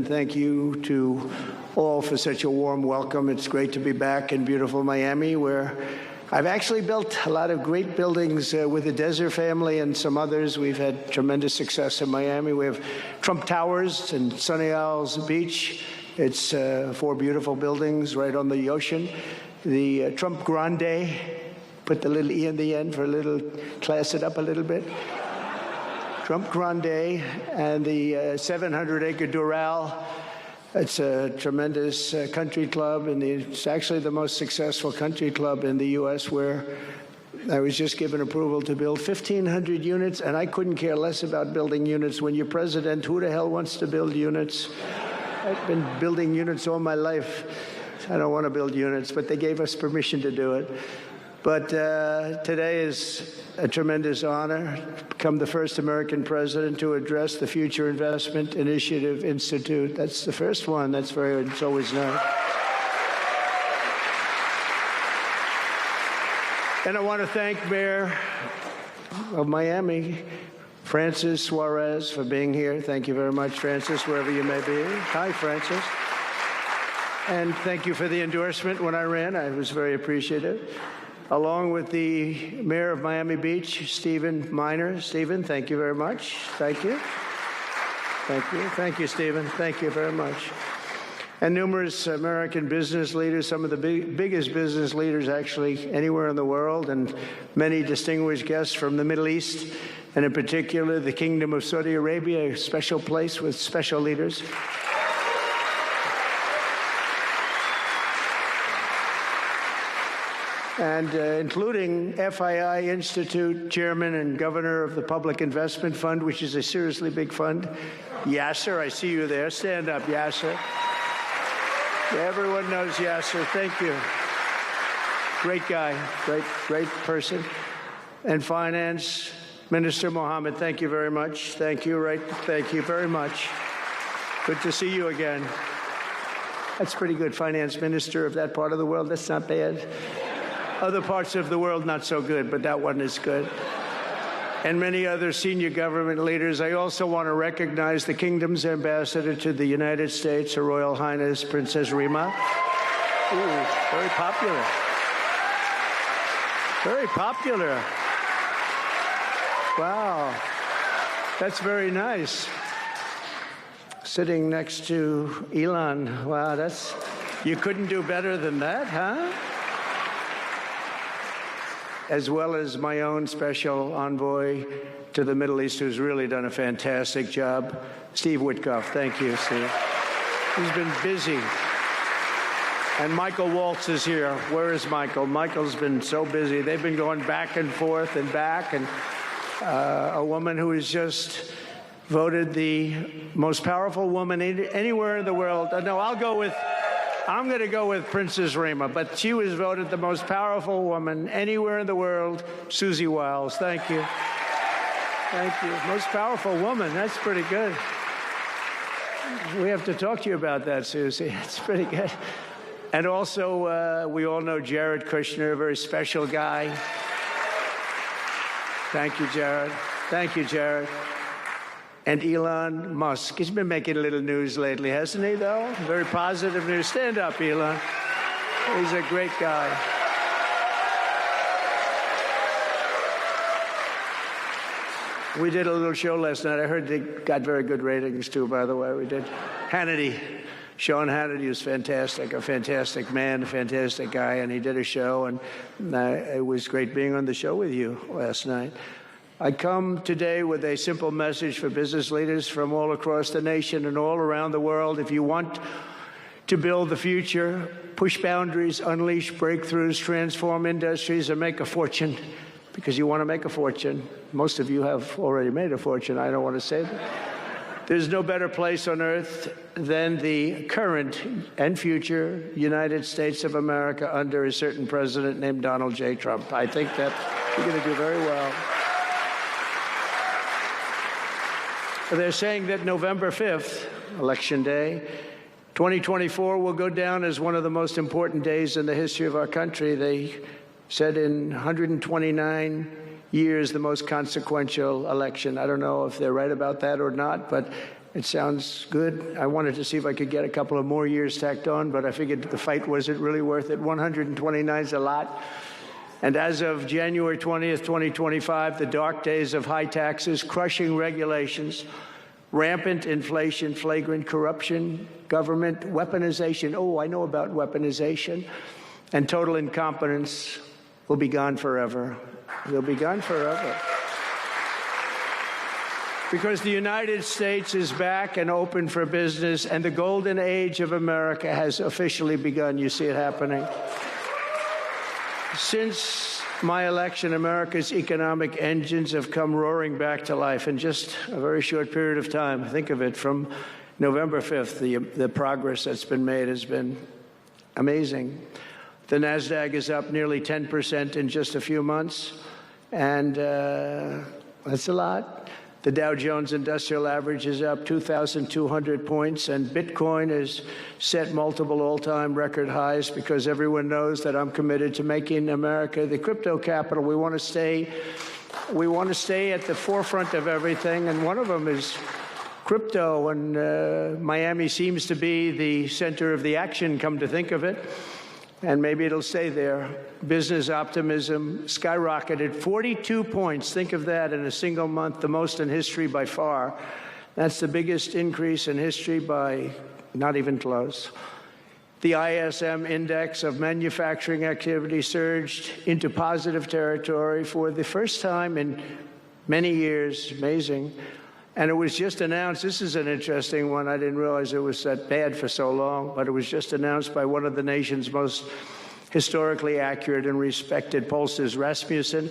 Thank you to all for such a warm welcome. It's great to be back in beautiful Miami, where I've actually built a lot of great buildings with the Desert family and some others. We've had tremendous success in Miami. We have Trump Towers and Sunny Isles Beach. It's 4 beautiful buildings right on the ocean. The Trump Grande, put the little E in the end for a little, class it up a little bit. Trump Grande and the 700-acre Doral. It's a tremendous country club, and it's actually the most successful country club in the U.S., where I was just given approval to build 1,500 units, and I couldn't care less about building units. When you're president, who the hell wants to build units? I've been building units all my life. I don't want to build units, but they gave us permission to do it. But today is a tremendous honor to become the first American president to address the Future Investment Initiative Institute. That's the first one. It's always nice. And I want to thank Mayor of Miami, Francis Suarez, for being here. Thank you very much, Francis, wherever you may be. Hi, Francis. And thank you for the endorsement when I ran. I was very appreciative. Along with the mayor of Miami Beach, Stephen Miner. Stephen, thank you very much. Thank you. Thank you. Thank you, Stephen. Thank you very much. And numerous American business leaders, some of the biggest business leaders actually anywhere in the world, and many distinguished guests from the Middle East, and in particular the Kingdom of Saudi Arabia, a special place with special leaders. And including FII Institute Chairman and Governor of the Public Investment Fund, which is a seriously big fund. Yasser, I see you there. Stand up, Yasser. Everyone knows Yasser. Thank you. Great guy, great person. And Finance Minister Mohammed, thank you very much. Thank you, thank you very much. Good to see you again. That's pretty good, Finance Minister of that part of the world. That's not bad. Other parts of the world, not so good, but that one is good. And many other senior government leaders. I also want to recognize the Kingdom's ambassador to the United States, Her Royal Highness Princess Rima. Ooh, very popular. Very popular. Wow, that's very nice. Sitting next to Elon. Wow, you couldn't do better than that, huh? As well as my own special envoy to the Middle East, who's really done a fantastic job, Steve Witkoff. Thank you, Steve. He's been busy. And Michael Waltz is here. Where is Michael? Michael's been so busy. They've been going back and forth and back. And a woman who is just voted the most powerful woman anywhere in the world. No, I'm going to go with Princess Rima, but she was voted the most powerful woman anywhere in the world, Susie Wiles. Thank you. Thank you. Most powerful woman. That's pretty good. We have to talk to you about that, Susie. It's pretty good. And also, we all know Jared Kushner, a very special guy. Thank you, Jared. Thank you, Jared. And Elon Musk. He's been making a little news lately, hasn't he, though? Very positive news. Stand up, Elon. He's a great guy. We did a little show last night. I heard they got very good ratings, too, by the way. We did. Hannity. Sean Hannity was fantastic, a fantastic man, a fantastic guy, and he did a show, and it was great being on the show with you last night. I come today with a simple message for business leaders from all across the nation and all around the world. If you want to build the future, push boundaries, unleash breakthroughs, transform industries, and make a fortune, because you want to make a fortune. Most of you have already made a fortune. I don't want to say that. There's no better place on earth than the current and future United States of America under a certain president named Donald J. Trump. I think that you're going to do very well. They're saying that November 5th, Election Day, 2024 will go down as one of the most important days in the history of our country. They said in 129 years, the most consequential election. I don't know if they're right about that or not, but It sounds good. I wanted to see if I could get a couple of more years tacked on, but I figured the fight wasn't really worth it. 129 is a lot. And as of January 20th, 2025, the dark days of high taxes, crushing regulations, rampant inflation, flagrant corruption, government weaponization, oh, I know about weaponization, and total incompetence will be gone forever. They'll be gone forever. Because the United States is back and open for business, and the golden age of America has officially begun. You see it happening. Since my election, America's economic engines have come roaring back to life in just a very short period of time. Think of it, from November 5th, the progress that's been made has been amazing. The NASDAQ is up nearly 10% in just a few months, and that's a lot. The Dow Jones Industrial Average is up 2,200 points, and Bitcoin has set multiple all-time record highs because everyone knows that I'm committed to making America the crypto capital. We want to stay at the forefront of everything, and one of them is crypto, and Miami seems to be the center of the action, come to think of it. And maybe it'll stay there. Business optimism skyrocketed 42 points. Think of that in a single month, the most in history by far. That's the biggest increase in history by not even close. The ISM index of manufacturing activity surged into positive territory for the first time in many years. Amazing. And it was just announced, this is an interesting one, I didn't realize it was that bad for so long, but it was just announced by one of the nation's most historically accurate and respected pollsters, Rasmussen,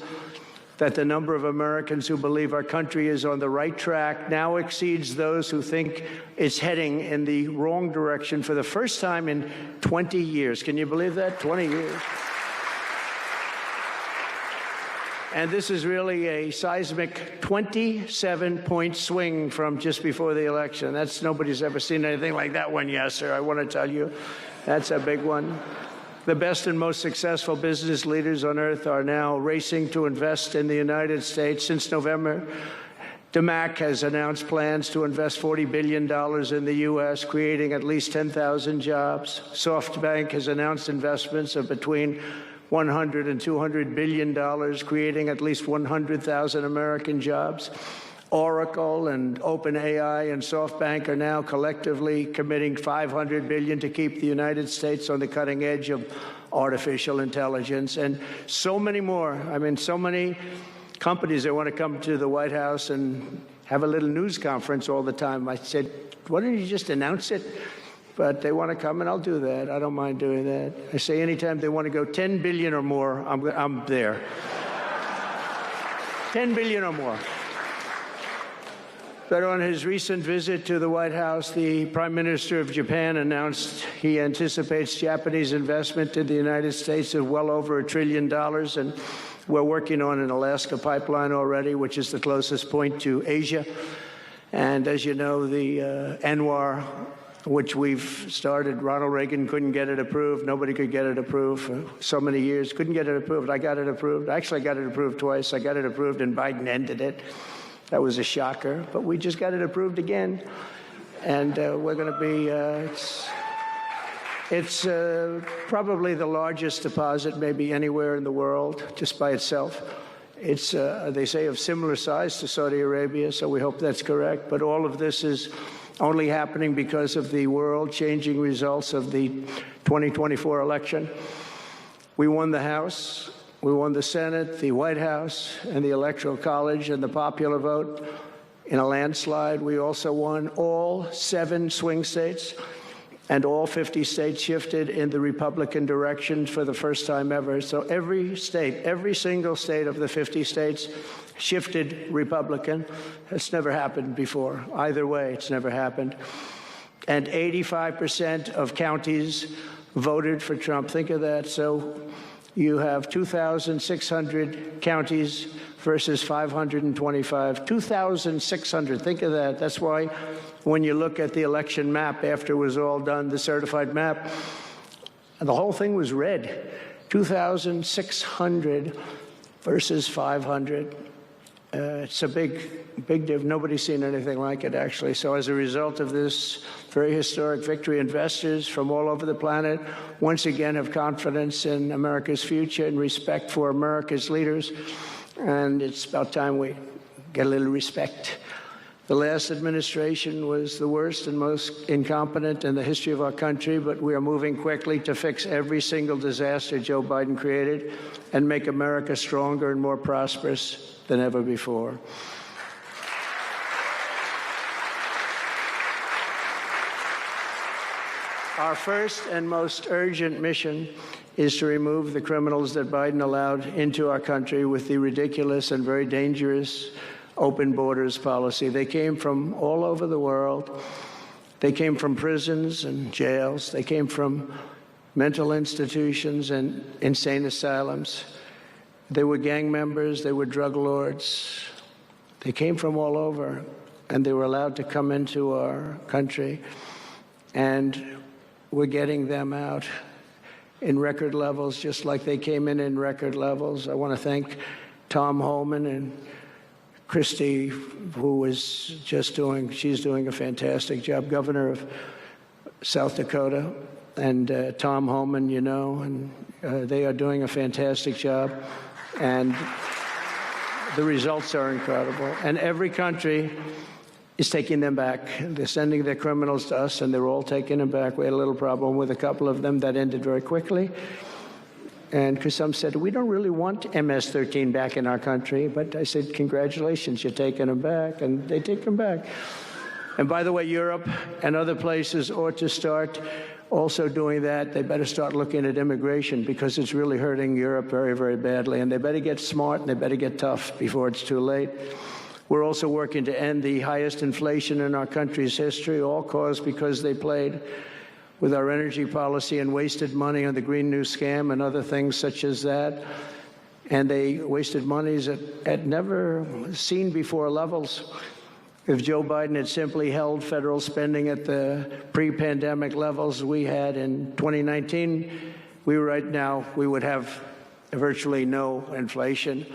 that the number of Americans who believe our country is on the right track now exceeds those who think it's heading in the wrong direction for the first time in 20 years. Can you believe that? 20 years. And this is really a seismic 27-point swing from just before the election. Nobody's ever seen anything like that one, yes, sir. I want to tell you, that's a big one. The best and most successful business leaders on earth are now racing to invest in the United States. Since November, DeMac has announced plans to invest $40 billion in the U.S., creating at least 10,000 jobs. SoftBank has announced investments of between $100 and $200 billion, creating at least 100,000 American jobs. Oracle and OpenAI and SoftBank are now collectively committing $500 billion to keep the United States on the cutting edge of artificial intelligence, and so many more. I mean, so many companies that want to come to the White House and have a little news conference all the time. I said, why don't you just announce it? But they want to come, and I'll do that. I don't mind doing that. I say anytime they want to go 10 billion or more, I'm there. 10 billion or more. But on his recent visit to the White House, the Prime Minister of Japan announced he anticipates Japanese investment in the United States of well over $1 trillion, and we're working on an Alaska pipeline already, which is the closest point to Asia. And as you know, the ANWR, which we've started, Ronald Reagan couldn't get it approved. Nobody could get it approved for so many years. Couldn't get it approved. I got it approved. Actually, I got it approved twice. I got it approved, and Biden ended it. That was a shocker. But we just got it approved again. And we're going to be, it's probably the largest deposit maybe anywhere in the world, just by itself. It's, they say, of similar size to Saudi Arabia, so we hope that's correct. But all of this is only happening because of the world-changing results of the 2024 election. We won the House, we won the Senate, the White House, and the Electoral College, and the popular vote in a landslide. We also won all 7 swing states, and all 50 states shifted in the Republican direction for the first time ever. So every state, every single state of the 50 states shifted Republican. It's never happened before. Either way, it's never happened. And 85% of counties voted for Trump. Think of that. So you have 2,600 counties versus 525. 2,600. Think of that. That's why when you look at the election map after it was all done, the certified map, the whole thing was red. 2,600 versus 500. It's a big deal. Nobody's seen anything like it, actually. So as a result of this very historic victory, investors from all over the planet once again have confidence in America's future and respect for America's leaders. And it's about time we get a little respect. The last administration was the worst and most incompetent in the history of our country, but we are moving quickly to fix every single disaster Joe Biden created and make America stronger and more prosperous than ever before. Our first and most urgent mission is to remove the criminals that Biden allowed into our country with the ridiculous and very dangerous open borders policy. They came from all over the world. They came from prisons and jails. They came from mental institutions and insane asylums. They were gang members. They were drug lords. They came from all over, and they were allowed to come into our country. And we're getting them out in record levels, just like they came in record levels. I want to thank Tom Homan and Christie, who was she's doing a fantastic job, governor of South Dakota, and Tom Homan, and they are doing a fantastic job, and the results are incredible. And every country is taking them back. They're sending their criminals to us, and they're all taking them back. We had a little problem with a couple of them that ended very quickly. And because some said, we don't really want MS-13 back in our country. But I said, congratulations, you're taking them back. And they take them back. And by the way, Europe and other places ought to start also doing that. They better start looking at immigration, because it's really hurting Europe very, very badly. And they better get smart, and they better get tough before it's too late. We're also working to end the highest inflation in our country's history, all caused because they played with our energy policy and wasted money on the Green New Scam and other things such as that. And they wasted monies at never seen before levels. If Joe Biden had simply held federal spending at the pre-pandemic levels we had in 2019, right now we would have virtually no inflation.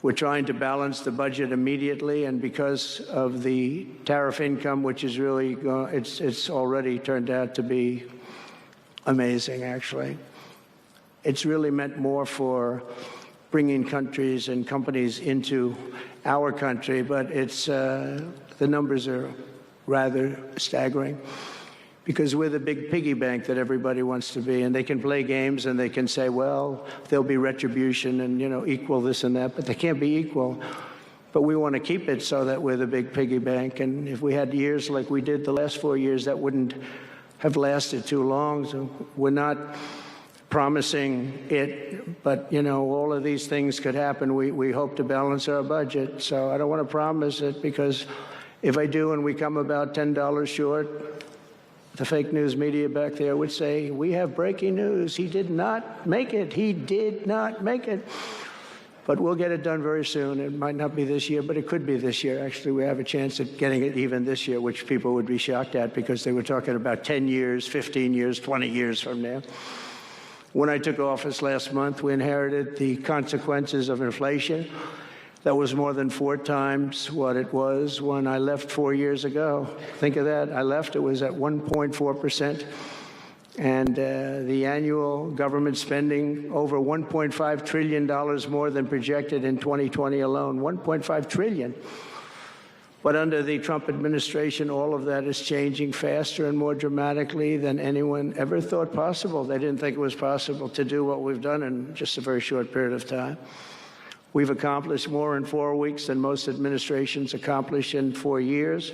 We're trying to balance the budget immediately, and because of the tariff income, which is really, it's already turned out to be amazing, actually. It's really meant more for bringing countries and companies into our country, but the numbers are rather staggering, because we're the big piggy bank that everybody wants to be, and they can play games and they can say, well, there'll be retribution and, equal this and that, but they can't be equal. But we want to keep it so that we're the big piggy bank. And if we had years like we did the last 4 years, that wouldn't have lasted too long. So we're not promising it, but, all of these things could happen. We hope to balance our budget. So I don't want to promise it, because if I do and we come about $10 short, the fake news media back there would say, we have breaking news. He did not make it. He did not make it. But we'll get it done very soon. It might not be this year, but it could be this year. Actually, we have a chance at getting it even this year, which people would be shocked at, because they were talking about 10 years, 15 years, 20 years from now. When I took office last month, we inherited the consequences of inflation. That was more than 4 times what it was when I left 4 years ago. Think of that. I left, it was at 1.4%. And the annual government spending over $1.5 trillion more than projected in 2020 alone. $1.5 trillion. But under the Trump administration, all of that is changing faster and more dramatically than anyone ever thought possible. They didn't think it was possible to do what we've done in just a very short period of time. We've accomplished more in 4 weeks than most administrations accomplish in 4 years.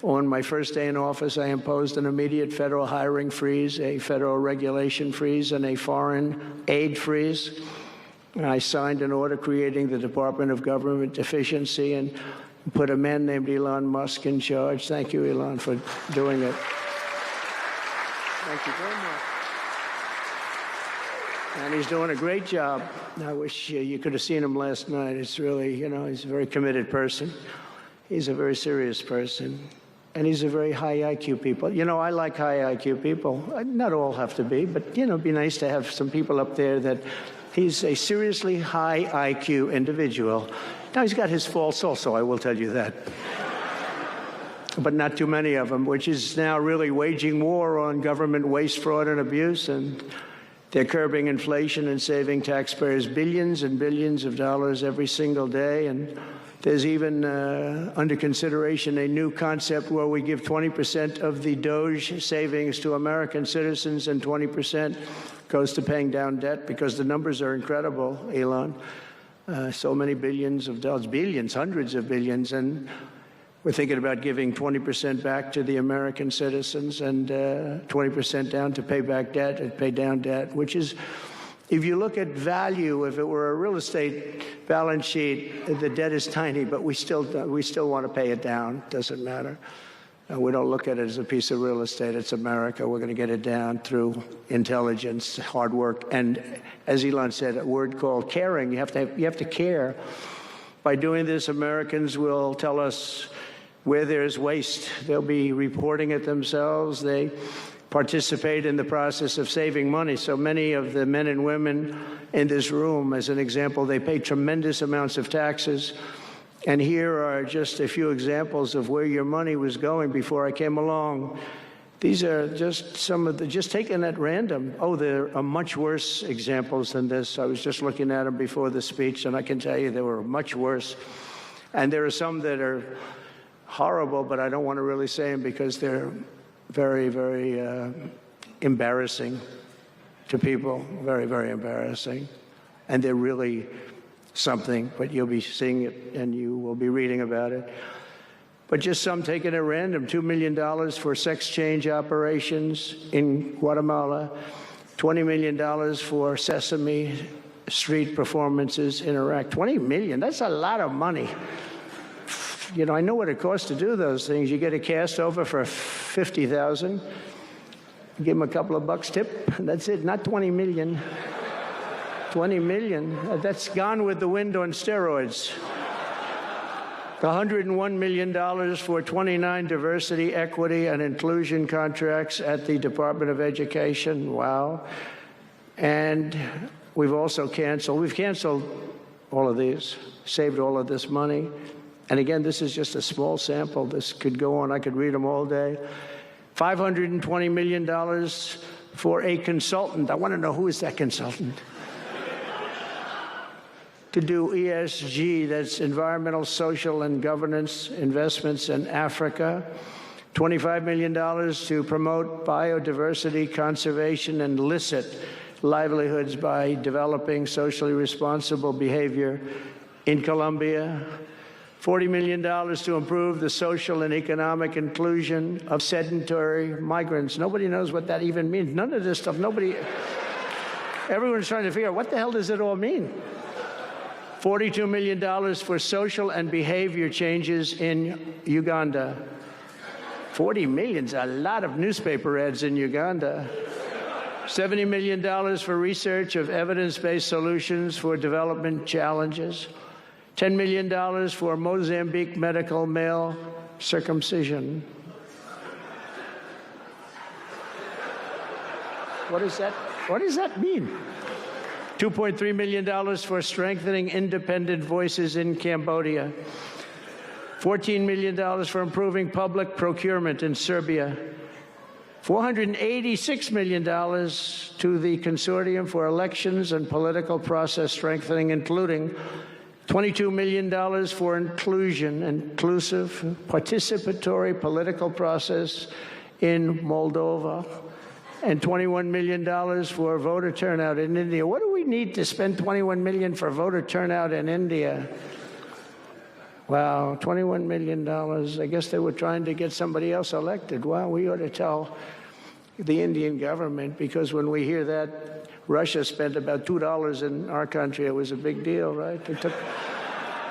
On my first day in office, I imposed an immediate federal hiring freeze, a federal regulation freeze, and a foreign aid freeze. And I signed an order creating the Department of Government Efficiency and put a man named Elon Musk in charge. Thank you, Elon, for doing it. Thank you very much. And he's doing a great job. I wish you could have seen him last night. It's really, he's a very committed person. He's a very serious person. And he's a very high IQ people. I like high IQ people. Not all have to be, but, it'd be nice to have some people up there that He's a seriously high IQ individual. Now, he's got his faults also, I will tell you that. But not too many of them, which is now really waging war on government waste, fraud, and abuse. And they're curbing inflation and saving taxpayers billions and billions of dollars every single day. And there's even under consideration a new concept where we give 20% of the Doge savings to American citizens and 20% goes to paying down debt, because the numbers are incredible, Elon. So many billions of dollars, billions, hundreds of billions. And we're thinking about giving 20% back to the American citizens and 20% down to pay back debt and pay down debt, which is, if you look at value, if it were a real estate balance sheet, the debt is tiny, but we still want to pay it down. Doesn't matter. We don't look at it as a piece of real estate. It's America. We're going to get it down through intelligence, hard work, and, as Elon said, a word called caring. You have to care. By doing this, Americans will tell us where there's waste. They'll be reporting it themselves. They participate in the process of saving money. So many of the men and women in this room, as an example, they pay tremendous amounts of taxes. And here are just a few examples of where your money was going before I came along. These are just some of the, just taken at random. Oh, there are much worse examples than this. I was just looking at them before the speech, and I can tell you they were much worse. And there are some that are horrible, but I don't want to really say them because they're very, very embarrassing to people. Very, very embarrassing. And they're really something, but you'll be seeing it and you will be reading about it. But just some taken at random: $2 million for sex change operations in Guatemala, $20 million for Sesame Street performances in Iraq. $20 million, that's a lot of money. You know, I know what it costs to do those things. You get a cast over for $50,000, give them a couple of bucks tip, and that's it, not $20 million. $20 million, that's Gone with the Wind on steroids. $101 million for 29 diversity, equity, and inclusion contracts at the Department of Education. Wow. And we've canceled all of these, saved all of this money. And again, this is just a small sample. This could go on. I could read them all day. $520 million for a consultant. I want to know, who is that consultant? To do ESG, that's environmental, social, and governance investments in Africa. $25 million to promote biodiversity conservation and illicit livelihoods by developing socially responsible behavior in Colombia. $40 million to improve the social and economic inclusion of sedentary migrants. Nobody knows what that even means. None of this stuff, everyone's trying to figure out, what the hell does it all mean? $42 million for social and behavior changes in Uganda. 40 million's a lot of newspaper ads in Uganda. $70 million for research of evidence-based solutions for development challenges. $10 million for Mozambique medical male circumcision. What does that mean? $2.3 million for strengthening independent voices in Cambodia. $14 million for improving public procurement in Serbia. $486 million to the Consortium for Elections and Political Process Strengthening, including $22 million for inclusive, participatory political process in Moldova, and $21 million for voter turnout in India. What do we need to spend $21 million for voter turnout in India? Wow, $21 million. I guess they were trying to get somebody else elected. Wow, we ought to tell the Indian government, because when we hear that Russia spent about $2 in our country, it was a big deal, right?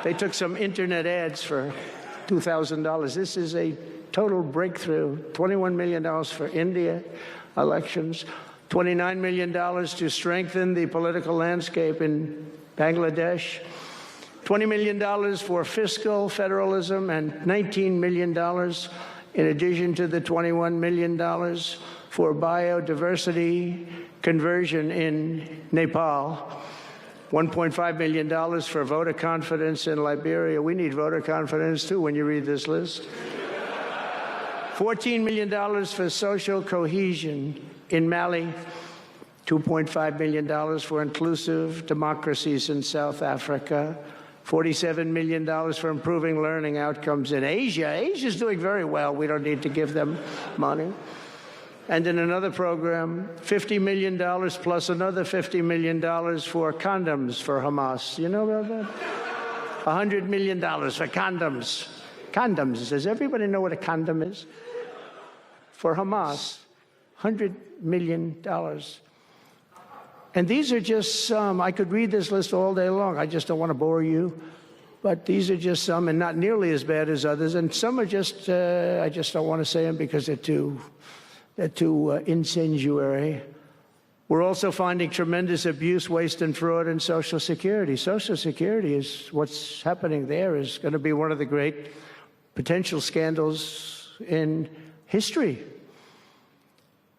They took some internet ads for $2,000. This is a total breakthrough. $21 million for India elections, $29 million to strengthen the political landscape in Bangladesh, $20 million for fiscal federalism, and $19 million in addition to the $21 million for biodiversity conversion in Nepal. $1.5 million for voter confidence in Liberia. We need voter confidence, too, when you read this list. $14 million for social cohesion in Mali. $2.5 million for inclusive democracies in South Africa. $47 million for improving learning outcomes in Asia. Asia's doing very well. We don't need to give them money. And in another program, $50 million plus another $50 million for condoms for Hamas. You know about that? $100 million for condoms. Condoms. Does everybody know what a condom is? For Hamas, $100 million. And these are just some. I could read this list all day long. I just don't want to bore you. But these are just some, and not nearly as bad as others. And some are just, I just don't want to say them because they're too incendiary. We're also finding tremendous abuse, waste, and fraud in Social Security. Social Security is, what's happening there is going to be one of the great potential scandals in history.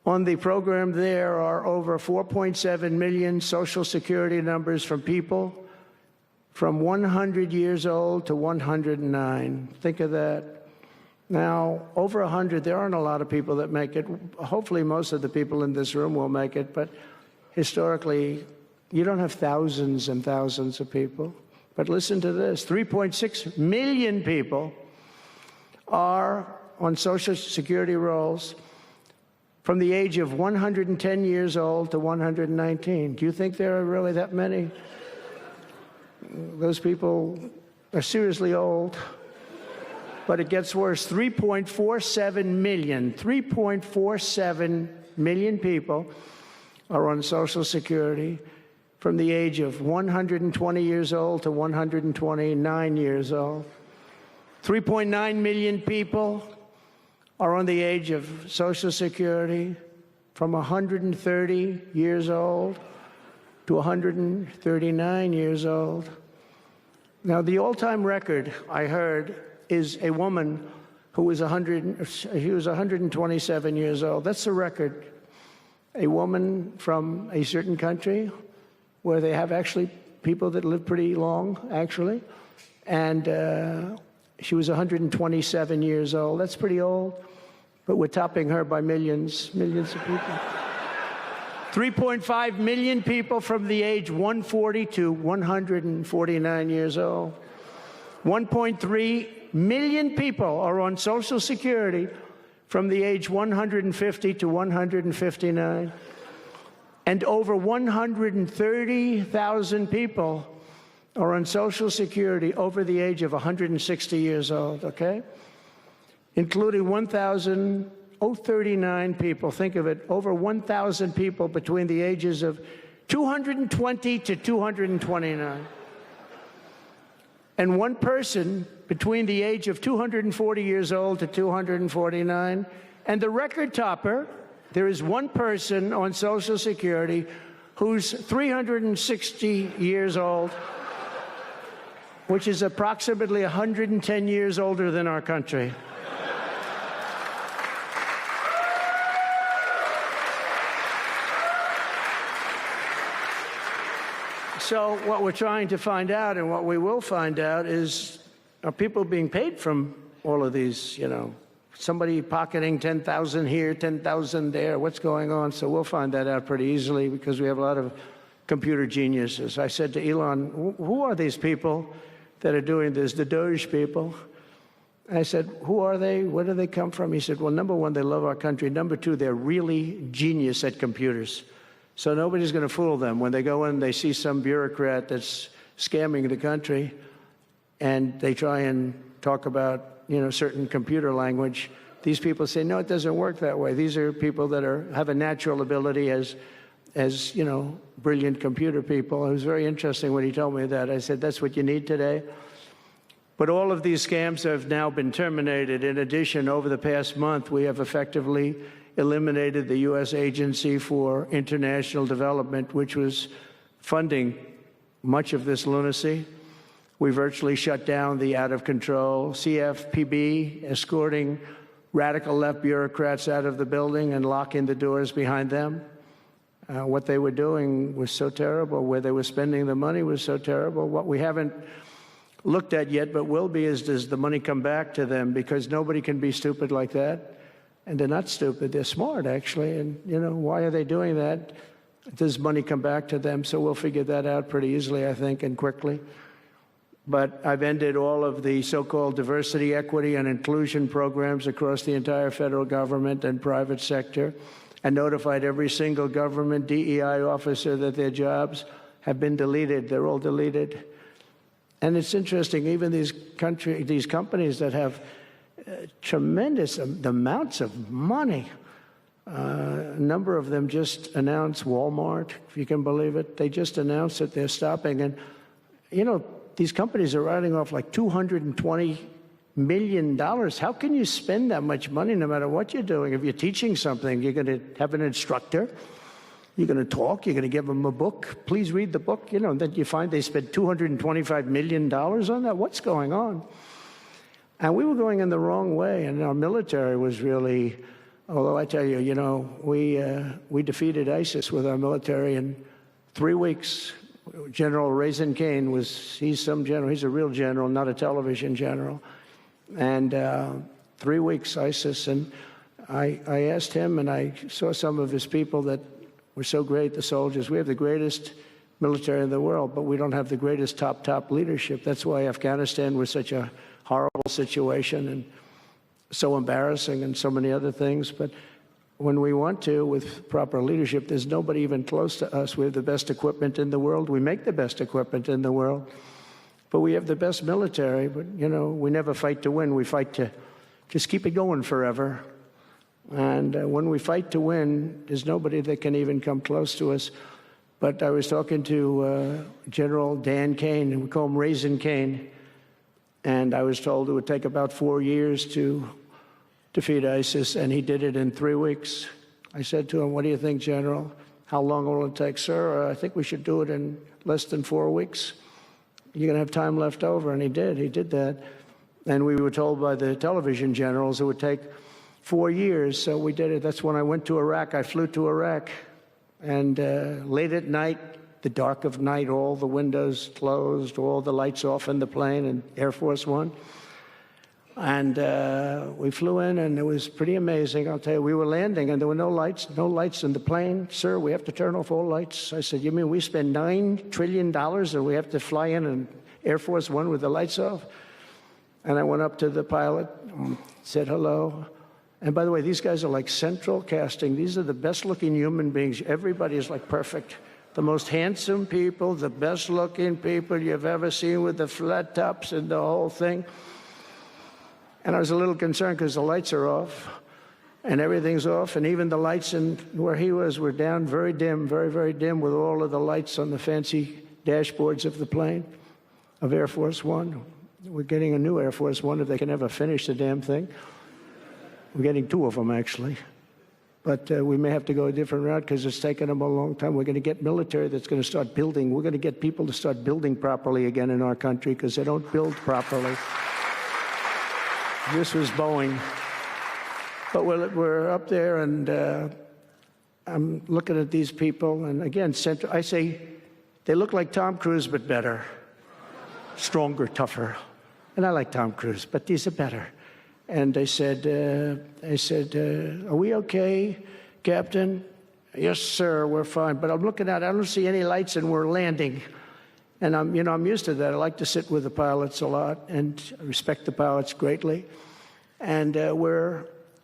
On the program, there are over 4.7 million Social Security numbers from people from 100 years old to 109. Think of that. Now, over 100, there aren't a lot of people that make it. Hopefully, most of the people in this room will make it, but historically, you don't have thousands and thousands of people. But listen to this, 3.6 million people are on Social Security rolls from the age of 110 years old to 119. Do you think there are really that many? Those people are seriously old. But it gets worse. 3.47 million people are on Social Security from the age of 120 years old to 129 years old. 3.9 million people are on the age of Social Security from 130 years old to 139 years old. Now, the all-time record, I heard, is a woman who was 127 years old. That's the record. A woman from a certain country where they have actually people that live pretty long, actually. And she was 127 years old. That's pretty old. But we're topping her by millions of people. 3.5 million people from the age 140 to 149 years old. 1.3 million people are on Social Security from the age 150 to 159. And over 130,000 people are on Social Security over the age of 160 years old, okay? Including 1,039 people, think of it, over 1,000 people between the ages of 220 to 229. And one person between the age of 240 years old to 249. And the record topper, there is one person on Social Security who's 360 years old, which is approximately 110 years older than our country. So what we're trying to find out, and what we will find out, is are people being paid from all of these, you know, somebody pocketing 10,000 here, 10,000 there, what's going on? So we'll find that out pretty easily because we have a lot of computer geniuses. I said to Elon, who are these people that are doing this, the Doge people? I said, who are they? Where do they come from? He said, well, number one, they love our country. Number two, they're really genius at computers. So nobody's going to fool them. When they go in, they see some bureaucrat that's scamming the country, and they try and talk about, you know, certain computer language. These people say, no, it doesn't work that way. These are people that have a natural ability as you know, brilliant computer people. It was very interesting when he told me that. I said, that's what you need today. But all of these scams have now been terminated. In addition, over the past month, we have effectively eliminated the U.S. Agency for International Development, which was funding much of this lunacy. We virtually shut down the out-of-control CFPB, escorting radical left bureaucrats out of the building and locking the doors behind them. What they were doing was so terrible. Where they were spending the money was so terrible. What we haven't looked at yet, but will be, is does the money come back to them? Because nobody can be stupid like that. And they're not stupid. They're smart, actually. And, why are they doing that? Does money come back to them? So we'll figure that out pretty easily, I think, and quickly. But I've ended all of the so-called diversity, equity, and inclusion programs across the entire federal government and private sector, and notified every single government DEI officer that their jobs have been deleted. They're all deleted. And it's interesting, even these companies that have tremendous amounts of money, a number of them just announced, Walmart, if you can believe it, they just announced that they're stopping. And, these companies are writing off like $220 million. How can you spend that much money no matter what you're doing? If you're teaching something, you're going to have an instructor, you're going to talk, you're going to give them a book. Please read the book. And then you find they spent $225 million on that. What's going on? And we were going in the wrong way, and our military was really, although I tell you, we defeated ISIS with our military in 3 weeks. General Raisin Kane he's some general, he's a real general, not a television general. And 3 weeks ISIS, and I asked him, and I saw some of his people that were so great, the soldiers. We have the greatest military in the world, but we don't have the greatest top leadership. That's why Afghanistan was such a horrible situation and so embarrassing and so many other things. But when we want to, with proper leadership, there's nobody even close to us. We have the best equipment in the world. We make the best equipment in the world. But we have the best military. But, we never fight to win. We fight to just keep it going forever. And when we fight to win, there's nobody that can even come close to us. But I was talking to General Dan Kane, and we call him Raisin Kane. And I was told it would take about 4 years to defeat ISIS, and he did it in 3 weeks. I said to him, what do you think, General? How long will it take? Sir, I think we should do it in less than 4 weeks. You're going to have time left over. And he did that. And we were told by the television generals it would take 4 years, so we did it. That's when I went to Iraq. I flew to Iraq, and late at night, the dark of night, all the windows closed, all the lights off in the plane, in Air Force One. And we flew in, and it was pretty amazing. I'll tell you, we were landing, and there were no lights in the plane. Sir, we have to turn off all lights. I said, you mean we spend $9 trillion, and we have to fly in Air Force One with the lights off? And I went up to the pilot, said hello. And by the way, these guys are like central casting. These are the best-looking human beings. Everybody is like perfect. The most handsome people, the best-looking people you've ever seen with the flat tops and the whole thing. And I was a little concerned because the lights are off, and everything's off, and even the lights in where he was were down, very dim, very, very dim, with all of the lights on the fancy dashboards of the plane, of Air Force One. We're getting a new Air Force One if they can ever finish the damn thing. We're getting 2 of them, actually. But we may have to go a different route because it's taken them a long time. We're going to get military that's going to start building. We're going to get people to start building properly again in our country because they don't build properly. This was Boeing. But we're up there, and I'm looking at these people. And again, I say, they look like Tom Cruise, but better. Stronger, tougher. And I like Tom Cruise, but these are better. And they said, are we okay, Captain? Yes, sir, we're fine. But I'm looking out, I don't see any lights, and we're landing. And I'm used to that. I like to sit with the pilots a lot, and I respect the pilots greatly. And we're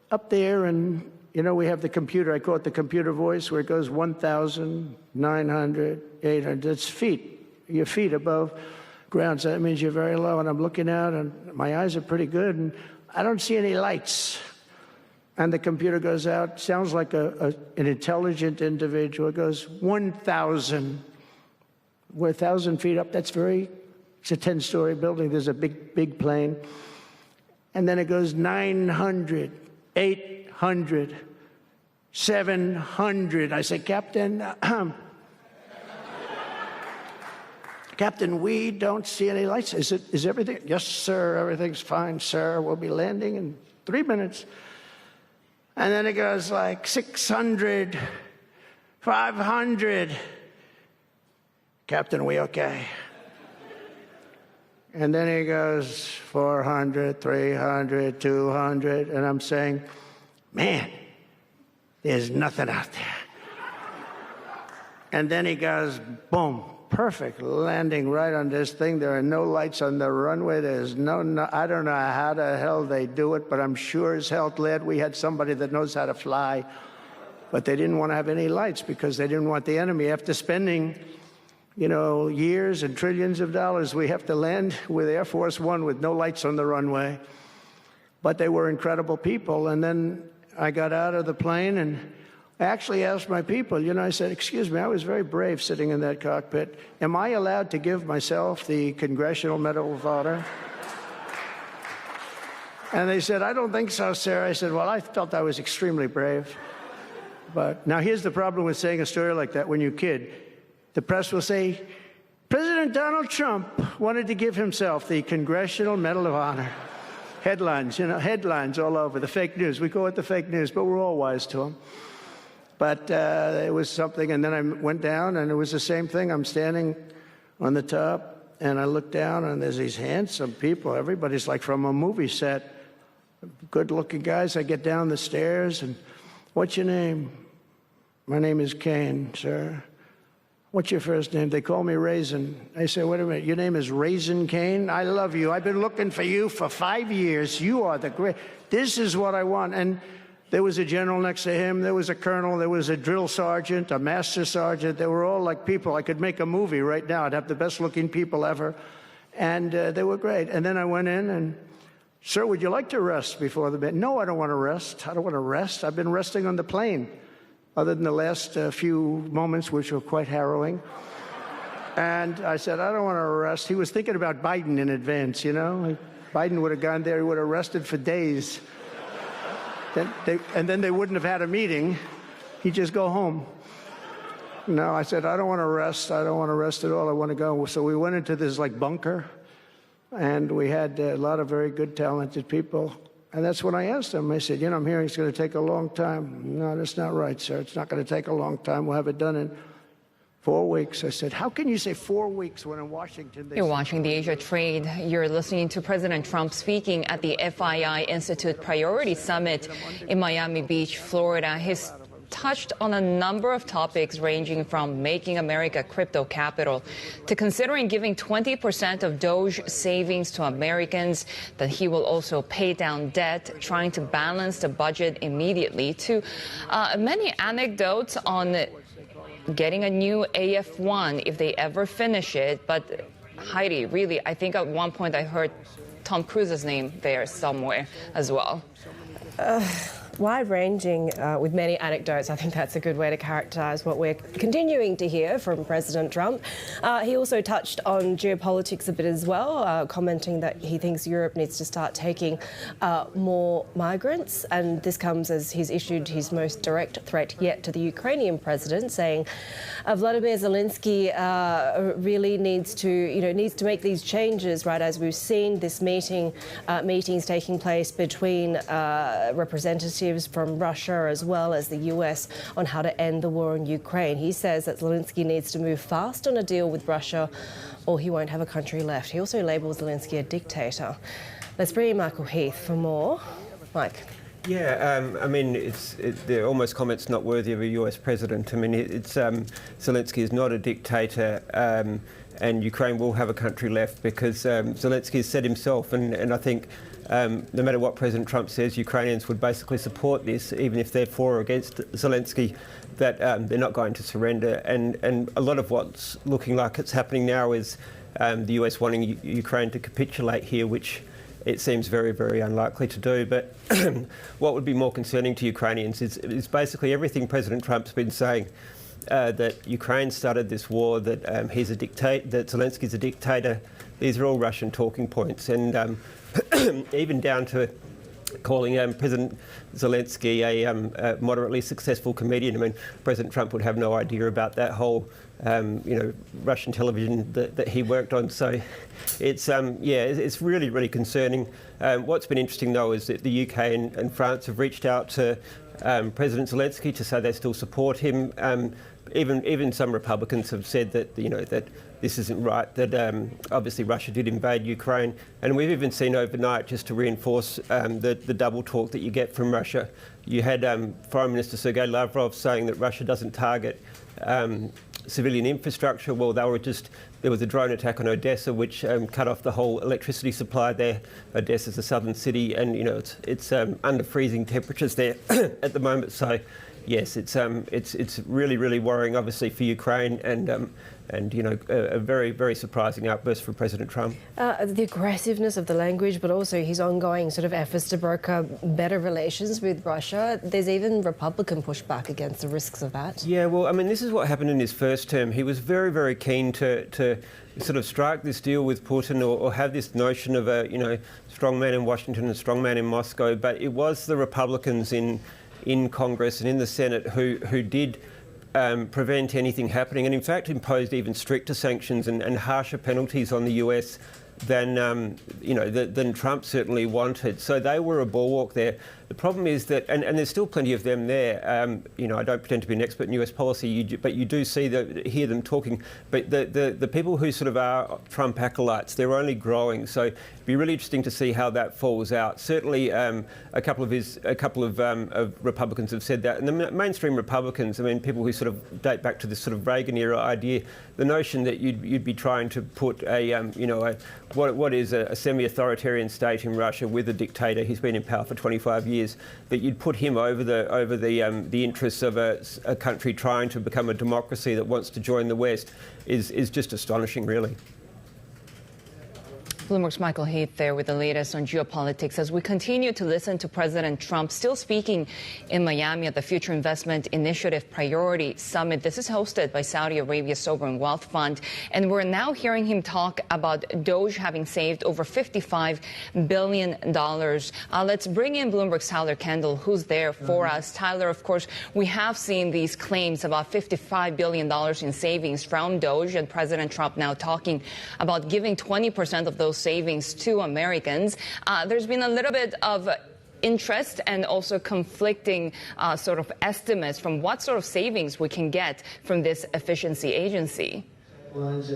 up there, and we have the computer. I call it the computer voice, where it goes 1,900, 800. That's feet. Your feet above ground. So that means you're very low. And I'm looking out, and my eyes are pretty good, and I don't see any lights. And the computer goes out. Sounds like an intelligent individual. It goes 1,000. We're 1,000 feet up. It's a 10-story building. There's a big plane. And then it goes 900, 800, 700. I say, Captain, Captain, we don't see any lights. Is everything? Yes, sir, everything's fine, sir. We'll be landing in 3 minutes. And then it goes like 600, 500. Captain, are we okay? And then he goes, 400, 300, 200. And I'm saying, man, there's nothing out there. And then he goes, boom, perfect landing right on this thing. There are no lights on the runway. There's no, I don't know how the hell they do it, but I'm sure as hell glad we had somebody that knows how to fly. But they didn't want to have any lights because they didn't want the enemy. After spending, years and trillions of dollars, we have to land with Air Force One with no lights on the runway. But they were incredible people. And then I got out of the plane and I actually asked my people, I said, excuse me, I was very brave sitting in that cockpit. Am I allowed to give myself the Congressional Medal of Honor? And they said, I don't think so, sir. I said, well, I felt I was extremely brave. But now here's the problem with saying a story like that when you kid. The press will say, President Donald Trump wanted to give himself the Congressional Medal of Honor. Headlines, headlines all over, the fake news. We call it the fake news, but we're all wise to them. But it was something, and then I went down, and it was the same thing. I'm standing on the top, and I look down, and there's these handsome people. Everybody's like from a movie set. Good-looking guys. I get down the stairs, and what's your name? My name is Kane, sir. What's your first name? They call me Raisin. I say, wait a minute, your name is Raisin Kane? I love you. I've been looking for you for 5 years. You are the great. This is what I want. And there was a general next to him. There was a colonel. There was a drill sergeant, a master sergeant. They were all like people. I could make a movie right now. I'd have the best-looking people ever. And they were great. And then I went in and, sir, would you like to rest before the bed? No, I don't want to rest. I don't want to rest. I've been resting on the plane, other than the last few moments, which were quite harrowing. And I said, I don't want to rest. He was thinking about Biden in advance, Biden would have gone there. He would have rested for days. And then they wouldn't have had a meeting. He'd just go home. No, I said, I don't want to rest. I don't want to rest at all. I want to go. So we went into this bunker, and we had a lot of very good, talented people. And that's when I asked them. I said, I'm hearing it's going to take a long time. No, that's not right, sir. It's not going to take a long time. We'll have it done in 4 weeks. I said, how can you say 4 weeks when in Washington? You're watching the Asia Trade. You're listening to President Trump speaking at the FII Institute Priority Summit in Miami Beach, Florida. He's touched on a number of topics ranging from making America crypto capital to considering giving 20% of Doge savings to Americans, that he will also pay down debt, trying to balance the budget immediately, to many anecdotes on getting a new AF-1 if they ever finish it. But Haidi, really, I think at one point I heard Tom Cruise's name there somewhere as well. Wide-ranging with many anecdotes. I think that's a good way to characterise what we're continuing to hear from President Trump. He also touched on geopolitics a bit as well, commenting that he thinks Europe needs to start taking more migrants. And this comes as he's issued his most direct threat yet to the Ukrainian president, saying Vladimir Zelenskiy really needs to make these changes, right, as we've seen this meetings taking place between representatives from Russia as well as the US on how to end the war in Ukraine. He says that Zelensky needs to move fast on a deal with Russia or he won't have a country left. He also labels Zelensky a dictator. Let's bring in Michael Heath for more. Mike. Yeah, they're almost comments not worthy of a US president. Zelensky is not a dictator, and Ukraine will have a country left because Zelensky has said himself, and I think no matter what President Trump says, Ukrainians would basically support this, even if they're for or against Zelensky, that they're not going to surrender. And a lot of what's looking like it's happening now is the US wanting Ukraine to capitulate here, which it seems very, very unlikely to do. But what would be more concerning to Ukrainians is basically everything President Trump's been saying, that Ukraine started this war, that he's a dictator, that Zelensky's a dictator. These are all Russian talking points. And even down to calling President Zelensky a moderately successful comedian. President Trump would have no idea about that whole, Russian television that he worked on. So it's really, really concerning. What's been interesting, though, is that the UK and France have reached out to President Zelensky to say they still support him. Even some Republicans have said that that this isn't right. That obviously Russia did invade Ukraine, and we've even seen overnight, just to reinforce the double talk that you get from Russia. You had Foreign Minister Sergei Lavrov saying that Russia doesn't target civilian infrastructure. Well, there was a drone attack on Odessa, which cut off the whole electricity supply there. Odessa's a southern city, and it's under freezing temperatures there at the moment. So, yes, it's really, really worrying, obviously, for Ukraine, and a very, very surprising outburst from President Trump. The aggressiveness of the language, but also his ongoing sort of efforts to broker better relations with Russia. There's even Republican pushback against the risks of that. Yeah, well, I mean, this is what happened in his first term. He was very, very keen to sort of strike this deal with Putin, or have this notion of a strong man in Washington and a strong man in Moscow. But it was the Republicans in Congress and in the Senate who did prevent anything happening, and in fact imposed even stricter sanctions and harsher penalties on the US than Trump certainly wanted. So they were a bulwark there. The problem is that, and there's still plenty of them there. I don't pretend to be an expert in US policy, but you do hear them talking. But the people who sort of are Trump acolytes, they're only growing. So it'd be really interesting to see how that falls out. Certainly, a couple of Republicans have said that, and the mainstream Republicans, I mean, people who sort of date back to this sort of Reagan era idea, the notion that you'd be trying to put what is a semi-authoritarian state in Russia with a dictator. He's been in power for 25 years. That you'd put him over the interests of a country trying to become a democracy that wants to join the West is just astonishing, really. Bloomberg's Michael Heath there with the latest on geopolitics as we continue to listen to President Trump still speaking in Miami at the Future Investment Initiative Priority Summit. This is hosted by Saudi Arabia's Sovereign Wealth Fund, and we're now hearing him talk about Doge having saved over $55 billion. Let's bring in Bloomberg's Tyler Kendall, who's there for us. Tyler, of course, we have seen these claims about $55 billion in savings from Doge, and President Trump now talking about giving 20% of those savings to Americans. There's been a little bit of interest and also conflicting sort of estimates from what sort of savings we can get from this efficiency agency. Right,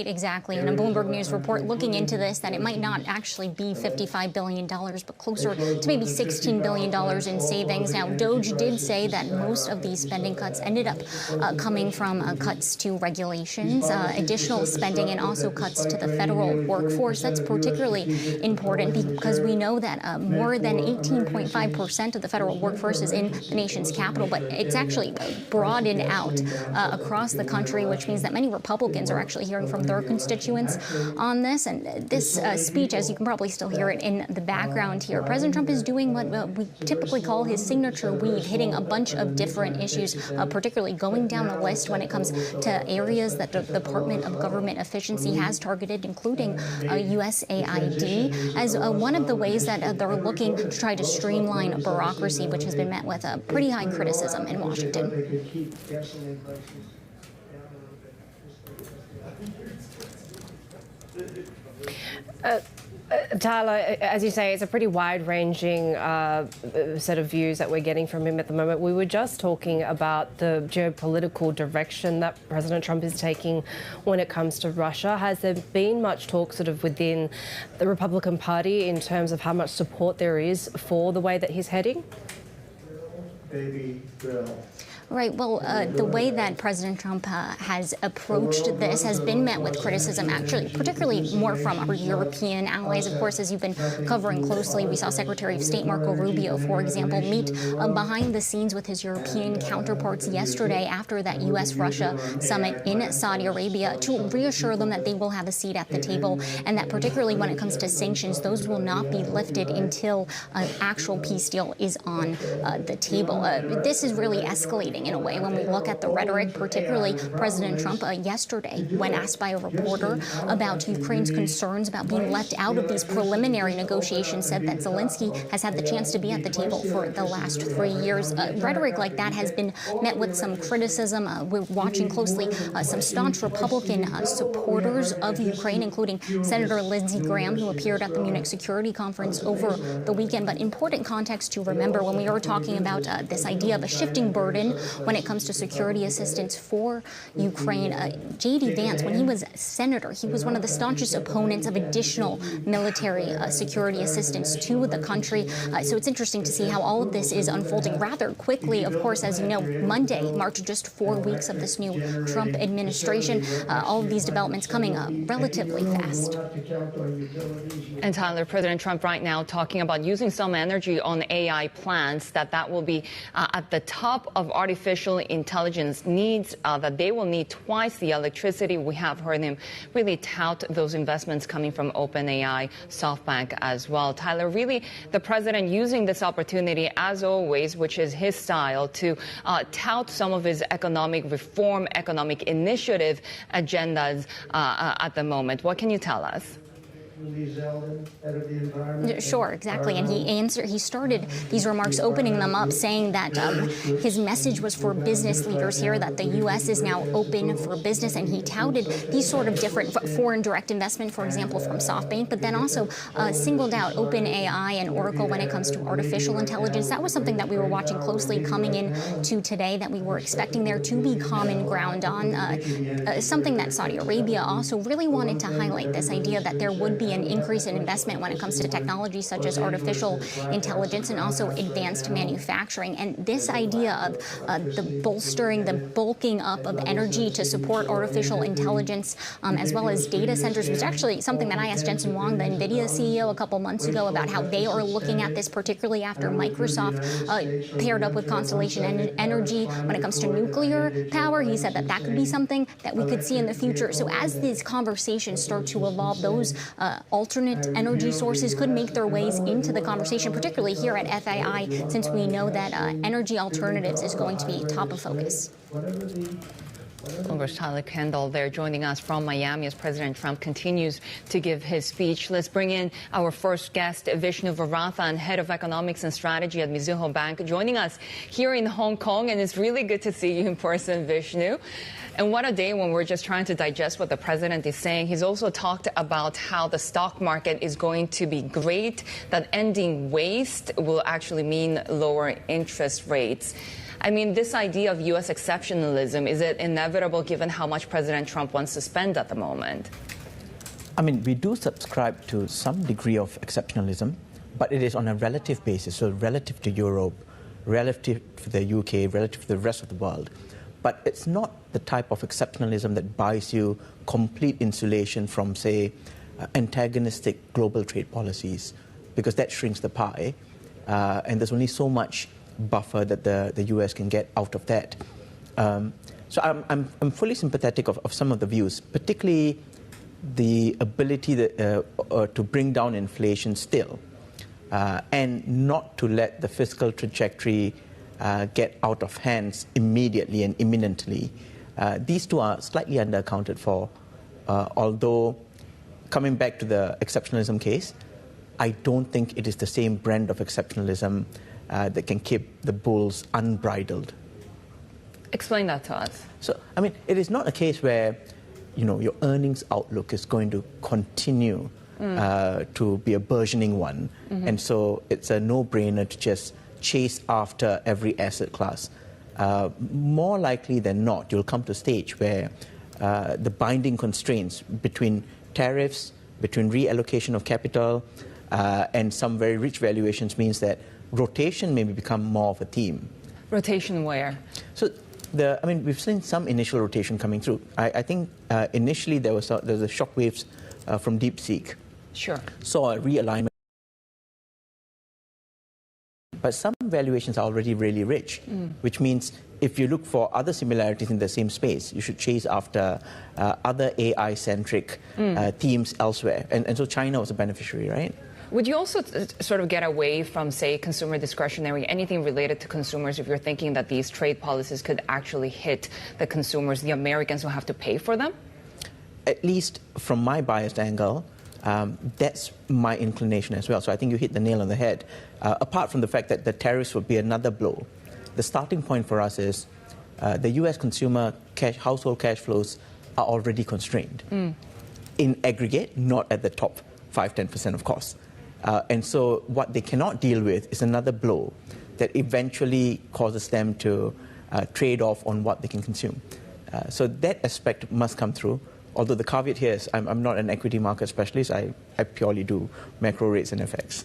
exactly. And a Bloomberg News report looking into this, that it might not actually be $55 billion, but closer to maybe $16 billion in savings. Now, Doge did say that most of these spending cuts ended up coming from cuts to regulations, additional spending, and also cuts to the federal workforce. That's particularly important because we know that more than 18.5% of the federal workforce is in the nation's capital, but it's actually broadened out across the country, which means that many Republicans are actually hearing from their constituents on this. And this speech, as you can probably still hear it in the background here, President Trump is doing what we typically call his signature weave, hitting a bunch of different issues, particularly going down the list when it comes to areas that the Department of Government Efficiency has targeted, including USAID, as one of the ways that they're looking to try to streamline bureaucracy, which has been met with a pretty high criticism in Washington. Tyler, as you say, it's a pretty wide-ranging set of views that we're getting from him at the moment. We were just talking about the geopolitical direction that President Trump is taking when it comes to Russia. Has there been much talk sort of within the Republican Party in terms of how much support there is for the way that he's heading? Baby girl. Right. Well, the way that President Trump has approached this has been met with criticism, actually, particularly more from our European allies. Of course, as you've been covering closely, we saw Secretary of State Marco Rubio, for example, meet behind the scenes with his European counterparts yesterday after that U.S.-Russia summit in Saudi Arabia to reassure them that they will have a seat at the table and that particularly when it comes to sanctions, those will not be lifted until an actual peace deal is on the table. This is really escalated frustrating in a way when we look at the rhetoric, particularly President Trump yesterday, when asked by a reporter about Ukraine's concerns about being left out of these preliminary negotiations, said that Zelenskyy has had the chance to be at the table for the last 3 years. Rhetoric like that has been met with some criticism. We're watching closely some staunch Republican supporters of Ukraine, including Senator Lindsey Graham, who appeared at the Munich Security Conference over the weekend. But important context to remember when we are talking about this idea of a shifting burden when it comes to security assistance for Ukraine. J.D. Vance, when he was senator, he was one of the staunchest opponents of additional military security assistance to the country. So it's interesting to see how all of this is unfolding rather quickly. Of course, as you know, Monday marked just 4 weeks of this new Trump administration. All of these developments coming relatively fast. And Tyler, President Trump right now talking about using some energy on AI plans, that will be at the top of artificial intelligence needs, that they will need twice the electricity. We have heard him really tout those investments coming from OpenAI, SoftBank as well. Tyler, really the president using this opportunity, as always, which is his style, to tout some of his economic reform, economic initiative agendas at the moment. What can you tell us? Sure, exactly. And he started these remarks opening them up saying that his message was for business leaders here, that the U.S. is now open for business. And he touted these sort of different foreign direct investment, for example, from SoftBank, but then also singled out OpenAI and Oracle when it comes to artificial intelligence. That was something that we were watching closely coming in to today, that we were expecting there to be common ground on. Something that Saudi Arabia also really wanted to highlight, this idea that there would be an increase in investment when it comes to technology such as artificial intelligence and also advanced manufacturing. And this idea of the bolstering, the bulking up of energy to support artificial intelligence, as well as data centers, was actually something that I asked Jensen Huang, the NVIDIA CEO, a couple months ago about how they are looking at this, particularly after Microsoft paired up with Constellation Energy when it comes to nuclear power. He said that could be something that we could see in the future. So as these conversations start to evolve, those alternate energy sources could make their ways into the conversation, particularly here at FII, since we know that energy alternatives is going to be top of focus. Bloomberg's Tyler Kendall there joining us from Miami as President Trump continues to give his speech. Let's bring in our first guest, Vishnu Varathan, Head of Economics and Strategy at Mizuho Bank, joining us here in Hong Kong. And it's really good to see you in person, Vishnu. And what a day when we're just trying to digest what the president is saying. He's also talked about how the stock market is going to be great, that ending waste will actually mean lower interest rates. I mean, this idea of U.S. exceptionalism, is it inevitable given how much President Trump wants to spend at the moment? I mean, we do subscribe to some degree of exceptionalism, but it is on a relative basis, so relative to Europe, relative to the UK, relative to the rest of the world. But it's not the type of exceptionalism that buys you complete insulation from, say, antagonistic global trade policies, because that shrinks the pie, and there's only so much buffer that the US can get out of that. So I'm fully sympathetic of some of the views, particularly the ability to bring down inflation still, and not to let the fiscal trajectory get out of hands immediately and imminently. These two are slightly underaccounted for, although coming back to the exceptionalism case, I don't think it is the same brand of exceptionalism that can keep the bulls unbridled. Explain that to us. So, I mean, it is not a case where, your earnings outlook is going to continue to be a burgeoning one. Mm-hmm. And so it's a no-brainer to just chase after every asset class. More likely than not, you'll come to a stage where the binding constraints between tariffs, between reallocation of capital, and some very rich valuations means that rotation may become more of a theme. Rotation where? So, we've seen some initial rotation coming through. I think initially there was the shock waves from DeepSeek. Sure. Saw a realignment. But some valuations are already really rich, which means if you look for other similarities in the same space, you should chase after other AI-centric themes elsewhere. And so China was a beneficiary, right? Would you also sort of get away from, say, consumer discretionary, anything related to consumers, if you're thinking that these trade policies could actually hit the consumers, the Americans who have to pay for them? At least from my biased angle, that's my inclination as well. So I think you hit the nail on the head. Apart from the fact that the tariffs would be another blow, the starting point for us is the U.S. consumer household cash flows are already constrained. In aggregate, not at the top 5-10%, of course. And so what they cannot deal with is another blow that eventually causes them to trade off on what they can consume. So that aspect must come through. Although the caveat here is I'm not an equity market specialist. I purely do macro rates and FX.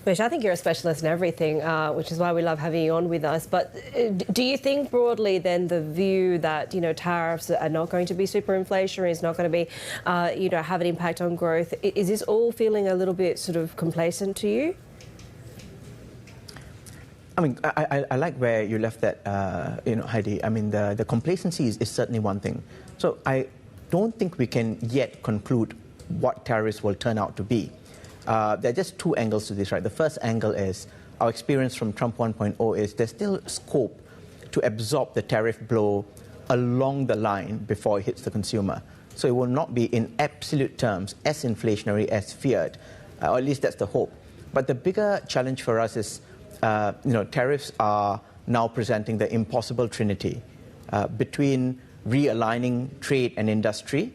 Vish, I think you're a specialist in everything, which is why we love having you on with us. But do you think broadly then the view that, tariffs are not going to be super inflationary, is not going to be, have an impact on growth, is this all feeling a little bit sort of complacent to you? I mean, I like where you left that, Haidi. I mean, the complacency is certainly one thing. So I don't think we can yet conclude what tariffs will turn out to be. There are just two angles to this, right? The first angle is our experience from Trump 1.0 is there's still scope to absorb the tariff blow along the line before it hits the consumer. So it will not be in absolute terms as inflationary as feared, or at least that's the hope. But the bigger challenge for us is tariffs are now presenting the impossible trinity between realigning trade and industry,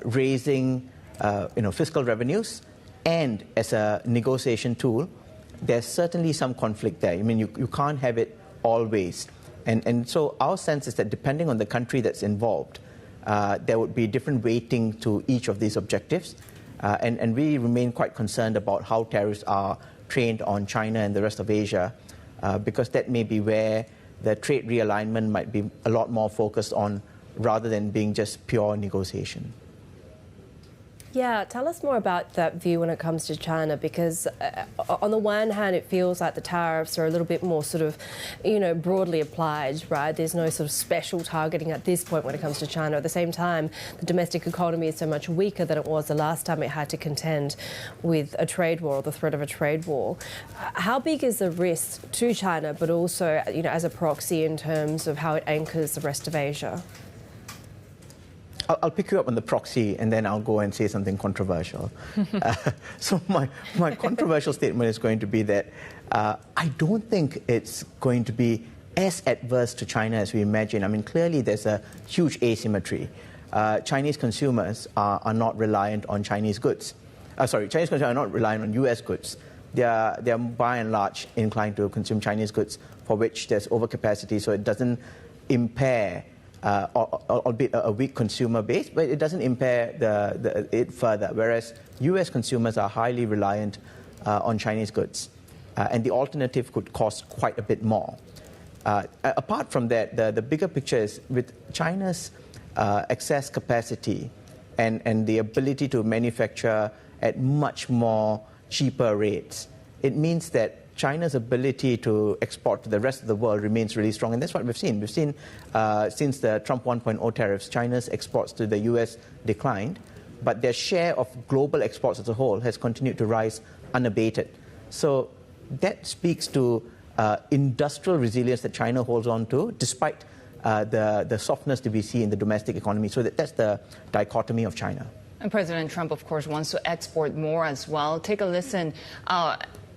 raising fiscal revenues, and as a negotiation tool, there's certainly some conflict there. I mean, you can't have it always. And so our sense is that depending on the country that's involved, there would be different weighting to each of these objectives. And we remain quite concerned about how tariffs are trained on China and the rest of Asia, because that may be where the trade realignment might be a lot more focused on rather than being just pure negotiation. Yeah, tell us more about that view when it comes to China, because on the one hand, it feels like the tariffs are a little bit more sort of, broadly applied, right? There's no sort of special targeting at this point when it comes to China. At the same time, the domestic economy is so much weaker than it was the last time it had to contend with a trade war or the threat of a trade war. How big is the risk to China, but also, as a proxy in terms of how it anchors the rest of Asia? I'll pick you up on the proxy, and then I'll go and say something controversial. So my controversial statement is going to be that I don't think it's going to be as adverse to China as we imagine. I mean, clearly there's a huge asymmetry. Chinese consumers are not reliant on Chinese goods. Chinese consumers are not reliant on U.S. goods. They are by and large inclined to consume Chinese goods, for which there's overcapacity, so it doesn't impair albeit a weak consumer base, but it doesn't impair it further, whereas U.S. consumers are highly reliant on Chinese goods, and the alternative could cost quite a bit more. Apart from that, the bigger picture is with China's excess capacity and the ability to manufacture at much more cheaper rates, it means that China's ability to export to the rest of the world remains really strong, and that's what we've seen. We've seen since the Trump 1.0 tariffs, China's exports to the U.S. declined, but their share of global exports as a whole has continued to rise unabated. So that speaks to industrial resilience that China holds on to, despite the softness that we see in the domestic economy. So that's the dichotomy of China. And President Trump, of course, wants to export more as well. Take a listen.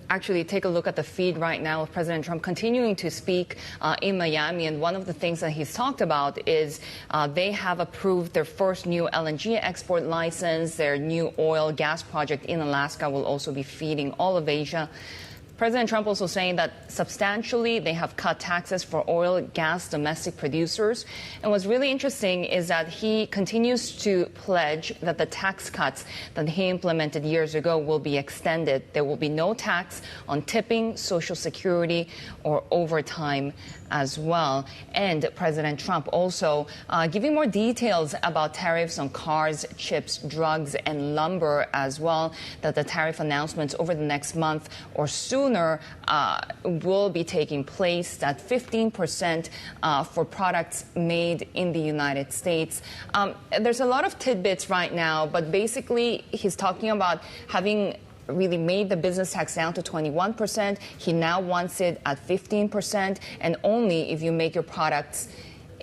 Actually, take a look at the feed right now of President Trump continuing to speak in Miami. And one of the things that he's talked about is they have approved their first new LNG export license. Their new oil gas project in Alaska will also be feeding all of Asia. President Trump also saying that substantially they have cut taxes for oil, gas, domestic producers. And what's really interesting is that he continues to pledge that the tax cuts that he implemented years ago will be extended. There will be no tax on tipping, Social Security, or overtime as well. And President Trump also giving more details about tariffs on cars, chips, drugs, and lumber as well, that the tariff announcements over the next month or soon sooner will be taking place, that 15% for products made in the United States. There's a lot of tidbits right now, but basically he's talking about having really made the business tax down to 21%. He now wants it at 15%, and only if you make your products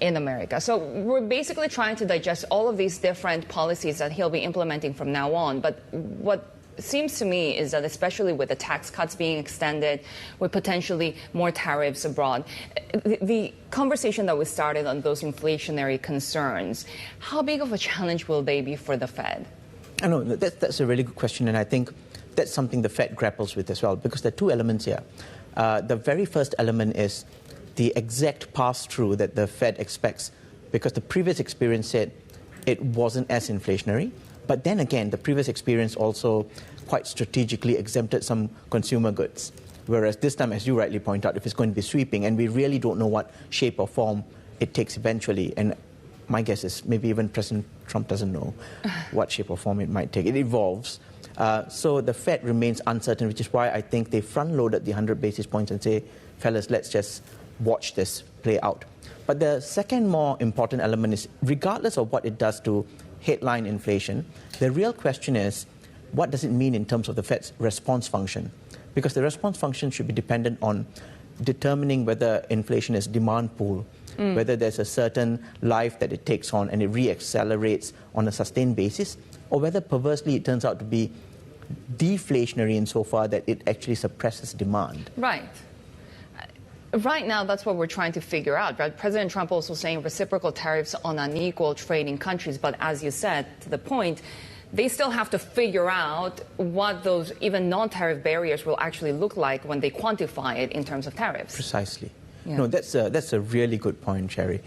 in America. So we're basically trying to digest all of these different policies that he'll be implementing from now on. But what seems to me is that, especially with the tax cuts being extended, with potentially more tariffs abroad, the conversation that we started on those inflationary concerns, how big of a challenge will they be for the Fed? I know that's a really good question, and I think that's something the Fed grapples with as well, because there are two elements here. The very first element is the exact pass-through that the Fed expects, because the previous experience said it wasn't as inflationary. But then again, the previous experience also quite strategically exempted some consumer goods. Whereas this time, as you rightly point out, if it's going to be sweeping, and we really don't know what shape or form it takes eventually, and my guess is maybe even President Trump doesn't know what shape or form it might take. It evolves. So the Fed remains uncertain, which is why I think they front-loaded the 100 basis points and say, fellas, let's just watch this play out. But the second more important element is, regardless of what it does to headline inflation, the real question is, what does it mean in terms of the Fed's response function? Because the response function should be dependent on determining whether inflation is demand pull, whether there's a certain life that it takes on and it re-accelerates on a sustained basis, or whether perversely it turns out to be deflationary insofar that it actually suppresses demand. Right. Right now, that's what we're trying to figure out, right? President Trump also saying reciprocal tariffs on unequal trading countries. But as you said, to the point, they still have to figure out what those even non-tariff barriers will actually look like when they quantify it in terms of tariffs. Precisely. Yeah. No, that's a really good point, Shery.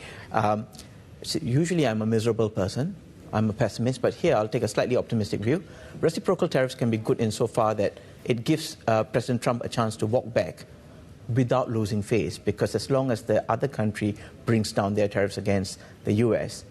So usually I'm a miserable person. I'm a pessimist, but here I'll take a slightly optimistic view. Reciprocal tariffs can be good insofar that it gives President Trump a chance to walk back without losing face, because as long as the other country brings down their tariffs against the US,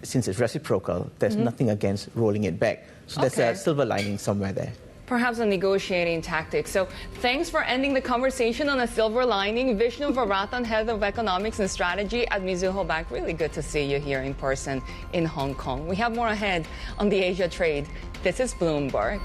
since it's reciprocal, there's nothing against rolling it back. So there's a silver lining somewhere there. Perhaps a negotiating tactic. So thanks for ending the conversation on a silver lining. Vishnu Varathan, Head of Economics and Strategy at Mizuho Bank. Really good to see you here in person in Hong Kong. We have more ahead on the Asia trade. This is Bloomberg.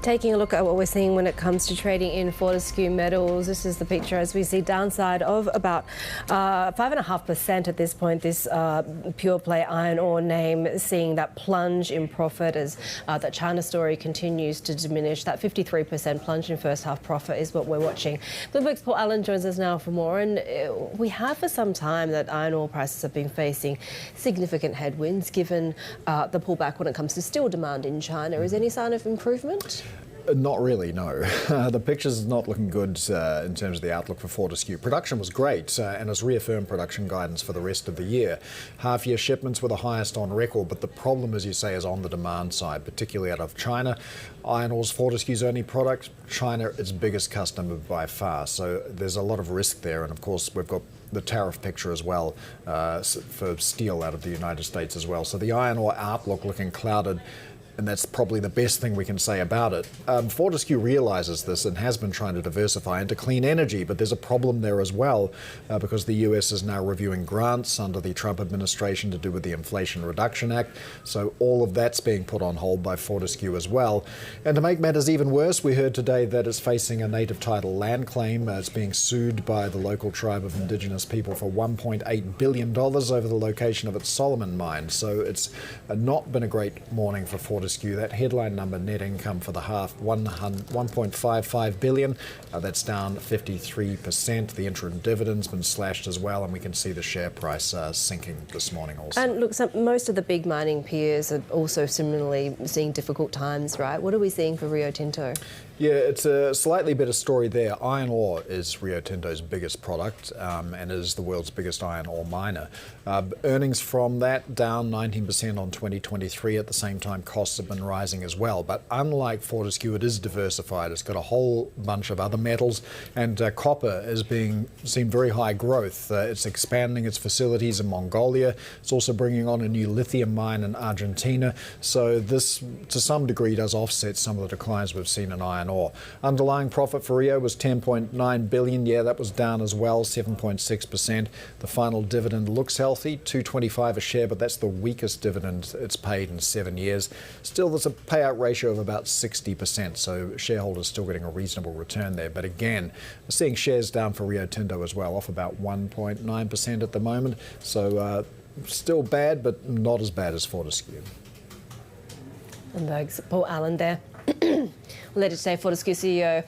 Taking a look at what we're seeing when it comes to trading in Fortescue Metals, this is the picture as we see downside of about 5.5% at this point. This pure play iron ore name seeing that plunge in profit as that China story continues to diminish. That 53% plunge in first half profit is what we're watching. Bloomberg's Paul Allen joins us now for more. And we have for some time that iron ore prices have been facing significant headwinds given the pullback when it comes to steel demand in China. Is any sign of improvement? Not really, no. The picture's not looking good in terms of the outlook for Fortescue. Production was great and has reaffirmed production guidance for the rest of the year. Half-year shipments were the highest on record, but the problem, as you say, is on the demand side, particularly out of China. Iron ore's Fortescue's only product. China, its biggest customer by far. So there's a lot of risk there, and of course we've got the tariff picture as well for steel out of the United States as well. So the iron ore outlook looking clouded, and that's probably the best thing we can say about it. Fortescue realises this and has been trying to diversify into clean energy, but there's a problem there as well because the US is now reviewing grants under the Trump administration to do with the Inflation Reduction Act. So all of that's being put on hold by Fortescue as well. And to make matters even worse, we heard today that it's facing a native title land claim. It's being sued by the local tribe of Indigenous people for $1.8 billion over the location of its Solomon mine. So it's not been a great morning for Fortescue. That headline number, net income for the half, $1.55 billion. That's down 53%. The interim dividend's been slashed as well, and we can see the share price sinking this morning also. And look, most of the big mining peers are also similarly seeing difficult times, right? What are we seeing for Rio Tinto? Yeah, it's a slightly better story there. Iron ore is Rio Tinto's biggest product and is the world's biggest iron ore miner. Earnings from that down 19% on 2023. At the same time, costs have been rising as well. But unlike Fortescue, it is diversified. It's got a whole bunch of other metals, and copper is seeing very high growth. It's expanding its facilities in Mongolia. It's also bringing on a new lithium mine in Argentina. So this, to some degree, does offset some of the declines we've seen in iron ore. Underlying profit for Rio was $10.9 billion. Yeah, that was down as well, 7.6%. The final dividend looks healthy, $2.25 a share, but that's the weakest dividend it's paid in 7 years. Still, there's a payout ratio of about 60%, so shareholders still getting a reasonable return there. But again, we're seeing shares down for Rio Tinto as well, off about 1.9% at the moment. So still bad, but not as bad as Fortescue. Bloomberg's Paul Allen there. Later today, Fortescue CEO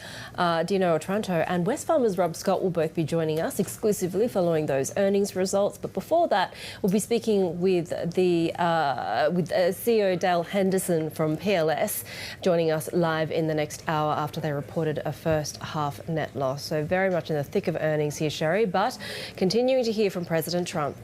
Dale Henderson and Wesfarmers Rob Scott will both be joining us exclusively following those earnings results. But before that, we'll be speaking with CEO Dale Henderson from PLS, joining us live in the next hour after they reported a first half net loss. So very much in the thick of earnings here, Shery, but continuing to hear from President Trump.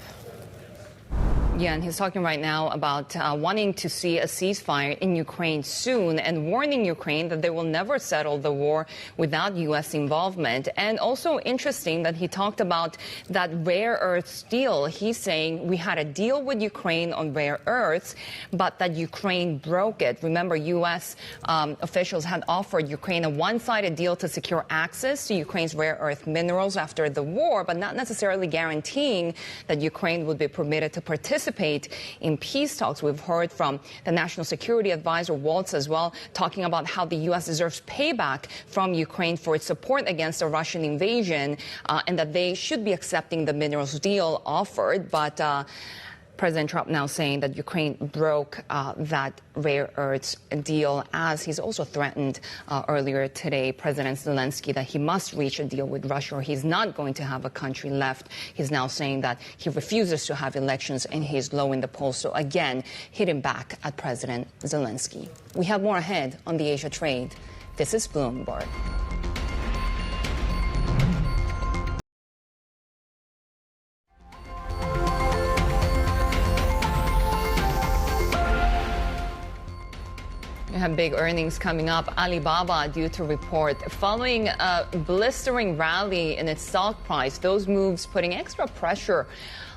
Yeah, and he's talking right now about wanting to see a ceasefire in Ukraine soon and warning Ukraine that they will never settle the war without U.S. involvement. And also interesting that he talked about that rare earths deal. He's saying we had a deal with Ukraine on rare earths, but that Ukraine broke it. Remember, U.S. Officials had offered Ukraine a one-sided deal to secure access to Ukraine's rare earth minerals after the war, but not necessarily guaranteeing that Ukraine would be permitted to participate in peace talks. We've heard from the National Security Advisor Waltz as well, talking about how the U.S. deserves payback from Ukraine for its support against the Russian invasion, and that they should be accepting the minerals deal offered. But President Trump now saying that Ukraine broke that rare earths deal, as he's also threatened earlier today, President Zelenskiy, that he must reach a deal with Russia or he's not going to have a country left. He's now saying that he refuses to have elections and he's low in the polls. So again, hitting back at President Zelenskiy. We have more ahead on the Asia trade. This is Bloomberg. We have big earnings coming up. Alibaba due to report following a blistering rally in its stock price. Those moves putting extra pressure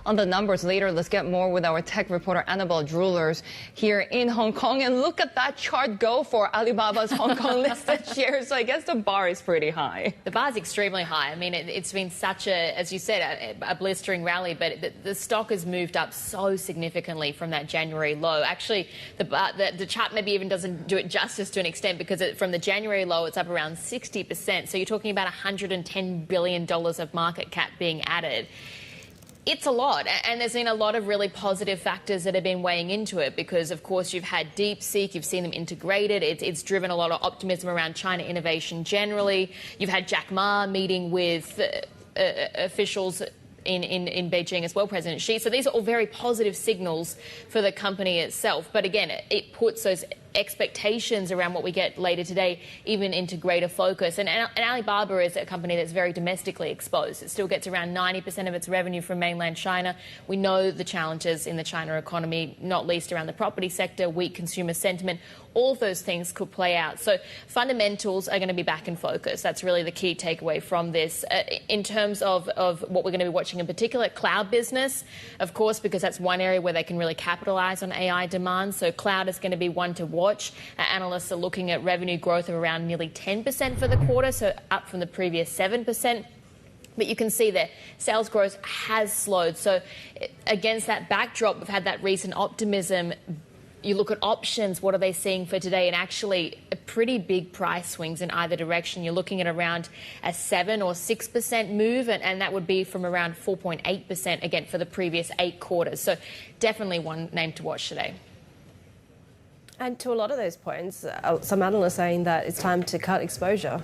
on the numbers later. Let's get more with our tech reporter Annabelle Drewlers here in Hong Kong. And look at that chart go for Alibaba's Hong Kong listed shares. So I guess the bar is pretty high. The bar is extremely high. I mean, it's been such a, as you said, a blistering rally, but the stock has moved up so significantly from that January low. Actually, the chart maybe even doesn't do it justice to an extent, because from the January low, it's up around 60%. So you're talking about $110 billion of market cap being added. It's a lot, and there's been a lot of really positive factors that have been weighing into it because, of course, you've had DeepSeek, you've seen them integrated. It's driven a lot of optimism around China innovation generally. You've had Jack Ma meeting with officials in Beijing as well, President Xi. So these are all very positive signals for the company itself. But again, it puts those expectations around what we get later today even into greater focus. And Alibaba is a company that's very domestically exposed. It still gets around 90% of its revenue from mainland China. We know the challenges in the China economy, not least around the property sector, weak consumer sentiment. All of those things could play out. So fundamentals are going to be back in focus. That's really the key takeaway from this. In terms of what we're going to be watching in particular, cloud business, of course, because that's one area where they can really capitalize on AI demand. So cloud is going to be one to watch. Analysts are looking at revenue growth of around nearly 10% for the quarter, so up from the previous 7%. But you can see that sales growth has slowed. So against that backdrop, we've had that recent optimism. You look at options, what are they seeing for today? And actually, pretty big price swings in either direction. You're looking at around a 7 or 6% move, and that would be from around 4.8% again for the previous 8 quarters. So definitely one name to watch today. And to a lot of those points, some analysts saying that it's time to cut exposure.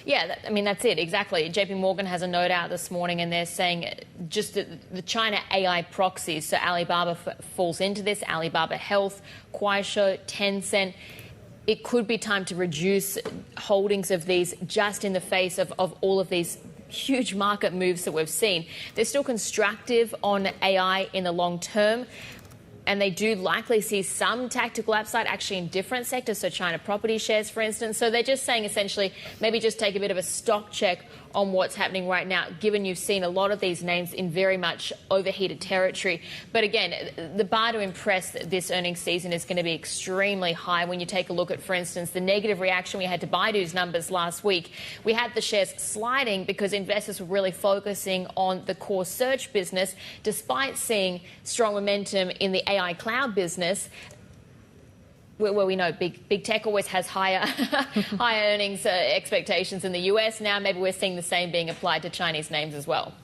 Yeah, I mean, that's it, exactly. JP Morgan has a note out this morning, and they're saying just the China AI proxies. So Alibaba falls into this, Alibaba Health, Kuaishou, Tencent. it could be time to reduce holdings of these just in the face of all of these huge market moves that we've seen. They're still constructive on AI in the long term, and they do likely see some tactical upside actually in different sectors, so China property shares, for instance. So they're just saying essentially maybe just take a bit of a stock check on what's happening right now, given you've seen a lot of these names in very much overheated territory. But again, the bar to impress this earnings season is going to be extremely high when you take a look at, for instance, the negative reaction we had to Baidu's numbers last week. We had the shares sliding because investors were really focusing on the core search business, despite seeing strong momentum in the AI cloud business. Well, we know big tech always has higher higher earnings expectations in the US. Now maybe we're seeing the same being applied to Chinese names as well.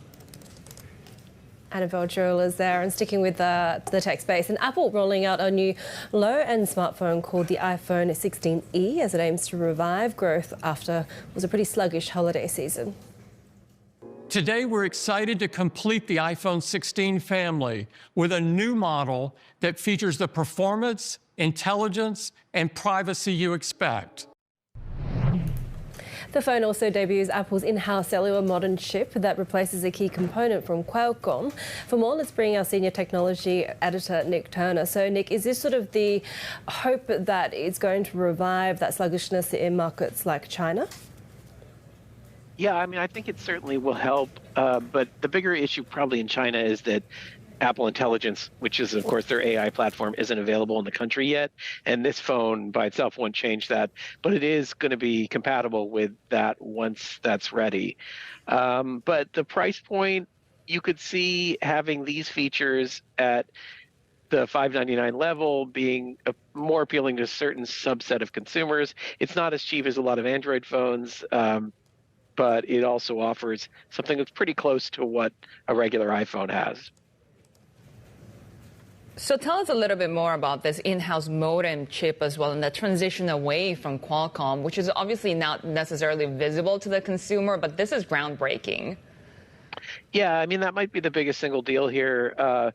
Annabelle Jewellers there, and sticking with the tech space, and Apple rolling out a new low-end smartphone called the iPhone 16e as it aims to revive growth after what was a pretty sluggish holiday season. Today, we're excited to complete the iPhone 16 family with a new model that features the performance, intelligence, and privacy you expect. The phone also debuts Apple's in-house cellular modern chip that replaces a key component from Qualcomm. For more, let's bring our senior technology editor, Nick Turner. So, Nick, is this sort of the hope that it's going to revive that sluggishness in markets like China? Yeah, I mean, I think it certainly will help. But the bigger issue probably in China is that Apple Intelligence, which is, of course, their AI platform, isn't available in the country yet. And this phone by itself won't change that. But it is going to be compatible with that once that's ready. But the price point, you could see having these features at the $599 level being more appealing to a certain subset of consumers. It's not as cheap as a lot of Android phones, but it also offers something that's pretty close to what a regular iPhone has. So tell us a little bit more about this in-house modem chip as well, and the transition away from Qualcomm, which is obviously not necessarily visible to the consumer, but this is groundbreaking. Yeah, I mean, that might be the biggest single deal here.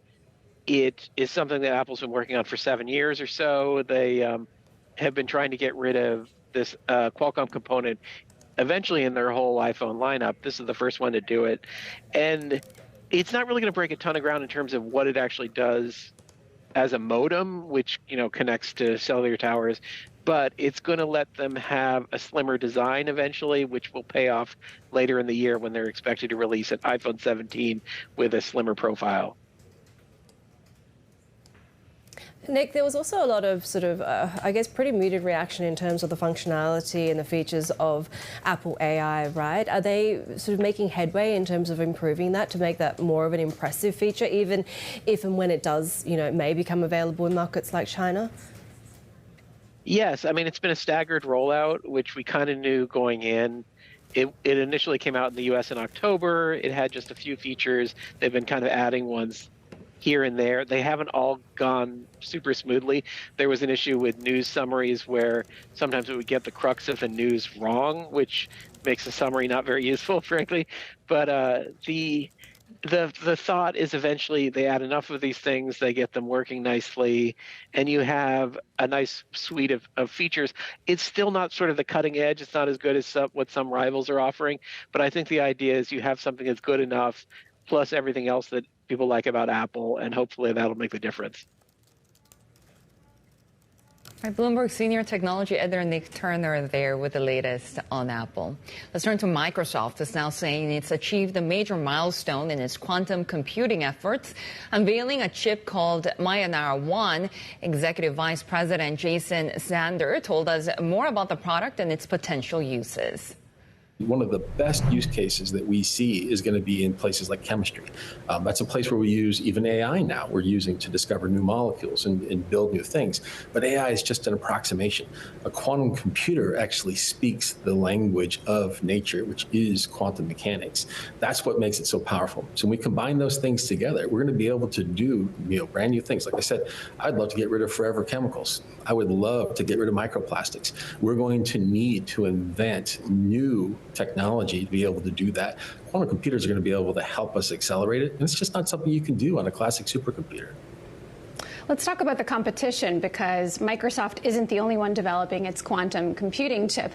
It is something that Apple's been working on for 7 years or so. They have been trying to get rid of this Qualcomm component eventually in their whole iPhone lineup. This is the first one to do it. And it's not really going to break a ton of ground in terms of what it actually does as a modem, which, connects to cellular towers, but it's going to let them have a slimmer design eventually, which will pay off later in the year when they're expected to release an iPhone 17 with a slimmer profile. Nick, there was also a lot of sort of, pretty muted reaction in terms of the functionality and the features of Apple AI, right? Are they sort of making headway in terms of improving that to make that more of an impressive feature, even if and when it does, may become available in markets like China? Yes, I mean, it's been a staggered rollout, which we kind of knew going in. It initially came out in the US in October. It had just a few features. They've been kind of adding ones here and there. They haven't all gone super smoothly. There was an issue with news summaries where sometimes it would get the crux of the news wrong, which makes the summary not very useful, frankly. But the thought is eventually they add enough of these things, they get them working nicely, and you have a nice suite of features. It's still not sort of the cutting edge. It's not as good as what some rivals are offering. But I think the idea is you have something that's good enough, plus everything else that people like about Apple, and hopefully that'll make the difference. Bloomberg senior technology editor Nick Turner there with the latest on Apple. Let's turn to Microsoft. It's now saying it's achieved a major milestone in its quantum computing efforts, unveiling a chip called Mayanara 1. Executive Vice President Jason Sander told us more about the product and its potential uses. One of the best use cases that we see is going to be in places like chemistry. That's a place where we use even AI now. We're using to discover new molecules and build new things. But AI is just an approximation. A quantum computer actually speaks the language of nature, which is quantum mechanics. That's what makes it so powerful. So when we combine those things together, we're going to be able to do brand new things. Like I said, I'd love to get rid of forever chemicals. I would love to get rid of microplastics. We're going to need to invent new technology to be able to do that. Quantum computers are going to be able to help us accelerate it, and it's just not something you can do on a classic supercomputer. Let's talk about the competition, because Microsoft isn't the only one developing its quantum computing chip.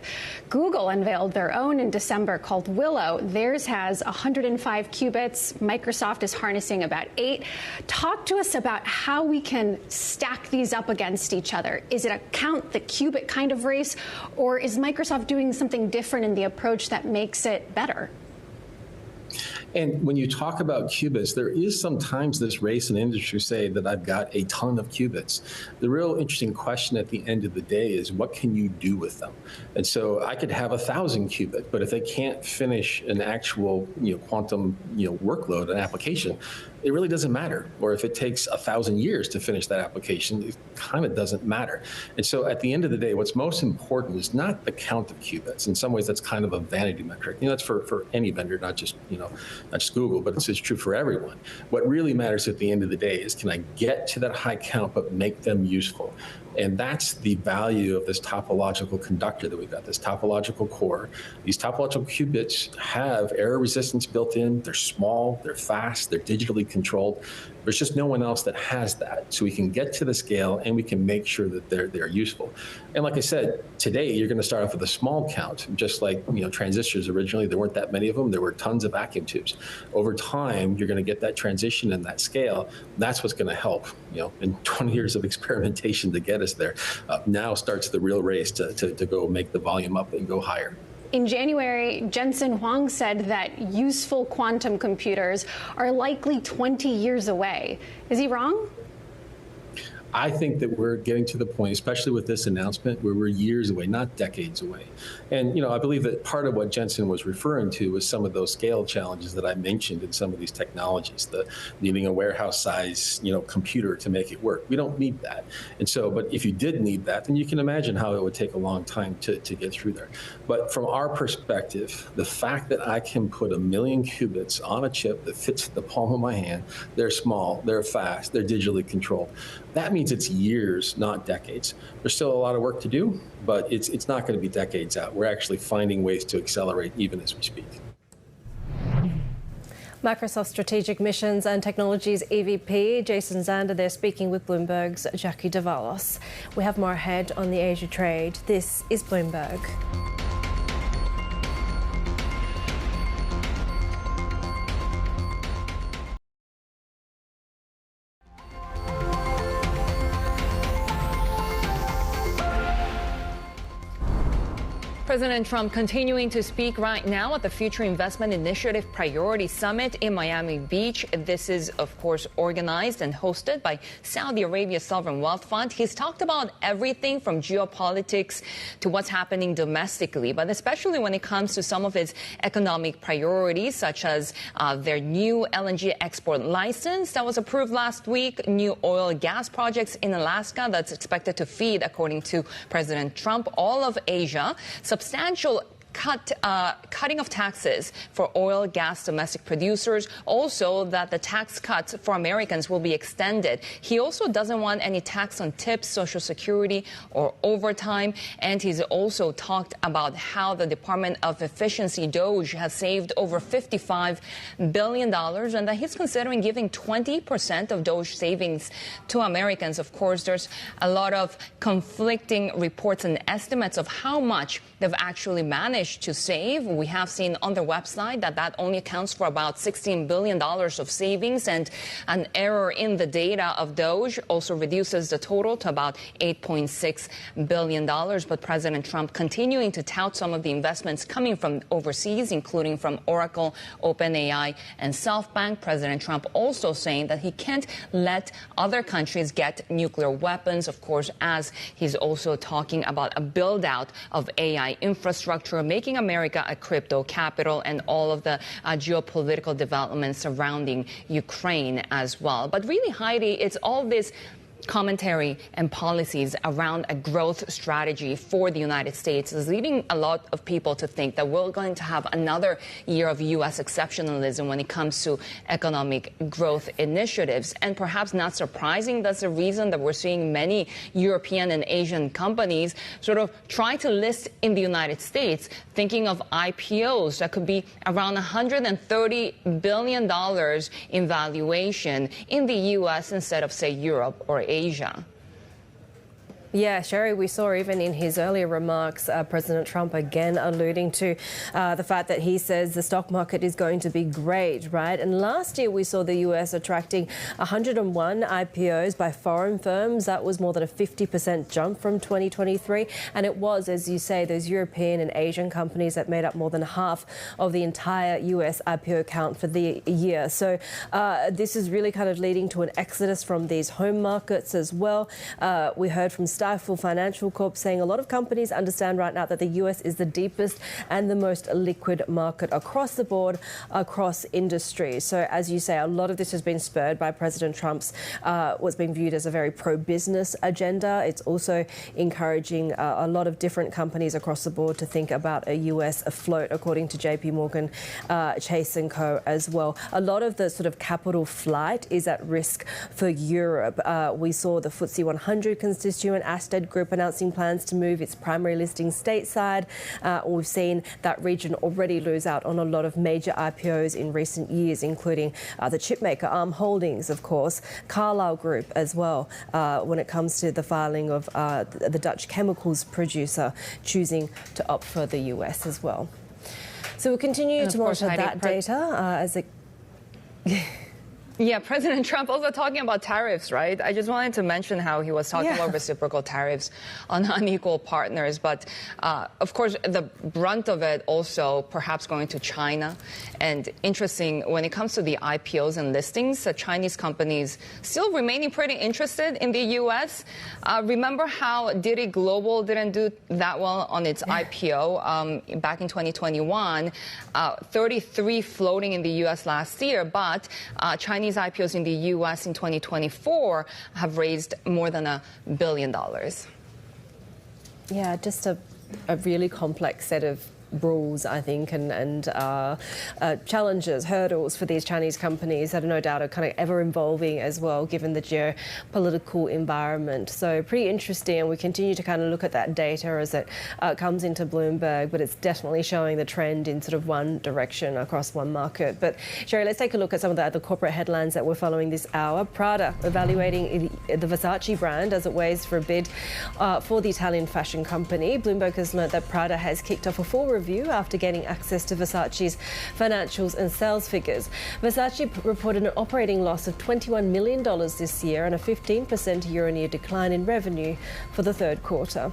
Google unveiled their own in December called Willow. Theirs has 105 qubits. Microsoft is harnessing about 8. Talk to us about how we can stack these up against each other. Is it a count the qubit kind of race, or is Microsoft doing something different in the approach that makes it better? And when you talk about qubits, there is sometimes this race in industry say that I've got a ton of qubits. The real interesting question at the end of the day is, what can you do with them? And so I could have 1,000 qubit, but if they can't finish an actual quantum workload, an application, it really doesn't matter. Or if it takes 1,000 years to finish that application, it kind of doesn't matter. And so at the end of the day, what's most important is not the count of qubits. In some ways, that's kind of a vanity metric. That's for any vendor, not just Google, but it's true for everyone. What really matters at the end of the day is, can I get to that high count but make them useful? And that's the value of this topological conductor that we've got, this topological core. These topological qubits have error resistance built in. They're small, they're fast, they're digitally controlled. There's just no one else that has that. So we can get to the scale and we can make sure that they're useful. And like I said, today you're going to start off with a small count, just like transistors originally. There weren't that many of them. There were tons of vacuum tubes. Over time, you're going to get that transition and that scale. That's what's going to help. In 20 years of experimentation to get us there. Now starts the real race to go make the volume up and go higher. In January, Jensen Huang said that useful quantum computers are likely 20 years away. Is he wrong? I think that we're getting to the point, especially with this announcement, where we're years away, not decades away. And, I believe that part of what Jensen was referring to was some of those scale challenges that I mentioned in some of these technologies, the needing a warehouse size, computer to make it work. We don't need that. And so, but if you did need that, then you can imagine how it would take a long time to get through there. But from our perspective, the fact that I can put 1 million qubits on a chip that fits the palm of my hand, they're small, they're fast, they're digitally controlled. That means it's years, not decades. There's still a lot of work to do, but it's not going to be decades out. We're actually finding ways to accelerate even as we speak. Microsoft Strategic Missions and Technologies EVP Jason Zander there, speaking with Bloomberg's Jackie Davalos. We have more ahead on the Asia trade. This is Bloomberg. President Trump continuing to speak right now at the Future Investment Initiative Priority Summit in Miami Beach. This is, of course, organized and hosted by Saudi Arabia's Sovereign Wealth Fund. He's talked about everything from geopolitics to what's happening domestically, but especially when it comes to some of his economic priorities, such as their new LNG export license that was approved last week, new oil and gas projects in Alaska that's expected to feed, according to President Trump, all of Asia, substantial cutting of taxes for oil, gas, domestic producers. Also, that the tax cuts for Americans will be extended. He also doesn't want any tax on tips, Social Security, or overtime. And he's also talked about how the Department of Efficiency, DOGE, has saved over $55 billion, and that he's considering giving 20% of DOGE savings to Americans. Of course, there's a lot of conflicting reports and estimates of how much they've actually managed to save. We have seen on their website that only accounts for about $16 billion of savings, and an error in the data of DOGE also reduces the total to about $8.6 billion. But President Trump continuing to tout some of the investments coming from overseas, including from Oracle, OpenAI, and SoftBank. President Trump also saying that he can't let other countries get nuclear weapons, of course, as he's also talking about a build out of AI infrastructure, making America a crypto capital, and all of the geopolitical developments surrounding Ukraine as well. But really, Heidi, it's all this commentary and policies around a growth strategy for the United States is leading a lot of people to think that we're going to have another year of U.S. exceptionalism when it comes to economic growth initiatives. And perhaps not surprising, that's the reason that we're seeing many European and Asian companies sort of try to list in the United States, thinking of IPOs that could be around $130 billion in valuation in the U.S. instead of, say, Europe or Asia. Asia. Yeah, Shery, we saw even in his earlier remarks, President Trump again alluding to the fact that he says the stock market is going to be great, right? And last year we saw the US attracting 101 IPOs by foreign firms. That was more than a 50% jump from 2023. And it was, as you say, those European and Asian companies that made up more than half of the entire US IPO count for the year. So this is really kind of leading to an exodus from these home markets as well. We heard from Stifel Financial Corp saying a lot of companies understand right now that the US is the deepest and the most liquid market across the board, across industry. So as you say, a lot of this has been spurred by President Trump's what's been viewed as a very pro-business agenda. It's also encouraging a lot of different companies across the board to think about a US afloat, according to JP Morgan, Chase & Co. as well. A lot of the sort of capital flight is at risk for Europe. We saw the FTSE 100 constituent Ashtead Group announcing plans to move its primary listing stateside. We've seen that region already lose out on a lot of major IPOs in recent years, including the chipmaker Arm Holdings, of course, Carlyle Group as well, when it comes to the filing of the Dutch chemicals producer choosing to opt for the US as well. So we'll continue to monitor that data as it... Yeah, President Trump also talking about tariffs, right? I just wanted to mention how he was talking about reciprocal tariffs on unequal partners. But, of course, the brunt of it also perhaps going to China. And interesting, when it comes to the IPOs and listings, Chinese companies still remaining pretty interested in the U.S. Remember how Diddy Global didn't do that well on its IPO back in 2021? 33 floating in the U.S. last year, but Chinese IPOs in the U.S. in 2024 have raised more than $1 billion. Yeah, just a really complex set of rules, I think, and challenges, hurdles for these Chinese companies that are no doubt are kind of ever evolving as well, given the geopolitical environment. So pretty interesting, and we continue to kind of look at that data as it comes into Bloomberg, but it's definitely showing the trend in sort of one direction across one market. But Shery, let's take a look at some of the other corporate headlines that we're following this hour. Prada evaluating the Versace brand as it weighs for a bid for the Italian fashion company. Bloomberg has learned that Prada has kicked off a full review after getting access to Versace's financials and sales figures. Versace reported an operating loss of $21 million this year and a 15% year-on-year decline in revenue for the third quarter.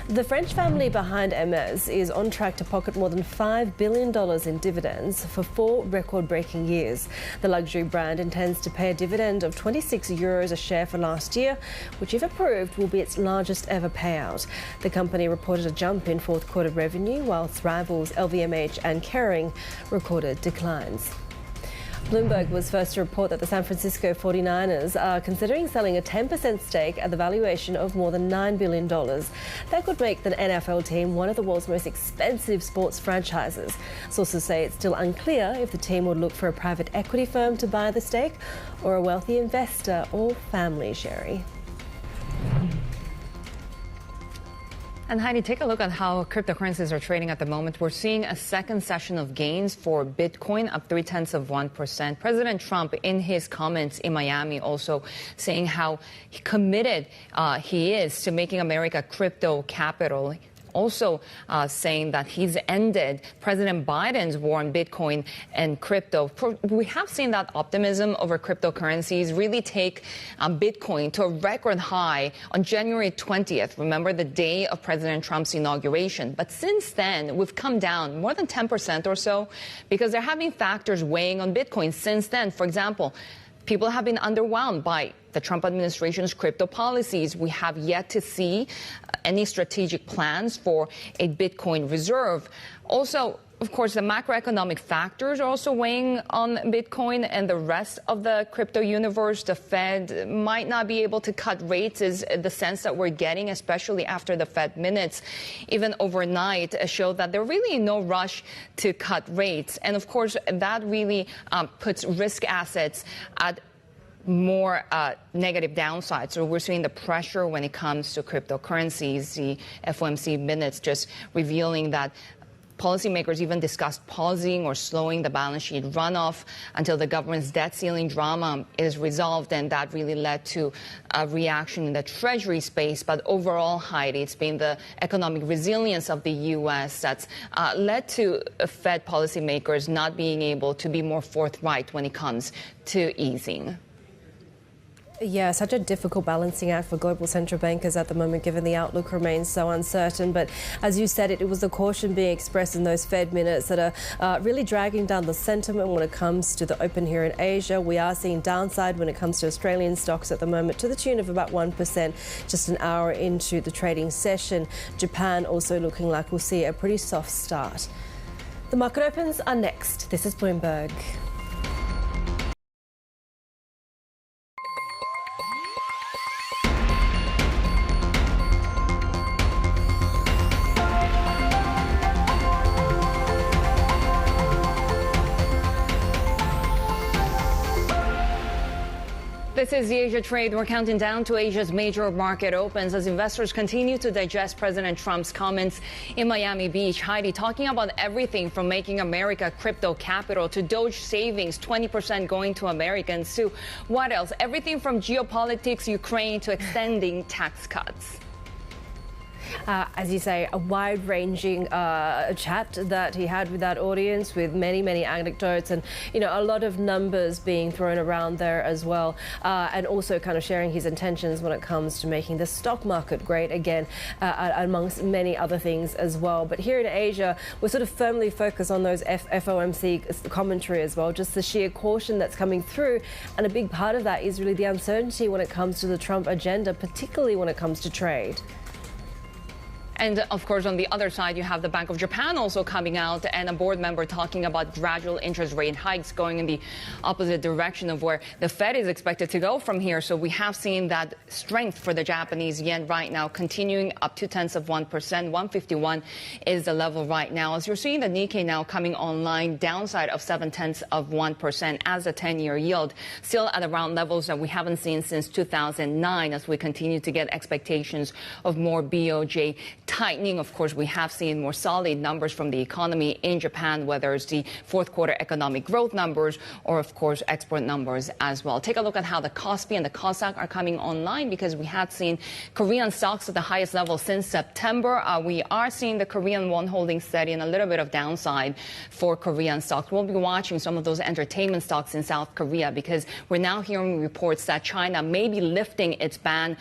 The French family behind Hermès is on track to pocket more than $5 billion in dividends for 4 record-breaking years. The luxury brand intends to pay a dividend of €26 a share for last year, which, if approved, will be its largest ever payout. The company reported a jump in fourth quarter revenue, whilst rivals LVMH and Kering recorded declines. Bloomberg was first to report that the San Francisco 49ers are considering selling a 10% stake at the valuation of more than $9 billion. That could make the NFL team one of the world's most expensive sports franchises. Sources say it's still unclear if the team would look for a private equity firm to buy the stake or a wealthy investor or family, Shery. And Heidi, take a look at how cryptocurrencies are trading at the moment. We're seeing a second session of gains for Bitcoin, up 0.3%. President Trump, in his comments in Miami, also saying how committed he is to making America crypto capital. Also saying that he's ended President Biden's war on Bitcoin and crypto. We have seen that optimism over cryptocurrencies really take Bitcoin to a record high on January 20th. Remember, the day of President Trump's inauguration. But since then, we've come down more than 10% or so because there have been factors weighing on Bitcoin since then. For example, people have been underwhelmed by the Trump administration's crypto policies. We have yet to see any strategic plans for a Bitcoin reserve. Also, of course, the macroeconomic factors are also weighing on Bitcoin and the rest of the crypto universe. The Fed might not be able to cut rates, is the sense that we're getting, especially after the Fed minutes, even overnight, showed that there's really no rush to cut rates. And of course, that really puts risk assets at more negative downside. So we're seeing the pressure when it comes to cryptocurrencies. The FOMC minutes just revealing that Policymakers even discussed pausing or slowing the balance sheet runoff until the government's debt ceiling drama is resolved, and that really led to a reaction in the Treasury space. But overall, Haidi, it's been the economic resilience of the U.S. that's led to Fed policymakers not being able to be more forthright when it comes to easing. Yeah, such a difficult balancing act for global central bankers at the moment, given the outlook remains so uncertain. But as you said, it was the caution being expressed in those Fed minutes that are really dragging down the sentiment when it comes to the open here in Asia. We are seeing downside when it comes to Australian stocks at the moment to the tune of about 1%, just an hour into the trading session. Japan also looking like we'll see a pretty soft start. The market opens are next. This is Bloomberg. This is the Asia Trade. We're counting down to Asia's major market opens as investors continue to digest President Trump's comments in Miami Beach. Haidi talking about everything from making America crypto capital to Doge savings, 20% going to Americans, to what else? Everything from geopolitics, Ukraine, to extending tax cuts. As you say, a wide-ranging chat that he had with that audience, with many, many anecdotes and, a lot of numbers being thrown around there as well, and also kind of sharing his intentions when it comes to making the stock market great again, amongst many other things as well. But here in Asia, we're sort of firmly focused on those FOMC commentary as well, just the sheer caution that's coming through. And a big part of that is really the uncertainty when it comes to the Trump agenda, particularly when it comes to trade. And of course, on the other side, you have the Bank of Japan also coming out and a board member talking about gradual interest rate hikes going in the opposite direction of where the Fed is expected to go from here. So we have seen that strength for the Japanese yen right now continuing up to 0.1%. 151 is the level right now. As you're seeing the Nikkei now coming online, downside of 0.7% as a 10-year yield, still at around levels that we haven't seen since 2009 as we continue to get expectations of more BOJ tightening. Of course, we have seen more solid numbers from the economy in Japan, whether it's the fourth quarter economic growth numbers or, of course, export numbers as well. Take a look at how the Kospi and the Kosdaq are coming online, because we had seen Korean stocks at the highest level since September. We are seeing the Korean won holding steady and a little bit of downside for Korean stocks. We'll be watching some of those entertainment stocks in South Korea, because we're now hearing reports that China may be lifting its ban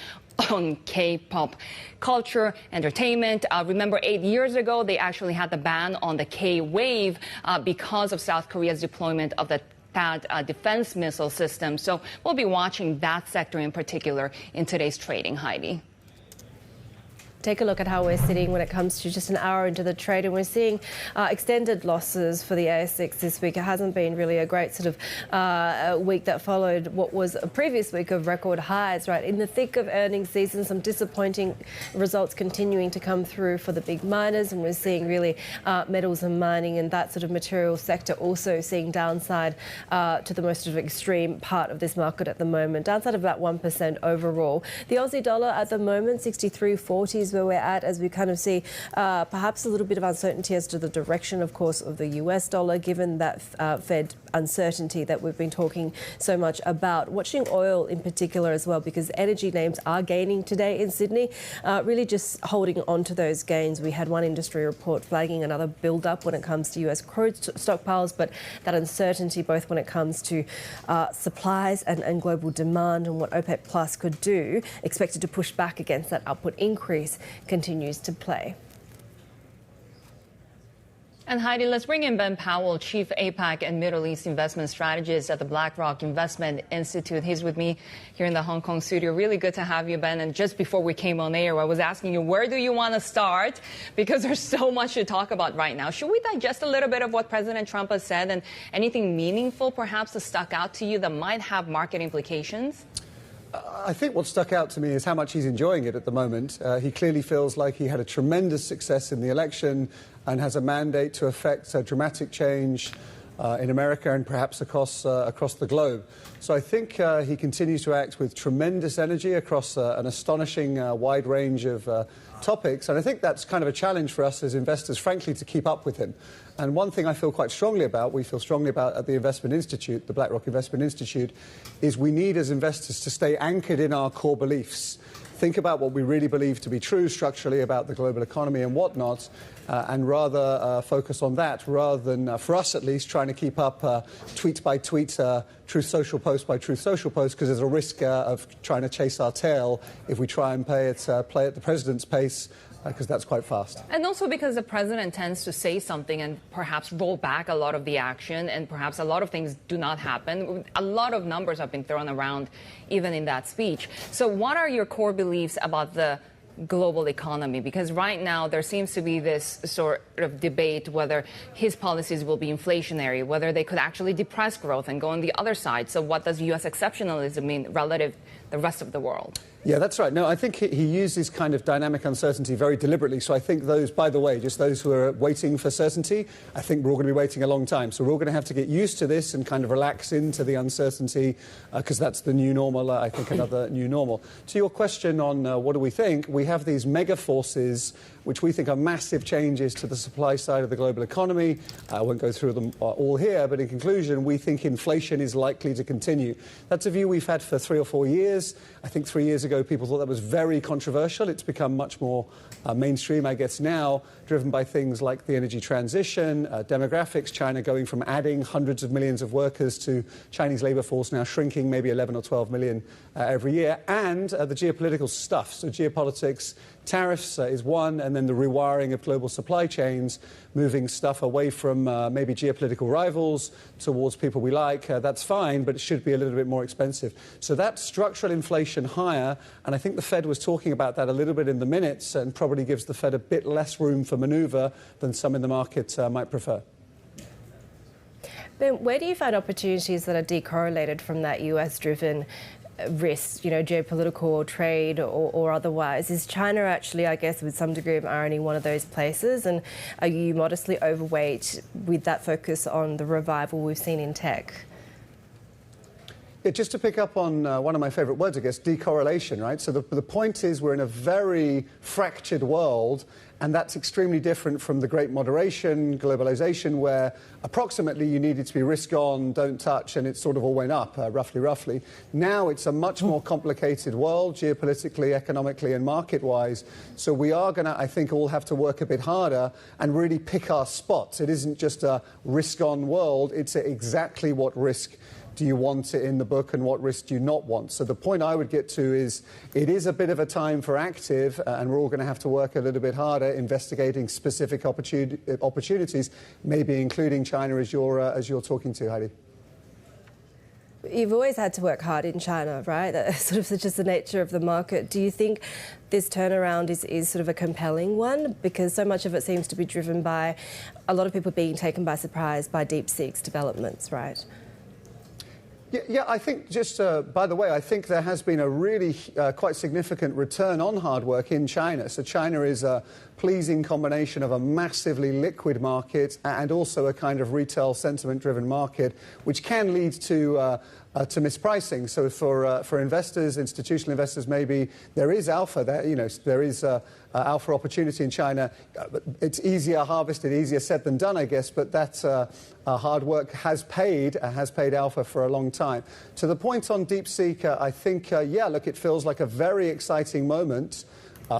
on K-pop culture, entertainment. Remember, 8 years ago, they actually had the ban on the K-wave because of South Korea's deployment of the THAAD defense missile system. So we'll be watching that sector in particular in today's trading, Haidi. Take a look at how we're sitting when it comes to just an hour into the trade, and we're seeing extended losses for the ASX this week. It hasn't been really a great sort of week that followed what was a previous week of record highs, right? In the thick of earnings season, some disappointing results continuing to come through for the big miners, and we're seeing really metals and mining and that sort of material sector also seeing downside to the most sort of extreme part of this market at the moment. Downside of about 1% overall. The Aussie dollar at the moment, 63.40 is where we're at, as we kind of see perhaps a little bit of uncertainty as to the direction, of course, of the US dollar, given that Fed uncertainty that we've been talking so much about. Watching oil in particular as well, because energy names are gaining today in Sydney, really just holding on to those gains. We had one industry report flagging another build-up when it comes to US crude stockpiles, but that uncertainty both when it comes to supplies and global demand and what OPEC Plus could do, expected to push back against that output increase, continues to play. And Haidi, let's bring in Ben Powell, Chief APAC and Middle East Investment Strategist at the BlackRock Investment Institute. He's with me here in the Hong Kong studio. Really good to have you, Ben. And just before we came on air, I was asking you, where do you want to start? Because there's so much to talk about right now. Should we digest a little bit of what President Trump has said, and anything meaningful perhaps that stuck out to you that might have market implications? I think what stuck out to me is how much he's enjoying it at the moment. He clearly feels like he had a tremendous success in the election and has a mandate to effect a dramatic change in America and perhaps across the globe. So I think he continues to act with tremendous energy across an astonishing wide range of topics. And I think that's kind of a challenge for us as investors, frankly, to keep up with him. And one thing I feel quite strongly about, we feel strongly about at the Investment Institute, the BlackRock Investment Institute, is we need as investors to stay anchored in our core beliefs. Think about what we really believe to be true structurally about the global economy and whatnot, and rather focus on that, rather than, for us at least, trying to keep up tweet by tweet, truth social post by truth social post, because there's a risk of trying to chase our tail if we try and play at the president's pace, because that's quite fast. And also because the president tends to say something and perhaps roll back a lot of the action, and perhaps a lot of things do not happen. A lot of numbers have been thrown around even in that speech. So what are your core beliefs about the global economy? Because right now there seems to be this sort of debate whether his policies will be inflationary, whether they could actually depress growth and go on the other side. So what does U.S. exceptionalism mean relative to the rest of the world? Yeah, that's right. No, I think he uses kind of dynamic uncertainty very deliberately. So I think those, by the way, just those who are waiting for certainty, I think we're all going to be waiting a long time. So we're all going to have to get used to this and kind of relax into the uncertainty, because that's the new normal, I think another new normal. To your question on what do we think, we have these mega forces which we think are massive changes to the supply side of the global economy. I won't go through them all here, but in conclusion, we think inflation is likely to continue. That's a view we've had for 3 or 4 years. I think 3 years ago, people thought that was very controversial. It's become much more mainstream, I guess, now, driven by things like the energy transition, demographics, China going from adding hundreds of millions of workers to Chinese labour force now shrinking maybe 11 or 12 million every year, and the geopolitical stuff. So geopolitics, tariffs is one, and then the rewiring of global supply chains, moving stuff away from maybe geopolitical rivals towards people we like. That's fine, but it should be a little bit more expensive. So that's structural inflation higher, and I think the Fed was talking about that a little bit in the minutes, and probably gives the Fed a bit less room for manoeuvre than some in the market might prefer. Ben, where do you find opportunities that are decorrelated from that US-driven risks, geopolitical or trade or otherwise? Is China actually, I guess, with some degree of irony, one of those places? And are you modestly overweight with that focus on the revival we've seen in tech? Yeah, just to pick up on one of my favourite words, I guess, decorrelation, right? So the point is we're in a very fractured world, and that's extremely different from the Great Moderation, globalization, where approximately you needed to be risk on, don't touch, and it sort of all went up, roughly. Now it's a much more complicated world, geopolitically, economically, and market-wise. So we are going to, I think, all have to work a bit harder and really pick our spots. It isn't just a risk-on world, it's exactly what risk do you want in the book and what risk do you not want? So the point I would get to is it is a bit of a time for active, and we're all going to have to work a little bit harder investigating specific opportunities, maybe including China as you're talking to, Heidi. You've always had to work hard in China, right? That's sort of just the nature of the market. Do you think this turnaround is sort of a compelling one? Because so much of it seems to be driven by a lot of people being taken by surprise by DeepSeek's developments, right? Yeah, I think just, by the way, I think there has been a really quite significant return on hard work in China. So China is a pleasing combination of a massively liquid market and also a kind of retail sentiment-driven market, which can lead to mispricing. So for investors, institutional investors, maybe there is alpha there. There is alpha opportunity in China. It's easier harvested, easier said than done, I guess. But that hard work has paid alpha for a long time. To the point on DeepSeek, I think look, it feels like a very exciting moment.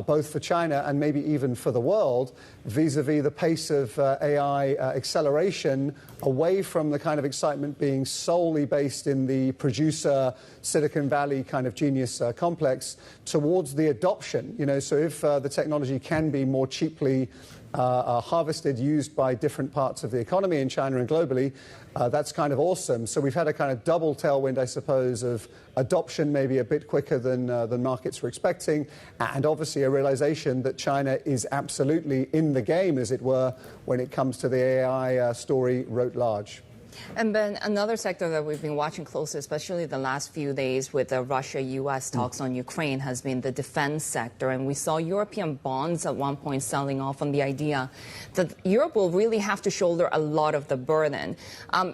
Both for China and maybe even for the world, vis-a-vis the pace of AI acceleration, away from the kind of excitement being solely based in the producer Silicon Valley kind of genius complex, towards the adoption. So if the technology can be more cheaply harvested, used by different parts of the economy in China and globally, that's kind of awesome. So we've had a kind of double tailwind, I suppose, of adoption maybe a bit quicker than markets were expecting, and obviously a realization that China is absolutely in the game, as it were, when it comes to the AI story writ large. And Ben, another sector that we've been watching closely, especially the last few days with the Russia-U.S. talks on Ukraine, has been the defense sector. And we saw European bonds at one point selling off on the idea that Europe will really have to shoulder a lot of the burden.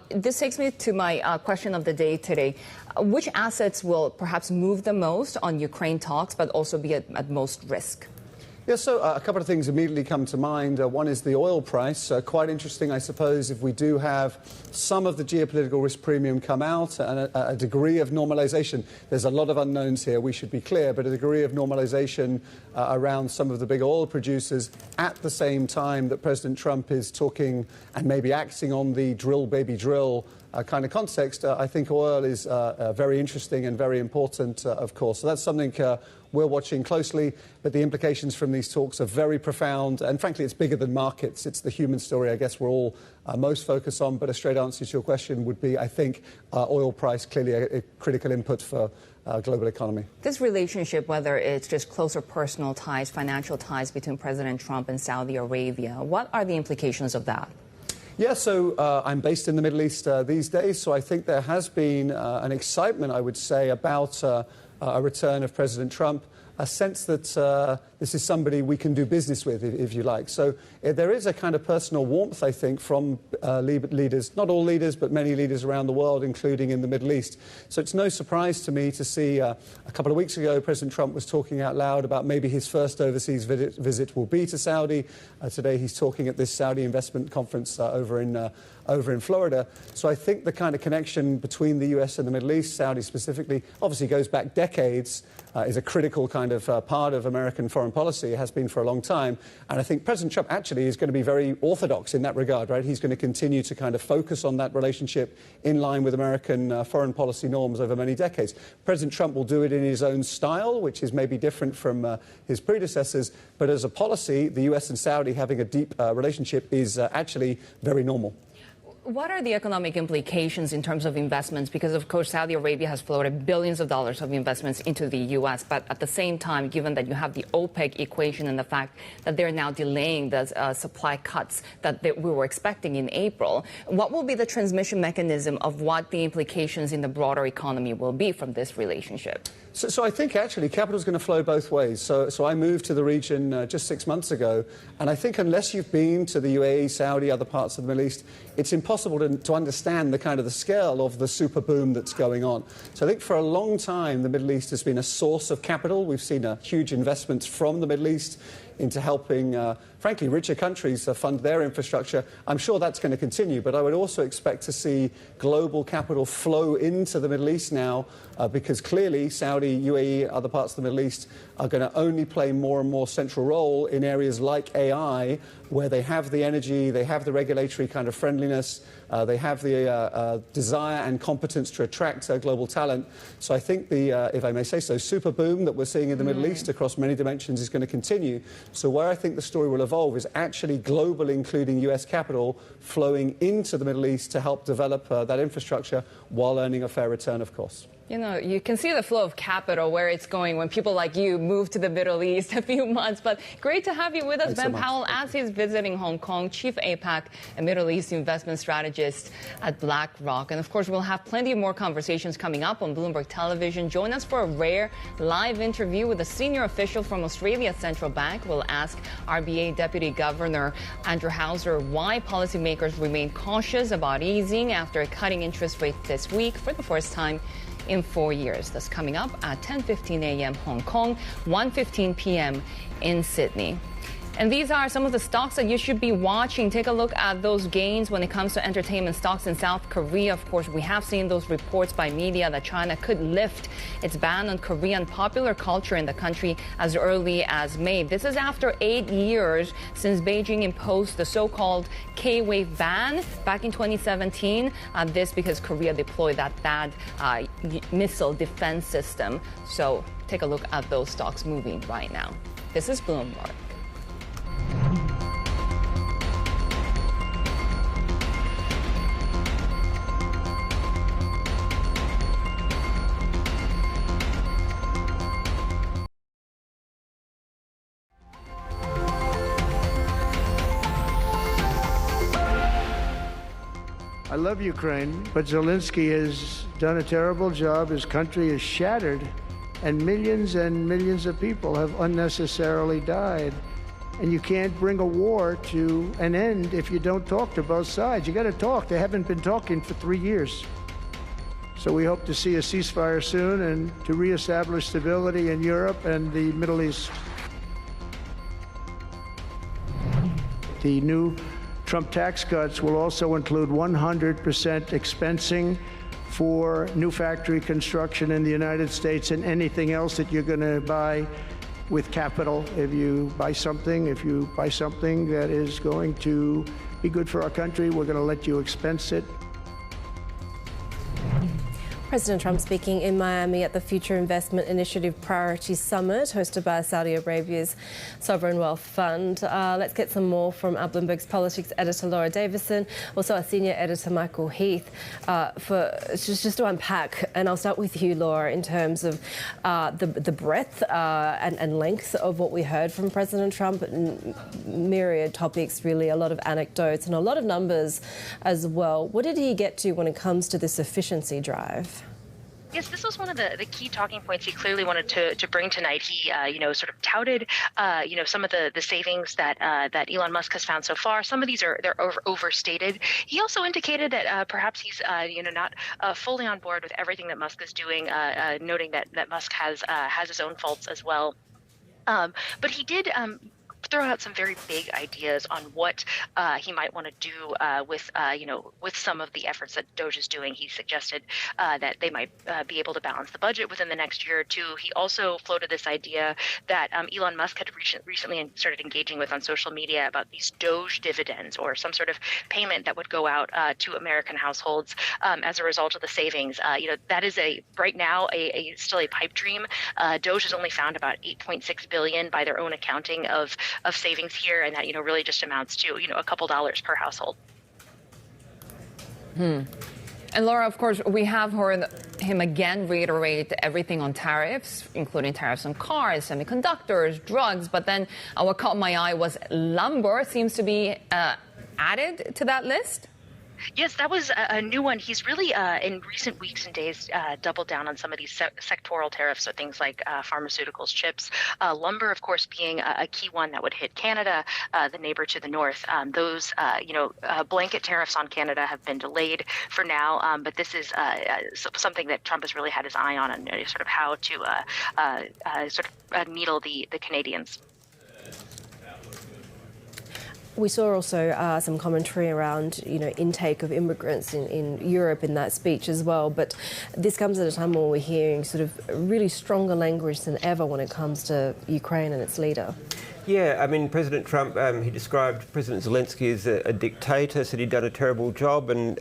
This takes me to my question of the day today. Which assets will perhaps move the most on Ukraine talks, but also be at most risk? Yeah, so a couple of things immediately come to mind. One is the oil price. Quite interesting, I suppose, if we do have some of the geopolitical risk premium come out and a degree of normalization. There's a lot of unknowns here, we should be clear, but a degree of normalization around some of the big oil producers at the same time that President Trump is talking and maybe acting on the drill, baby, drill kind of context. I think oil is very interesting and very important, of course. So that's something we're watching closely, but the implications from these talks are very profound, and frankly, it's bigger than markets. It's the human story, I guess, we're all most focused on, but a straight answer to your question would be, I think, oil price clearly a critical input for global economy. This relationship, whether it's just closer personal ties, financial ties between President Trump and Saudi Arabia, what are the implications of that? Yeah, so I'm based in the Middle East these days, so I think there has been an excitement, I would say, about a return of President Trump, a sense that this is somebody we can do business with, if you like. So there is a kind of personal warmth, I think, from leaders, not all leaders, but many leaders around the world, including in the Middle East. So it's no surprise to me to see a couple of weeks ago, President Trump was talking out loud about maybe his first overseas visit will be to Saudi. Today he's talking at this Saudi investment conference over in Florida. So I think the kind of connection between the US and the Middle East, Saudi specifically, obviously goes back decades, is a critical kind of part of American foreign policy. It has been for a long time. And I think President Trump actually is going to be very orthodox in that regard, right? He's going to continue to kind of focus on that relationship in line with American foreign policy norms over many decades. President Trump will do it in his own style, which is maybe different from his predecessors. But as a policy, the US and Saudi having a deep relationship is actually very normal. What are the economic implications in terms of investments? Because, of course, Saudi Arabia has floated billions of dollars of investments into the U.S. But at the same time, given that you have the OPEC equation and the fact that they're now delaying the supply cuts that we were expecting in April, what will be the transmission mechanism of what the implications in the broader economy will be from this relationship? So I think actually capital is going to flow both ways. So I moved to the region just 6 months ago, and I think unless you've been to the UAE, Saudi, other parts of the Middle East, it's impossible to understand the kind of the scale of the super boom that's going on. So I think for a long time the Middle East has been a source of capital. We've seen huge investments from the Middle East into helping, frankly, richer countries fund their infrastructure. I'm sure that's going to continue, but I would also expect to see global capital flow into the Middle East now because clearly Saudi, UAE, other parts of the Middle East are going to only play more and more central role in areas like AI, where they have the energy, they have the regulatory kind of friendliness, they have the desire and competence to attract global talent. So I think the, if I may say so, super boom that we're seeing in the Middle East across many dimensions is going to continue. So where I think the story will evolve is actually global, including US capital, flowing into the Middle East to help develop that infrastructure while earning a fair return, of course. You know, you can see the flow of capital, where it's going when people like you move to the Middle East a few months. But great to have you with us, Ben Powell, as he's visiting Hong Kong, Chief APAC and Middle East Investment Strategist at BlackRock. And, of course, we'll have plenty more conversations coming up on Bloomberg Television. Join us for a rare live interview with a senior official from Australia's central bank. We'll ask RBA Deputy Governor Andrew Hauser why policymakers remain cautious about easing after cutting interest rates this week for the first time in 4 years. That's coming up at 10:15 a.m. Hong Kong, 1:15 p.m. in Sydney. And these are some of the stocks that you should be watching. Take a look at those gains when it comes to entertainment stocks in South Korea. Of course, we have seen those reports by media that China could lift its ban on Korean popular culture in the country as early as May. This is after 8 years since Beijing imposed the so-called K-wave ban back in 2017. This because Korea deployed that THAAD missile defense system. So take a look at those stocks moving right now. This is Bloomberg. I love Ukraine, but Zelensky has done a terrible job. His country is shattered, and millions of people have unnecessarily died. And you can't bring a war to an end if you don't talk to both sides. You got to talk. They haven't been talking for 3 years. So we hope to see a ceasefire soon and to reestablish stability in Europe and the Middle East. The new Trump tax cuts will also include 100% expensing for new factory construction in the United States and anything else that you're going to buy with capital. If you buy something that is going to be good for our country, we're going to let you expense it. President Trump speaking in Miami at the Future Investment Initiative Priority Summit hosted by Saudi Arabia's Sovereign Wealth Fund. Let's get some more from our Bloomberg's politics editor Laura Davison, also our senior editor Michael Heath, for just to unpack. And I'll start with you, Laura, in terms of the breadth and length of what we heard from President Trump. Myriad topics, really, a lot of anecdotes and a lot of numbers as well. What did he get to when it comes to this efficiency drive? Yes, this was one of the key talking points he clearly wanted to bring tonight. He, sort of touted, some of the savings that Elon Musk has found so far. Some of these they're overstated. He also indicated that perhaps he's, not fully on board with everything that Musk is doing, noting that Musk has his own faults as well. But he did throw out some very big ideas on what he might want to do with some of the efforts that Doge is doing. He suggested that they might be able to balance the budget within the next year or two. He also floated this idea that Elon Musk had recently started engaging with on social media about these Doge dividends, or some sort of payment that would go out to American households as a result of the savings. That is right now still a pipe dream. Doge has only found about $8.6 billion by their own accounting of savings here, and that really just amounts to a couple dollars per household. And Laura, of course, we have heard him again reiterate everything on tariffs, including tariffs on cars, semiconductors, drugs. But then what caught my eye was lumber seems to be added to that list. Yes, that was a new one. He's really, in recent weeks and days, doubled down on some of these sectoral tariffs, so things like pharmaceuticals, chips, lumber, of course, being a key one that would hit Canada, the neighbor to the north. Those, blanket tariffs on Canada have been delayed for now, but this is something that Trump has really had his eye on, and sort of how to needle the Canadians. We saw also some commentary around, intake of immigrants in Europe in that speech as well. But this comes at a time when we're hearing sort of really stronger language than ever when it comes to Ukraine and its leader. Yeah, I mean, President Trump, he described President Zelensky as a dictator, said he'd done a terrible job and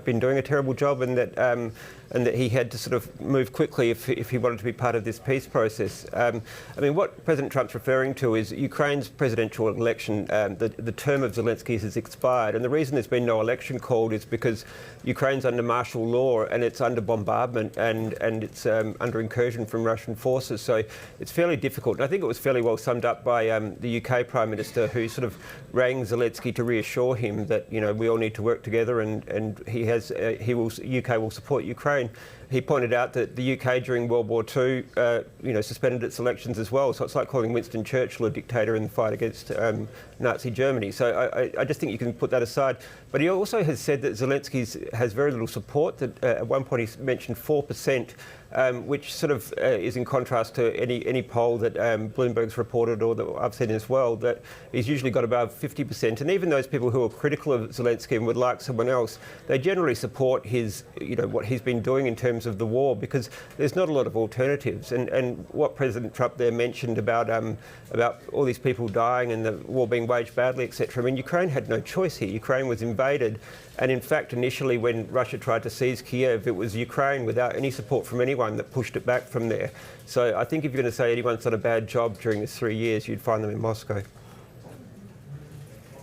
been doing a terrible job, and that he had to sort of move quickly if he wanted to be part of this peace process. I mean, what President Trump's referring to is Ukraine's presidential election. The term of Zelensky's has expired, and the reason there's been no election called is because Ukraine's under martial law and it's under bombardment and it's under incursion from Russian forces. So it's fairly difficult. And I think it was fairly well summed up by the UK Prime Minister, who sort of rang Zelensky to reassure him that we all need to work together, and UK will support Ukraine. He pointed out that the UK during World War II, suspended its elections as well. So it's like calling Winston Churchill a dictator in the fight against Nazi Germany. So I just think you can put that aside. But he also has said that Zelensky has very little support. That at one point he mentioned 4%, which sort of is in contrast to any poll that Bloomberg's reported or that I've seen as well, that he's usually got above 50%. And even those people who are critical of Zelensky and would like someone else, they generally support his, what he's been doing in terms of the war, because there's not a lot of alternatives. And what President Trump there mentioned about all these people dying and the war being waged badly, etc. I mean, Ukraine had no choice here. Ukraine was invaded. And in fact, initially when Russia tried to seize Kiev, it was Ukraine without any support from anyone that pushed it back from there. So I think if you're going to say anyone's done a bad job during this 3 years, you'd find them in Moscow.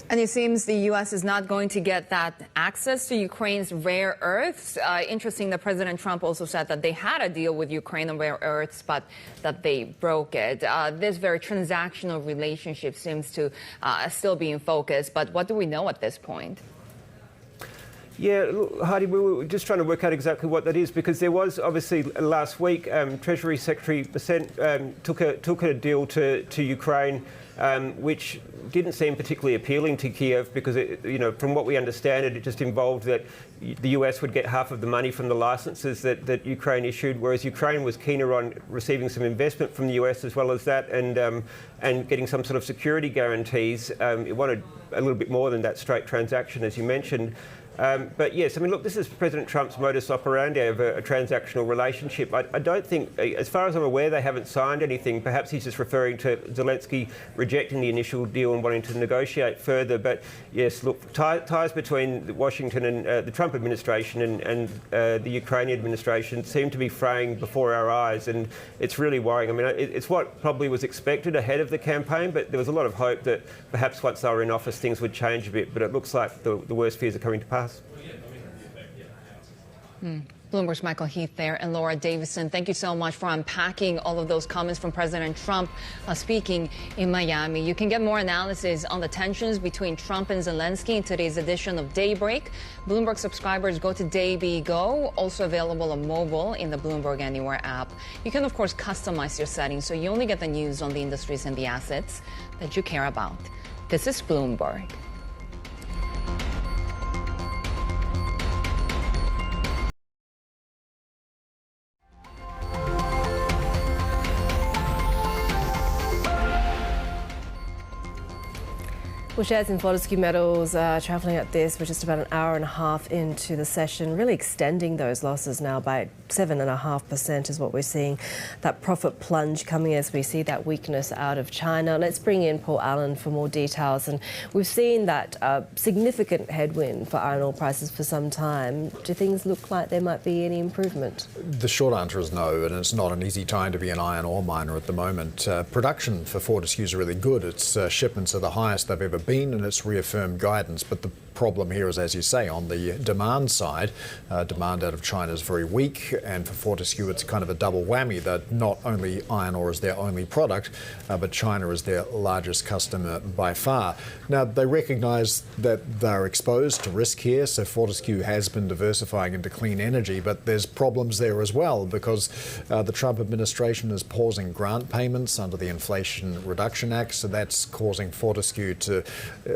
And it seems the U.S. is not going to get that access to Ukraine's rare earths. Interesting that President Trump also said that they had a deal with Ukraine on rare earths, but that they broke it. This very transactional relationship seems to still be in focus. But what do we know at this point? Yeah, look, Heidi, we were just trying to work out exactly what that is, because there was obviously last week Treasury Secretary took a deal to Ukraine, which didn't seem particularly appealing to Kiev, because from what we understand, it just involved that the US would get half of the money from the licenses that Ukraine issued, whereas Ukraine was keener on receiving some investment from the US as well as that, and getting some sort of security guarantees. It wanted a little bit more than that straight transaction, as you mentioned. But yes, I mean, look, this is President Trump's modus operandi of a transactional relationship. I don't think, as far as I'm aware, they haven't signed anything. Perhaps he's just referring to Zelensky rejecting the initial deal and wanting to negotiate further. But yes, look, ties between Washington and the Trump administration and the Ukrainian administration seem to be fraying before our eyes, and it's really worrying. I mean, it's what probably was expected ahead of the campaign, but there was a lot of hope that perhaps once they were in office things would change a bit. But it looks like the worst fears are coming to pass. Bloomberg's Michael Heath there, and Laura Davison, thank you so much for unpacking all of those comments from President Trump speaking in Miami. You can get more analysis on the tensions between Trump and Zelensky in today's edition of Daybreak. Bloomberg subscribers go to DayBGo, also available on mobile in the Bloomberg Anywhere app. You can, of course, customize your settings so you only get the news on the industries and the assets that you care about. This is Bloomberg. Well, shares in Fortescue Metals travelling at this. We're just about an hour and a half into the session, really extending those losses now by 7.5% is what we're seeing. That profit plunge coming as we see that weakness out of China. Let's bring in Paul Allen for more details. And we've seen that significant headwind for iron ore prices for some time. Do things look like there might be any improvement? The short answer is no, and it's not an easy time to be an iron ore miner at the moment. Production for Fortescue is really good. Its shipments are the highest they've ever been, and it's reaffirmed guidance. But the problem here is, as you say, on the demand side, demand out of China is very weak, and for Fortescue it's kind of a double whammy that not only iron ore is their only product, but China is their largest customer by far. Now, they recognise that they're exposed to risk here, so Fortescue has been diversifying into clean energy, but there's problems there as well, because the Trump administration is pausing grant payments under the Inflation Reduction Act, so that's causing Fortescue to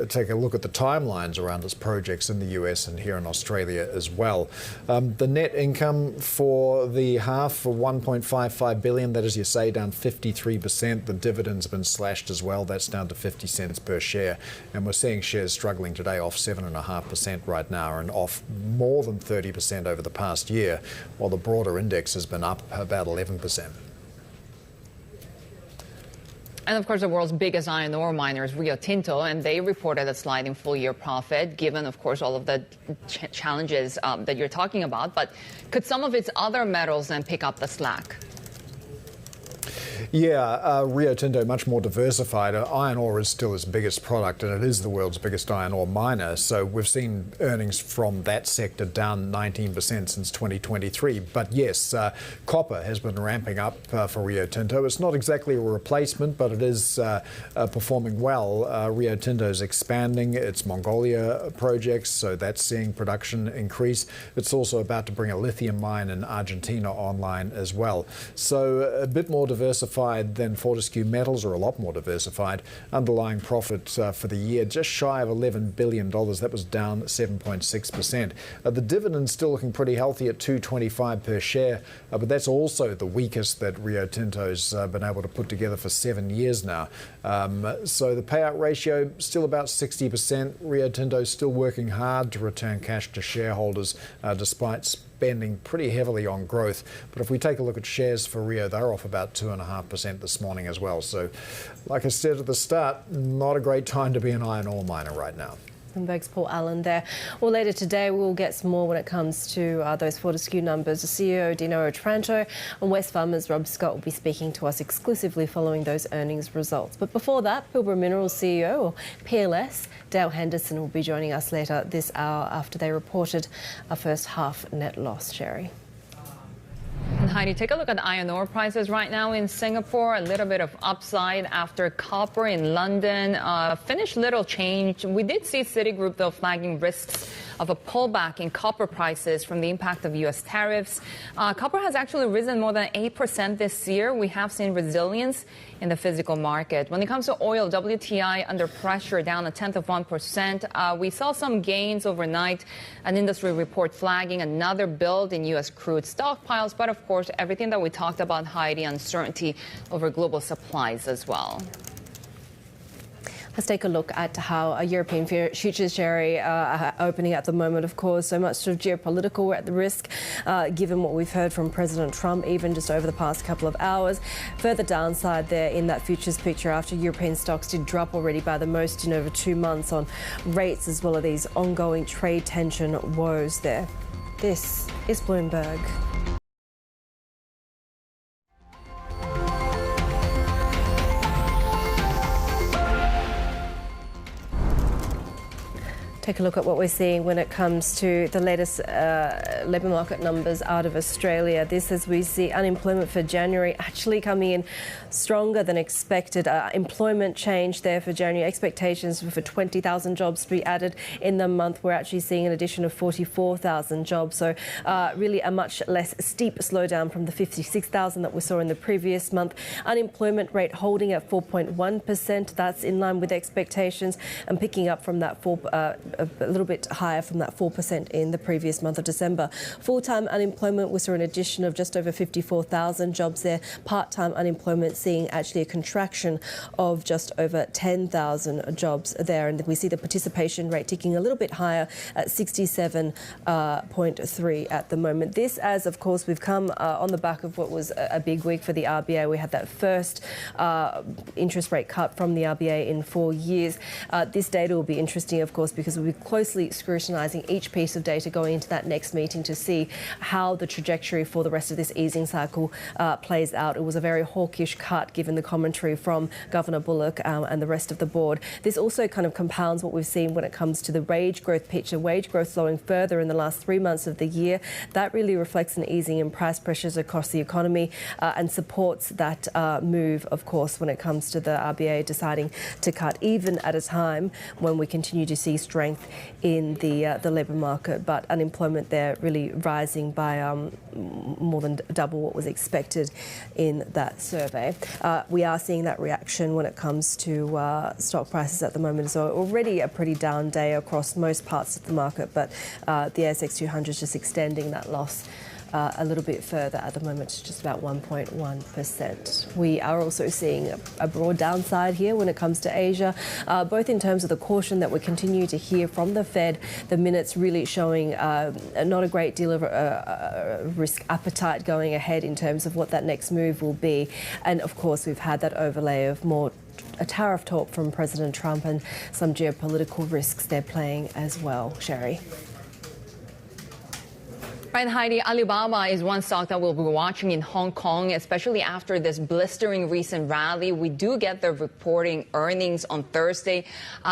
take a look at the timelines around its projects in the US and here in Australia as well. The net income for the half for $1.55 billion, that is, you say, down 53%. The dividend's been slashed as well. That's down to 50 cents per share. And we're seeing shares struggling today, off 7.5% right now, and off more than 30% over the past year, while the broader index has been up about 11%. And of course, the world's biggest iron ore miner is Rio Tinto, and they reported a slide in full-year profit, given, of course, all of the challenges that you're talking about. But could some of its other metals then pick up the slack? Yeah, Rio Tinto much more diversified. Iron ore is still its biggest product, and it is the world's biggest iron ore miner. So we've seen earnings from that sector down 19% since 2023. But yes, copper has been ramping up for Rio Tinto. It's not exactly a replacement, but it is performing well. Rio Tinto is expanding its Mongolia projects, so that's seeing production increase. It's also about to bring a lithium mine in Argentina online as well. So a bit more diversified than Fortescue Metals, or a lot more diversified. Underlying profit for the year just shy of $11 billion. That was down 7.6%. The dividend's still looking pretty healthy at $2.25 per share, but that's also the weakest that Rio Tinto's been able to put together for 7 years now. So the payout ratio still about 60%. Rio Tinto's still working hard to return cash to shareholders despite spending pretty heavily on growth. But if we take a look at shares for Rio, they're off about 2.5% this morning as well. So, like I said at the start, not a great time to be an iron ore miner right now. Bloomberg's Paul Allen there. Well, later today we'll get some more when it comes to those Fortescue numbers. The CEO, Dino Otranto, and Wesfarmers' Rob Scott will be speaking to us exclusively following those earnings results. But before that, Pilbara Minerals CEO, or PLS, Dale Henderson, will be joining us later this hour after they reported a first half net loss. Shery. Heidi, take a look at iron ore prices right now in Singapore. A little bit of upside after copper in London finished little change. We did see Citigroup, though, flagging risks of a pullback in copper prices from the impact of U.S. tariffs. Copper has actually risen more than 8% this year. We have seen resilience in the physical market. When it comes to oil, WTI under pressure, down 0.1%. We saw some gains overnight. An industry report flagging another build in U.S. crude stockpiles, but of course, everything that we talked about, Heidi, uncertainty over global supplies as well. Let's take a look at how European futures, Shery, are opening at the moment. Of course, so much sort of geopolitical at the risk, given what we've heard from President Trump, even just over the past couple of hours. Further downside there in that futures picture after European stocks did drop already by the most in over 2 months on rates, as well as these ongoing trade tension woes there. This is Bloomberg. Take a look at what we're seeing when it comes to the latest labour market numbers out of Australia. This, as we see unemployment for January actually coming in stronger than expected. Employment change there for January. Expectations for 20,000 jobs to be added in the month. We're actually seeing an addition of 44,000 jobs. So really a much less steep slowdown from the 56,000 that we saw in the previous month. Unemployment rate holding at 4.1%. That's in line with expectations and picking up from that a little bit higher from that 4% in the previous month of December. Full-time unemployment, we saw an addition of just over 54,000 jobs there. Part-time unemployment seeing actually a contraction of just over 10,000 jobs there. And we see the participation rate ticking a little bit higher at 67.3 at the moment. This, as of course, we've come on the back of what was a big week for the RBA. We had that first interest rate cut from the RBA in 4 years. This data will be interesting, of course, because we'll be closely scrutinising each piece of data going into that next meeting to see how the trajectory for the rest of this easing cycle plays out. It was a very hawkish cut given the commentary from Governor Bullock and the rest of the board. This also kind of compounds what we've seen when it comes to the wage growth picture. Wage growth slowing further in the last 3 months of the year. That really reflects an easing in price pressures across the economy and supports that move, of course, when it comes to the RBA deciding to cut, even at a time when we continue to see strength in the labour market. But unemployment there really rising by more than double what was expected in that survey. We are seeing that reaction when it comes to stock prices at the moment. So already a pretty down day across most parts of the market, but the ASX 200 is just extending that loss a little bit further at the moment to just about 1.1%. We are also seeing a broad downside here when it comes to Asia, both in terms of the caution that we continue to hear from the Fed, the minutes really showing not a great deal of risk appetite going ahead in terms of what that next move will be. And of course, we've had that overlay of more a tariff talk from President Trump and some geopolitical risks they're playing as well. Shery. Right, Heidi, Alibaba is one stock that we'll be watching in Hong Kong, especially after this blistering recent rally. We do get the reporting earnings on Thursday.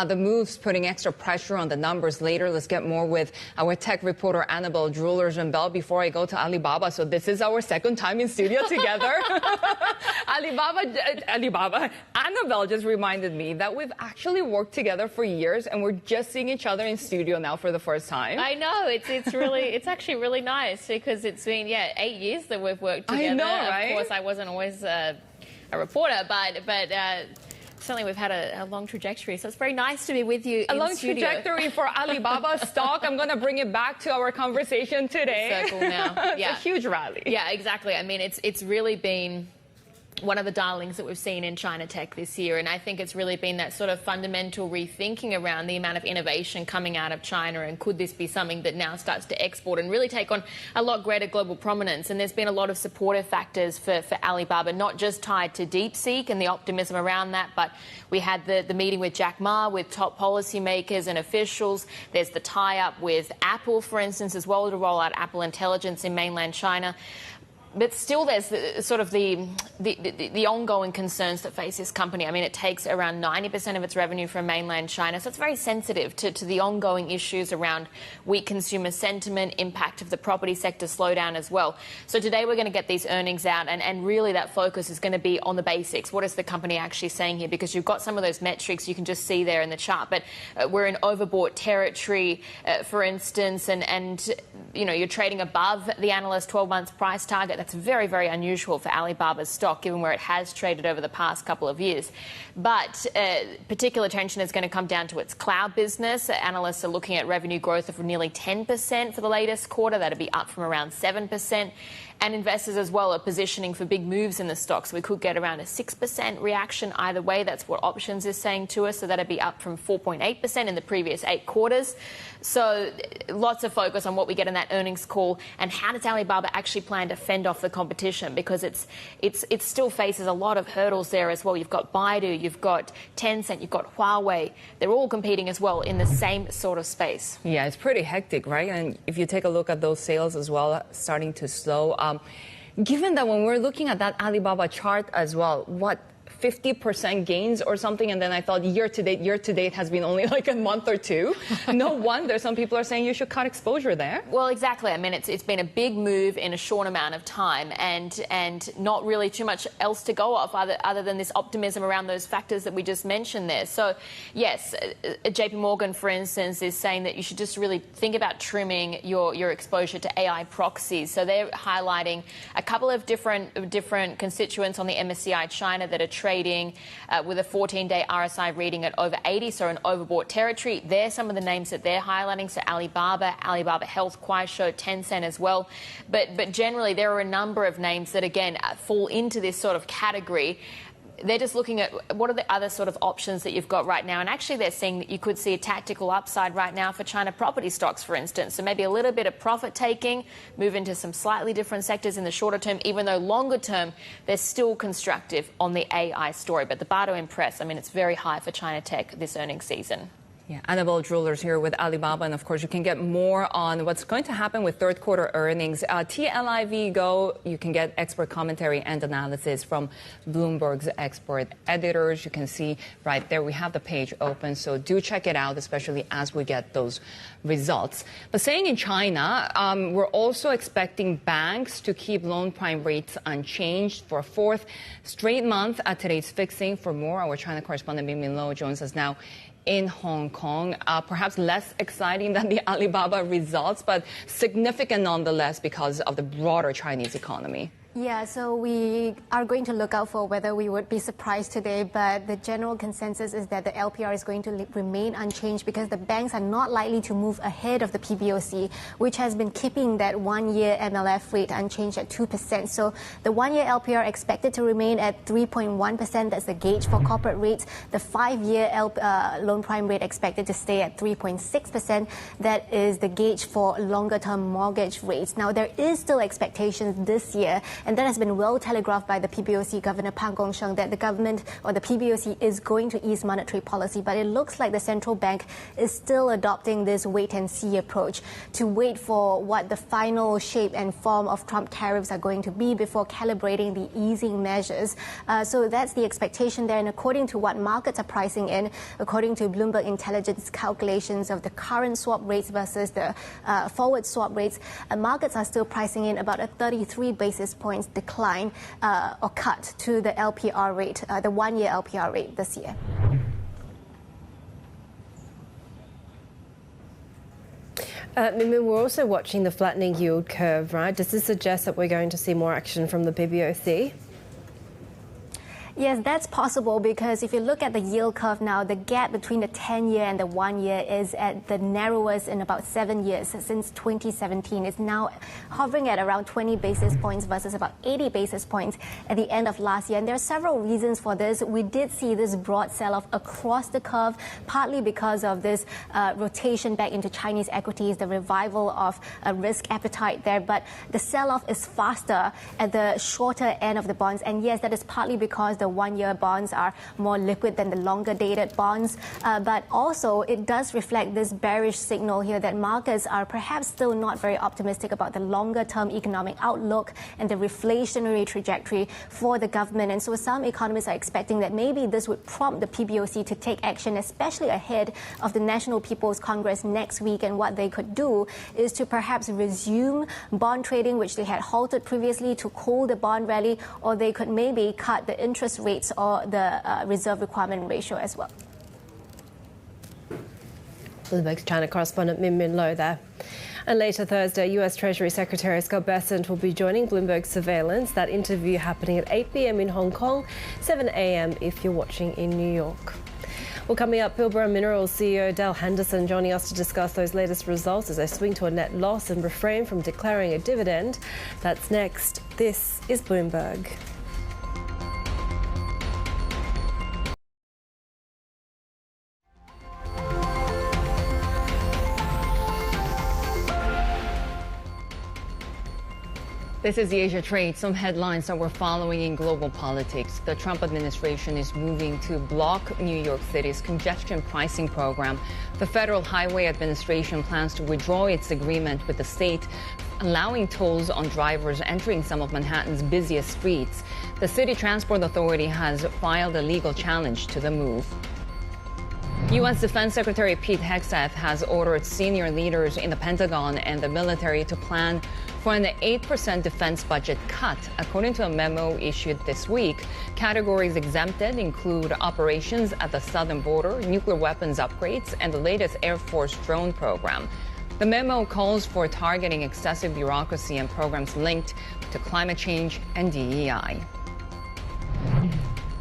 The move's putting extra pressure on the numbers later. Let's get more with our tech reporter, Annabelle Drewler-Bell, before I go to Alibaba. So this is our second time in studio together. Annabelle just reminded me that we've actually worked together for years, and we're just seeing each other in studio now for the first time. I know, it's actually really nice because it's been 8 years that we've worked together. I know, right? Of course, I wasn't always a reporter, but certainly we've had a long trajectory. So it's very nice to be with you. A long trajectory for Alibaba stock. I'm going to bring it back to our conversation today. Circle now. It's a huge rally. Yeah, exactly. I mean, it's really been one of the darlings that we've seen in China tech this year. And I think it's really been that sort of fundamental rethinking around the amount of innovation coming out of China. And could this be something that now starts to export and really take on a lot greater global prominence? And there's been a lot of supportive factors for Alibaba, not just tied to DeepSeek and the optimism around that, but we had the meeting with Jack Ma, with top policymakers and officials. There's the tie-up with Apple, for instance, as well, to roll out Apple Intelligence in mainland China. But still, there's the ongoing concerns that face this company. I mean, it takes around 90% of its revenue from mainland China, so it's very sensitive to the ongoing issues around weak consumer sentiment, impact of the property sector slowdown as well. So today we're going to get these earnings out, and really that focus is going to be on the basics. What is the company actually saying here? Because you've got some of those metrics you can just see there in the chart, but we're in overbought territory, for instance, and you're trading above the analyst 12 months price target. That's very, very unusual for Alibaba's stock, given where it has traded over the past couple of years. But particular attention is going to come down to its cloud business. Analysts are looking at revenue growth of nearly 10% for the latest quarter. That'll be up from around 7%. And investors as well are positioning for big moves in the stock. So we could get around a 6% reaction either way. That's what Options is saying to us. So that'd be up from 4.8% in the previous 8 quarters. So lots of focus on what we get in that earnings call and how does Alibaba actually plan to fend off the competition, because it still faces a lot of hurdles there as well. You've got Baidu, you've got Tencent, you've got Huawei. They're all competing as well in the same sort of space. Yeah, it's pretty hectic, right? And if you take a look at those sales as well, starting to slow. Given that when we're looking at that Alibaba chart as well, what 50% gains or something, and then I thought year to date has been only like a month or two. No wonder some people are saying you should cut exposure there. Well, exactly. I mean, it's been a big move in a short amount of time, and not really too much else to go off other than this optimism around those factors that we just mentioned there. So, yes, JP Morgan, for instance, is saying that you should just really think about trimming your exposure to AI proxies. So they're highlighting a couple of different constituents on the MSCI China that are trading with a 14-day RSI reading at over 80, so in overbought territory. They're some of the names that they're highlighting, so Alibaba Health, Kuaishou, Tencent as well. But generally, there are a number of names that, again, fall into this sort of category. They're just looking at what are the other sort of options that you've got right now. And actually, they're seeing that you could see a tactical upside right now for China property stocks, for instance. So maybe a little bit of profit taking, move into some slightly different sectors in the shorter term, even though longer term, they're still constructive on the AI story. But the bar to impress, I mean, it's very high for China tech this earnings season. Yeah, Annabelle Jewelers here with Alibaba, and of course you can get more on what's going to happen with third quarter earnings. TLIV Go, you can get expert commentary and analysis from Bloomberg's expert editors. You can see right there we have the page open, so do check it out, especially as we get those results. But staying in China, we're also expecting banks to keep loan prime rates unchanged for a 4th straight month at today's fixing. For more, our China correspondent Ming Lo joins us now in Hong Kong. Perhaps less exciting than the Alibaba results, but significant nonetheless because of the broader Chinese economy. Yeah, so we are going to look out for whether we would be surprised today, but the general consensus is that the LPR is going to remain unchanged because the banks are not likely to move ahead of the PBOC, which has been keeping that 1-year MLF rate unchanged at 2%. So the 1-year LPR expected to remain at 3.1%. That's the gauge for corporate rates. The 5-year loan prime rate expected to stay at 3.6%. That is the gauge for longer-term mortgage rates. Now, there is still expectations this year, and that has been well telegraphed by the PBOC Governor Pang Gongsheng, that the government or the PBOC is going to ease monetary policy. But it looks like the central bank is still adopting this wait-and-see approach to wait for what the final shape and form of Trump tariffs are going to be before calibrating the easing measures. So that's the expectation there. And according to what markets are pricing in, according to Bloomberg Intelligence calculations of the current swap rates versus the forward swap rates, markets are still pricing in about a 33 basis points decline or cut to the LPR rate, the 1-year LPR rate this year. We're also watching the flattening yield curve, right? Does this suggest that we're going to see more action from the PBOC? Yes, that's possible because if you look at the yield curve now, the gap between the 10-year and the 1-year is at the narrowest in about 7 years since 2017. It's now hovering at around 20 basis points versus about 80 basis points at the end of last year. And there are several reasons for this. We did see this broad sell-off across the curve, partly because of this rotation back into Chinese equities, the revival of a risk appetite there. But the sell-off is faster at the shorter end of the bonds. And yes, that is partly because the the one-year bonds are more liquid than the longer-dated bonds. But also, it does reflect this bearish signal here that markets are perhaps still not very optimistic about the longer-term economic outlook and the reflationary trajectory for the government. And so some economists are expecting that maybe this would prompt the PBOC to take action, especially ahead of the National People's Congress next week. And what they could do is to perhaps resume bond trading, which they had halted previously, to cool the bond rally, or they could maybe cut the interest rates or the reserve requirement ratio as well. Bloomberg's China correspondent Min Min Lo there. And later Thursday, US Treasury Secretary Scott Bessent will be joining Bloomberg Surveillance. That interview happening at 8 p.m. in Hong Kong, 7 a.m. if you're watching in New York. Well, coming up, Pilbara Minerals CEO Dale Henderson joining us to discuss those latest results as they swing to a net loss and refrain from declaring a dividend. That's next. This is Bloomberg. This is the Asia Trade. Some headlines that we're following in global politics. The Trump administration is moving to block New York City's congestion pricing program. The Federal Highway Administration plans to withdraw its agreement with the state, allowing tolls on drivers entering some of Manhattan's busiest streets. The City Transport Authority has filed a legal challenge to the move. U.S. Defense Secretary Pete Hegseth has ordered senior leaders in the Pentagon and the military to plan for an 8% defense budget cut. According to a memo issued this week, categories exempted include operations at the southern border, nuclear weapons upgrades, and the latest Air Force drone program. The memo calls for targeting excessive bureaucracy and programs linked to climate change and DEI.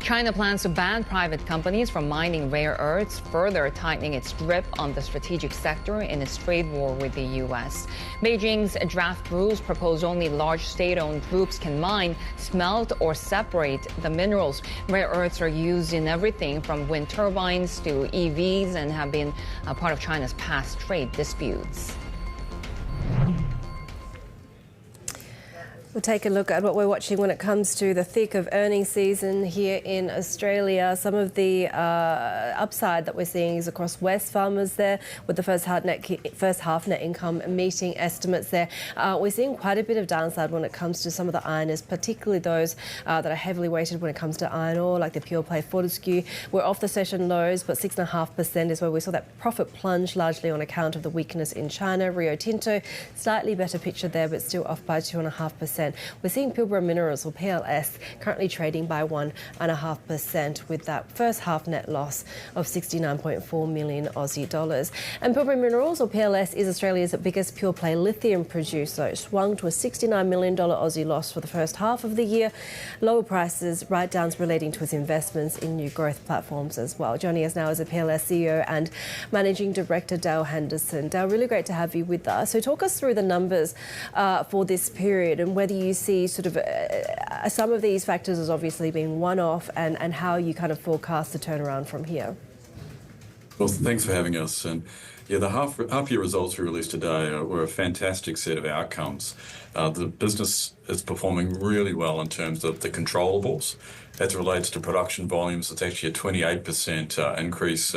China plans to ban private companies from mining rare earths, further tightening its grip on the strategic sector in its trade war with the U.S. Beijing's draft rules propose only large state-owned groups can mine, smelt, or separate the minerals. Rare earths are used in everything from wind turbines to EVs and have been a part of China's past trade disputes. We'll take a look at what we're watching when it comes to the thick of earnings season here in Australia. Some of the upside that we're seeing is across Wesfarmers there, with the first half net income meeting estimates there. We're seeing quite a bit of downside when it comes to some of the ironers, particularly those that are heavily weighted when it comes to iron ore, like the pure play Fortescue. We're off the session lows, but 6.5% is where we saw that profit plunge, largely on account of the weakness in China. Rio Tinto, slightly better picture there, but still off by 2.5%. We're seeing Pilbara Minerals, or PLS, currently trading by 1.5%, with that first half net loss of 69.4 million Aussie dollars. And Pilbara Minerals, or PLS, is Australia's biggest pure play lithium producer. It swung to a $69 million Aussie loss for the first half of the year. Lower prices, write-downs relating to its investments in new growth platforms as well. Joining us now is a PLS CEO and Managing Director Dale Henderson. Dale, really great to have you with us. So talk us through the numbers for this period and whether you see sort of some of these factors as obviously being one-off and how you kind of forecast the turnaround from here. Well, thanks for having us. And yeah, the half-year results we released today were a fantastic set of outcomes. The business is performing really well in terms of the controllables. As it relates to production volumes, it's actually a 28% increase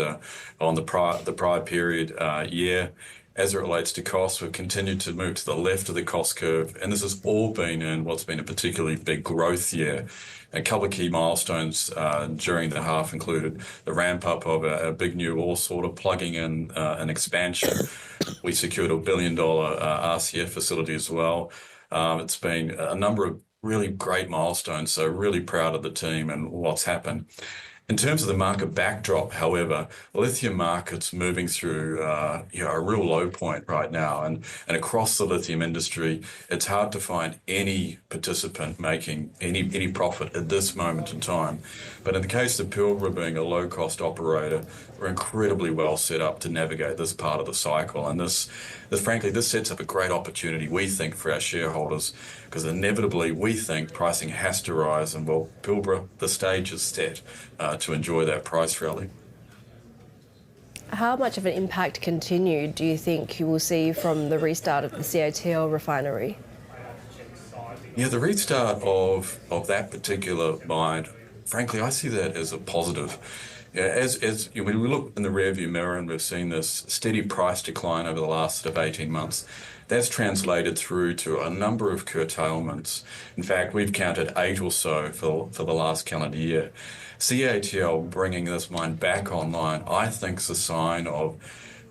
on the prior period year. As it relates to costs, we've continued to move to the left of the cost curve, and this has all been in what's been a particularly big growth year. A couple of key milestones during the half included the ramp-up of a big new ore sorter, plugging in an expansion. We secured $1 billion RCF facility as well. It's been a number of really great milestones, so really proud of the team and what's happened. In terms of the market backdrop, however, the lithium market's moving through a real low point right now. And across the lithium industry, it's hard to find any participant making any profit at this moment in time. But in the case of Pilbara being a low-cost operator, we're incredibly well set up to navigate this part of the cycle. And frankly, this sets up a great opportunity, we think, for our shareholders, because inevitably we think pricing has to rise. And well, Pilbara, the stage is set to enjoy that price rally. How much of an impact continued do you think you will see from the restart of the CATL refinery? Yeah, the restart of that particular mine frankly, I see that as a positive. Yeah, as you know, when we look in the rearview mirror and we've seen this steady price decline over the last sort of 18 months, that's translated through to a number of curtailments. In fact, we've counted 8 or so for the last calendar year. CATL bringing this mine back online, I think, is a sign of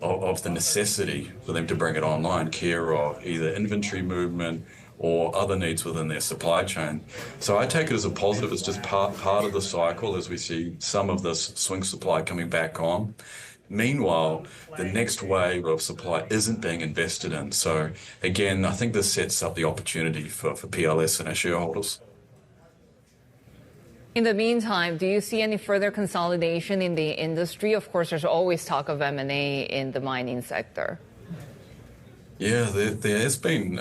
the necessity for them to bring it online, care of either inventory movement or other needs within their supply chain. So I take it as a positive. It's just part of the cycle as we see some of this swing supply coming back on. Meanwhile, the next wave of supply isn't being invested in. So again, I think this sets up the opportunity for PLS and our shareholders. In the meantime, do you see any further consolidation in the industry? Of course, there's always talk of M&A in the mining sector. Yeah, there has been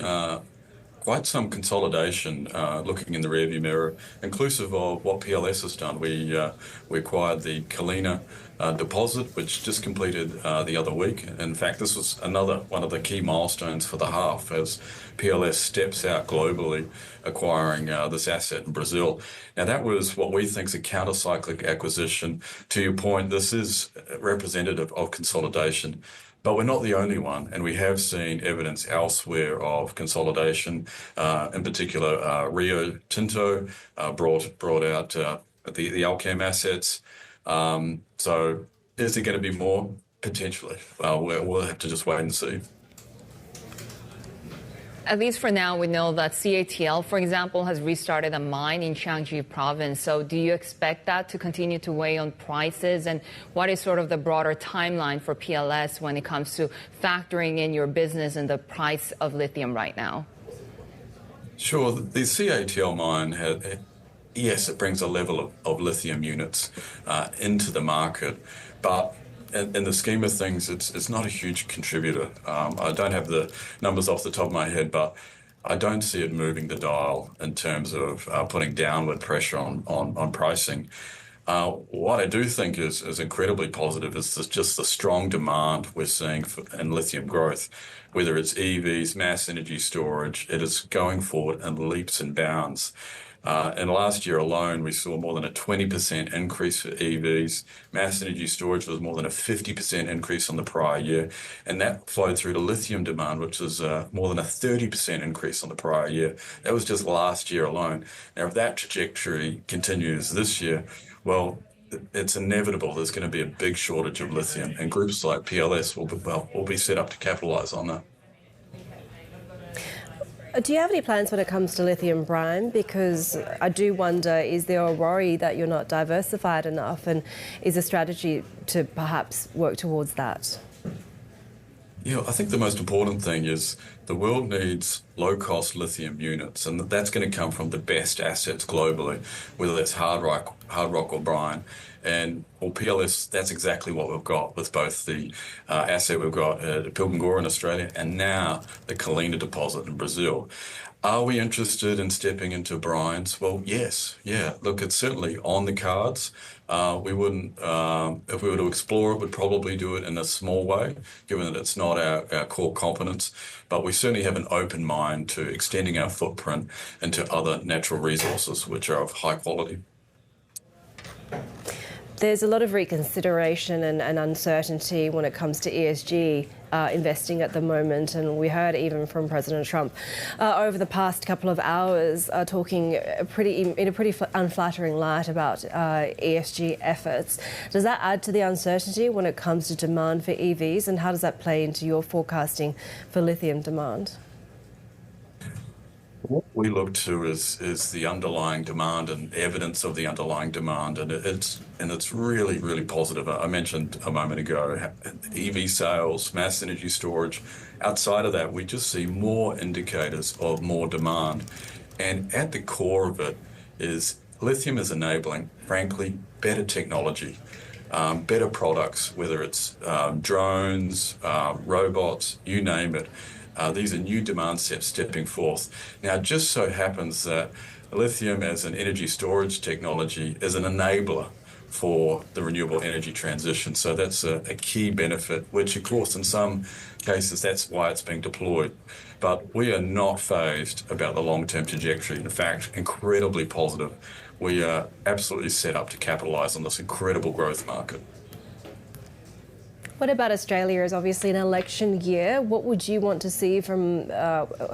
quite some consolidation looking in the rearview mirror, inclusive of what PLS has done. We acquired the Kalina deposit, which just completed the other week. In fact, this was another one of the key milestones for the half as PLS steps out globally, acquiring this asset in Brazil. Now, that was what we think is a counter-cyclic acquisition. To your point, this is representative of consolidation. But we're not the only one, and we have seen evidence elsewhere of consolidation. In particular, Rio Tinto brought out the Alchem assets. So is there going to be more? Potentially. We'll have to just wait and see. At least for now, we know that CATL, for example, has restarted a mine in Jiangxi province. So do you expect that to continue to weigh on prices? And what is sort of the broader timeline for PLS when it comes to factoring in your business and the price of lithium right now? Sure. The CATL mine, yes, it brings a level of lithium units into the market, but in the scheme of things, it's not a huge contributor. I don't have the numbers off the top of my head, but I don't see it moving the dial in terms of putting downward pressure on pricing. What I do think is incredibly positive is just the strong demand we're seeing in lithium growth, whether it's EVs, mass energy storage. It is going forward in leaps and bounds. In last year alone, we saw more than a 20% increase for EVs. Mass energy storage was more than a 50% increase on the prior year. And that flowed through to lithium demand, which is more than a 30% increase on the prior year. That was just last year alone. Now, if that trajectory continues this year, well, it's inevitable there's going to be a big shortage of lithium. And groups like PLS will be set up to capitalize on that. Do you have any plans when it comes to lithium brine? Because I do wonder, is there a worry that you're not diversified enough, and is a strategy to perhaps work towards that? Yeah, I think the most important thing is the world needs low-cost lithium units, and that's going to come from the best assets globally, whether that's hard rock or brine. And for PLS, that's exactly what we've got with both the asset we've got at Pilgangoora in Australia and now the Kalina deposit in Brazil. Are we interested in stepping into brines? Well, yes. Yeah, look, it's certainly on the cards. We wouldn't, if we were to explore it, we'd probably do it in a small way, given that it's not our core competence. But we certainly have an open mind to extending our footprint into other natural resources, which are of high quality. There's a lot of reconsideration and uncertainty when it comes to ESG investing at the moment, and we heard even from President Trump over the past couple of hours talking in a pretty unflattering light about ESG efforts. Does that add to the uncertainty when it comes to demand for EVs, and how does that play into your forecasting for lithium demand? What we look to is the underlying demand and evidence of the underlying demand, and it's really, really positive. I mentioned a moment ago EV sales, mass energy storage. Outside of that, we just see more indicators of more demand, and at the core of it is lithium is enabling, frankly, better technology, better products, whether it's drones, robots, you name it. These are new demand sets stepping forth. Now, it just so happens that lithium as an energy storage technology is an enabler for the renewable energy transition. So that's a key benefit, which of course in some cases that's why it's being deployed. But we are not phased about the long-term trajectory. In fact, incredibly positive. We are absolutely set up to capitalise on this incredible growth market. What about Australia? Is obviously an election year. What would you want to see from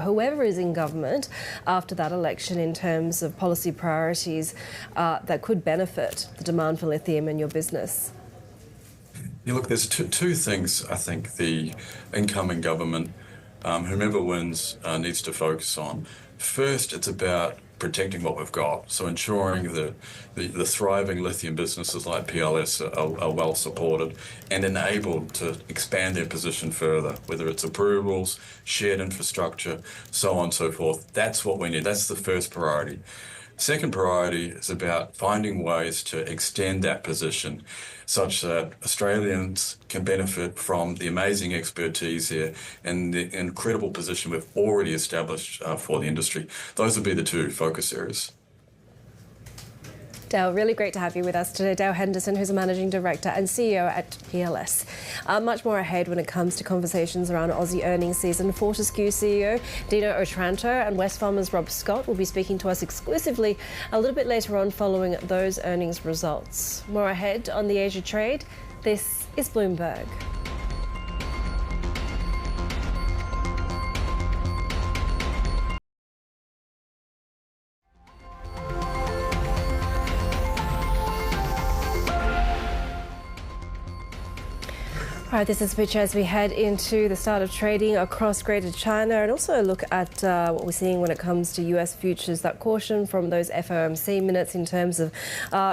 whoever is in government after that election in terms of policy priorities that could benefit the demand for lithium in your business? Yeah, look, there's two things I think the incoming government, whomever wins, needs to focus on. First, it's about protecting what we've got, so ensuring that the thriving lithium businesses like PLS are well supported and enabled to expand their position further, whether it's approvals, shared infrastructure, so on and so forth. That's what we need. That's the first priority. Second priority is about finding ways to extend that position such that Australians can benefit from the amazing expertise here and the incredible position we've already established for the industry. Those would be the two focus areas. Dale, really great to have you with us today. Dale Henderson, who's a Managing Director and CEO at PLS. Much more ahead when it comes to conversations around Aussie earnings season. Fortescue CEO Dino Otranto and Wesfarmers Rob Scott will be speaking to us exclusively a little bit later on following those earnings results. More ahead on the Asia trade. This is Bloomberg. All right, this is a picture as we head into the start of trading across Greater China, and also a look at what we're seeing when it comes to US futures, that caution from those FOMC minutes in terms of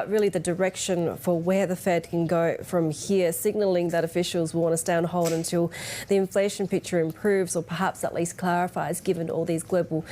really the direction for where the Fed can go from here, signalling that officials will want to stay on hold until the inflation picture improves or perhaps at least clarifies, given all these global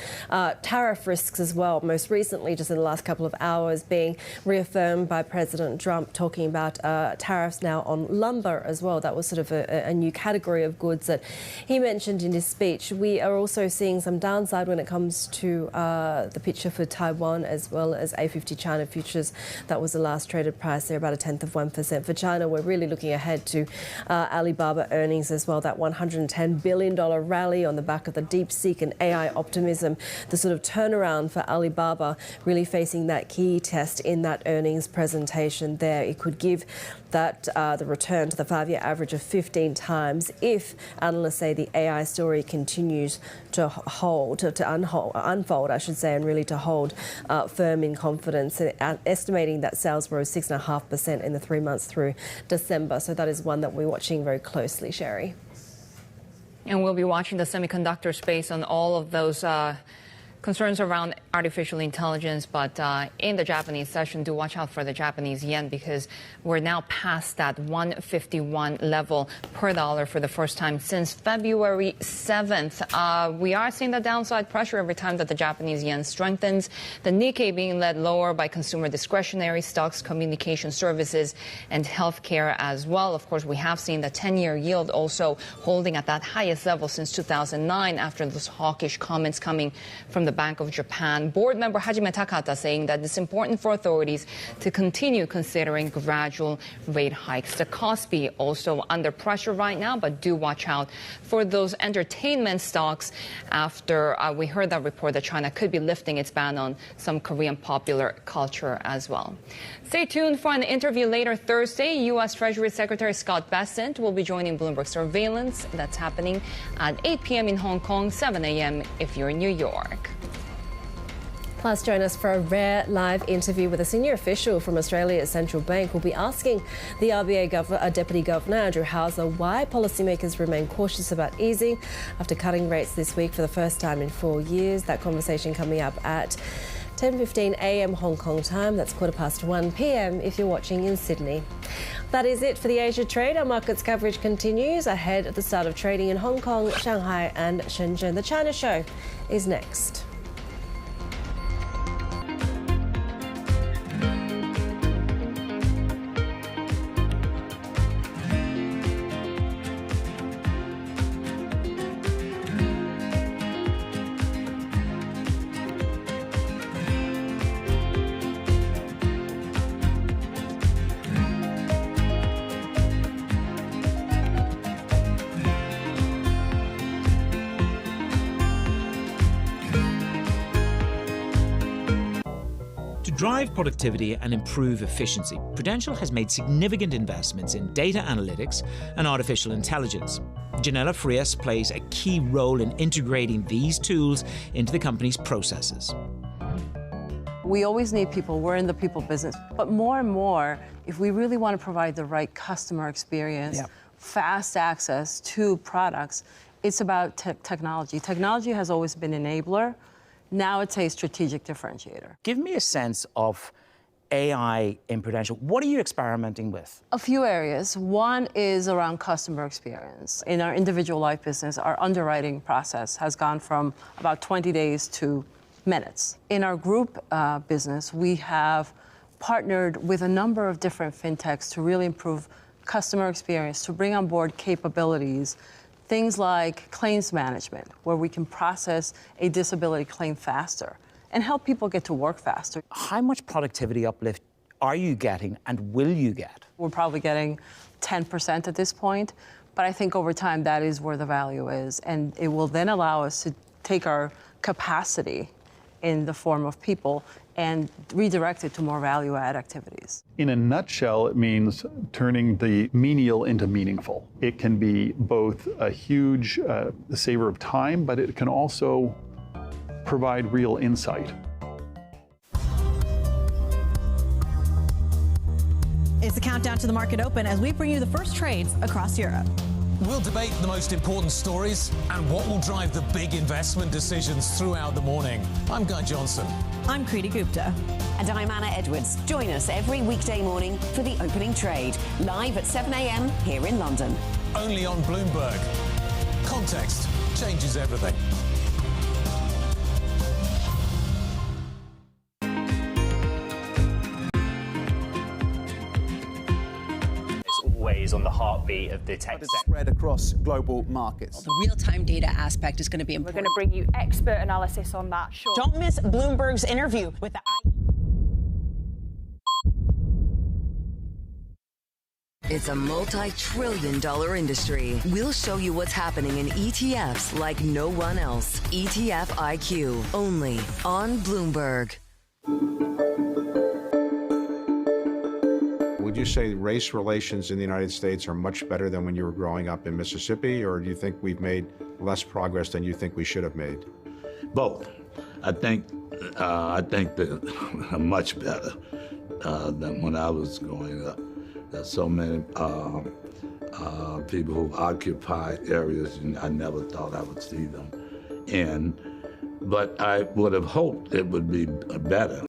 tariff risks as well. Most recently, just in the last couple of hours, being reaffirmed by President Trump, talking about tariffs now on lumber as well. That was sort of a new category of goods that he mentioned in his speech. We are also seeing some downside when it comes to the picture for Taiwan as well as A50 China futures. That was the last traded price there, about 0.1% for China. We're really looking ahead to Alibaba earnings as well, that $110 billion rally on the back of the DeepSeek and AI optimism, the sort of turnaround for Alibaba really facing that key test in that earnings presentation there. It could give that the return to the 5-year average of 15 times if analysts say the AI story continues to unfold, I should say, and really to hold firm in confidence, estimating that sales rose 6.5% in the 3 months through December. So that is one that we're watching very closely, Shery. And we'll be watching the semiconductor space on all of those concerns around artificial intelligence, but in the Japanese session, do watch out for the Japanese yen, because we're now past that 151 level per dollar for the first time since February 7th. We are seeing the downside pressure every time that the Japanese yen strengthens. The Nikkei being led lower by consumer discretionary stocks, communication services, and healthcare as well. Of course, we have seen the 10-year yield also holding at that highest level since 2009 after those hawkish comments coming from the Bank of Japan. Board member Hajime Takata saying that it's important for authorities to continue considering gradual rate hikes. The Kospi also under pressure right now, but do watch out for those entertainment stocks after we heard that report that China could be lifting its ban on some Korean popular culture as well. Stay tuned for an interview later Thursday. U.S. Treasury Secretary Scott Bessent will be joining Bloomberg Surveillance. That's happening at 8 p.m. in Hong Kong, 7 a.m. if you're in New York. Plus, join us for a rare live interview with a senior official from Australia's central bank. We'll be asking the RBA Deputy Governor, Andrew Hauser, why policymakers remain cautious about easing after cutting rates this week for the first time in 4 years. That conversation coming up at 10:15 a.m. Hong Kong time. That's 1:15 p.m. if you're watching in Sydney. That is it for the Asia trade. Our markets coverage continues ahead at the start of trading in Hong Kong, Shanghai and Shenzhen. The China Show is next. drive productivity and improve efficiency, Prudential has made significant investments in data analytics and artificial intelligence. Janella Frias plays a key role in integrating these tools into the company's processes. We always need people. We're in the people business. But more and more, if we really want to provide the right customer experience, fast access to products, it's about technology. Technology has always been an enabler. Now it's a strategic differentiator. Give me a sense of AI in Prudential. What are you experimenting with? A few areas. One is around customer experience. In our individual life business, our underwriting process has gone from about 20 days to minutes. In our group business, we have partnered with a number of different fintechs to really improve customer experience, to bring on board capabilities, things like claims management, where we can process a disability claim faster and help people get to work faster. How much productivity uplift are you getting and will you get? We're probably getting 10% at this point, but I think over time that is where the value is, and it will then allow us to take our capacity in the form of people and redirect it to more value-add activities. In a nutshell, it means turning the menial into meaningful. It can be both a huge saver of time, but it can also provide real insight. It's the countdown to the market open as we bring you the first trades across Europe. We'll debate the most important stories and what will drive the big investment decisions throughout the morning. I'm Guy Johnson. I'm Kriti Gupta. And I'm Anna Edwards. Join us every weekday morning for the opening trade, live at 7 a.m. here in London. Only on Bloomberg. Context changes everything. On the heartbeat of the tech sector. Spread across global markets. The real-time data aspect is going to be important. We're going to bring you expert analysis on that. Sure. Don't miss Bloomberg's interview with the... It's a multi-trillion-dollar industry. We'll show you what's happening in ETFs like no one else. ETF IQ, only on Bloomberg. Would you say race relations in the United States are much better than when you were growing up in Mississippi, or do you think we've made less progress than you think we should have made? Both. I think that much better than when I was growing up. There's so many people who occupy areas and I never thought I would see them in. But I would have hoped it would be better.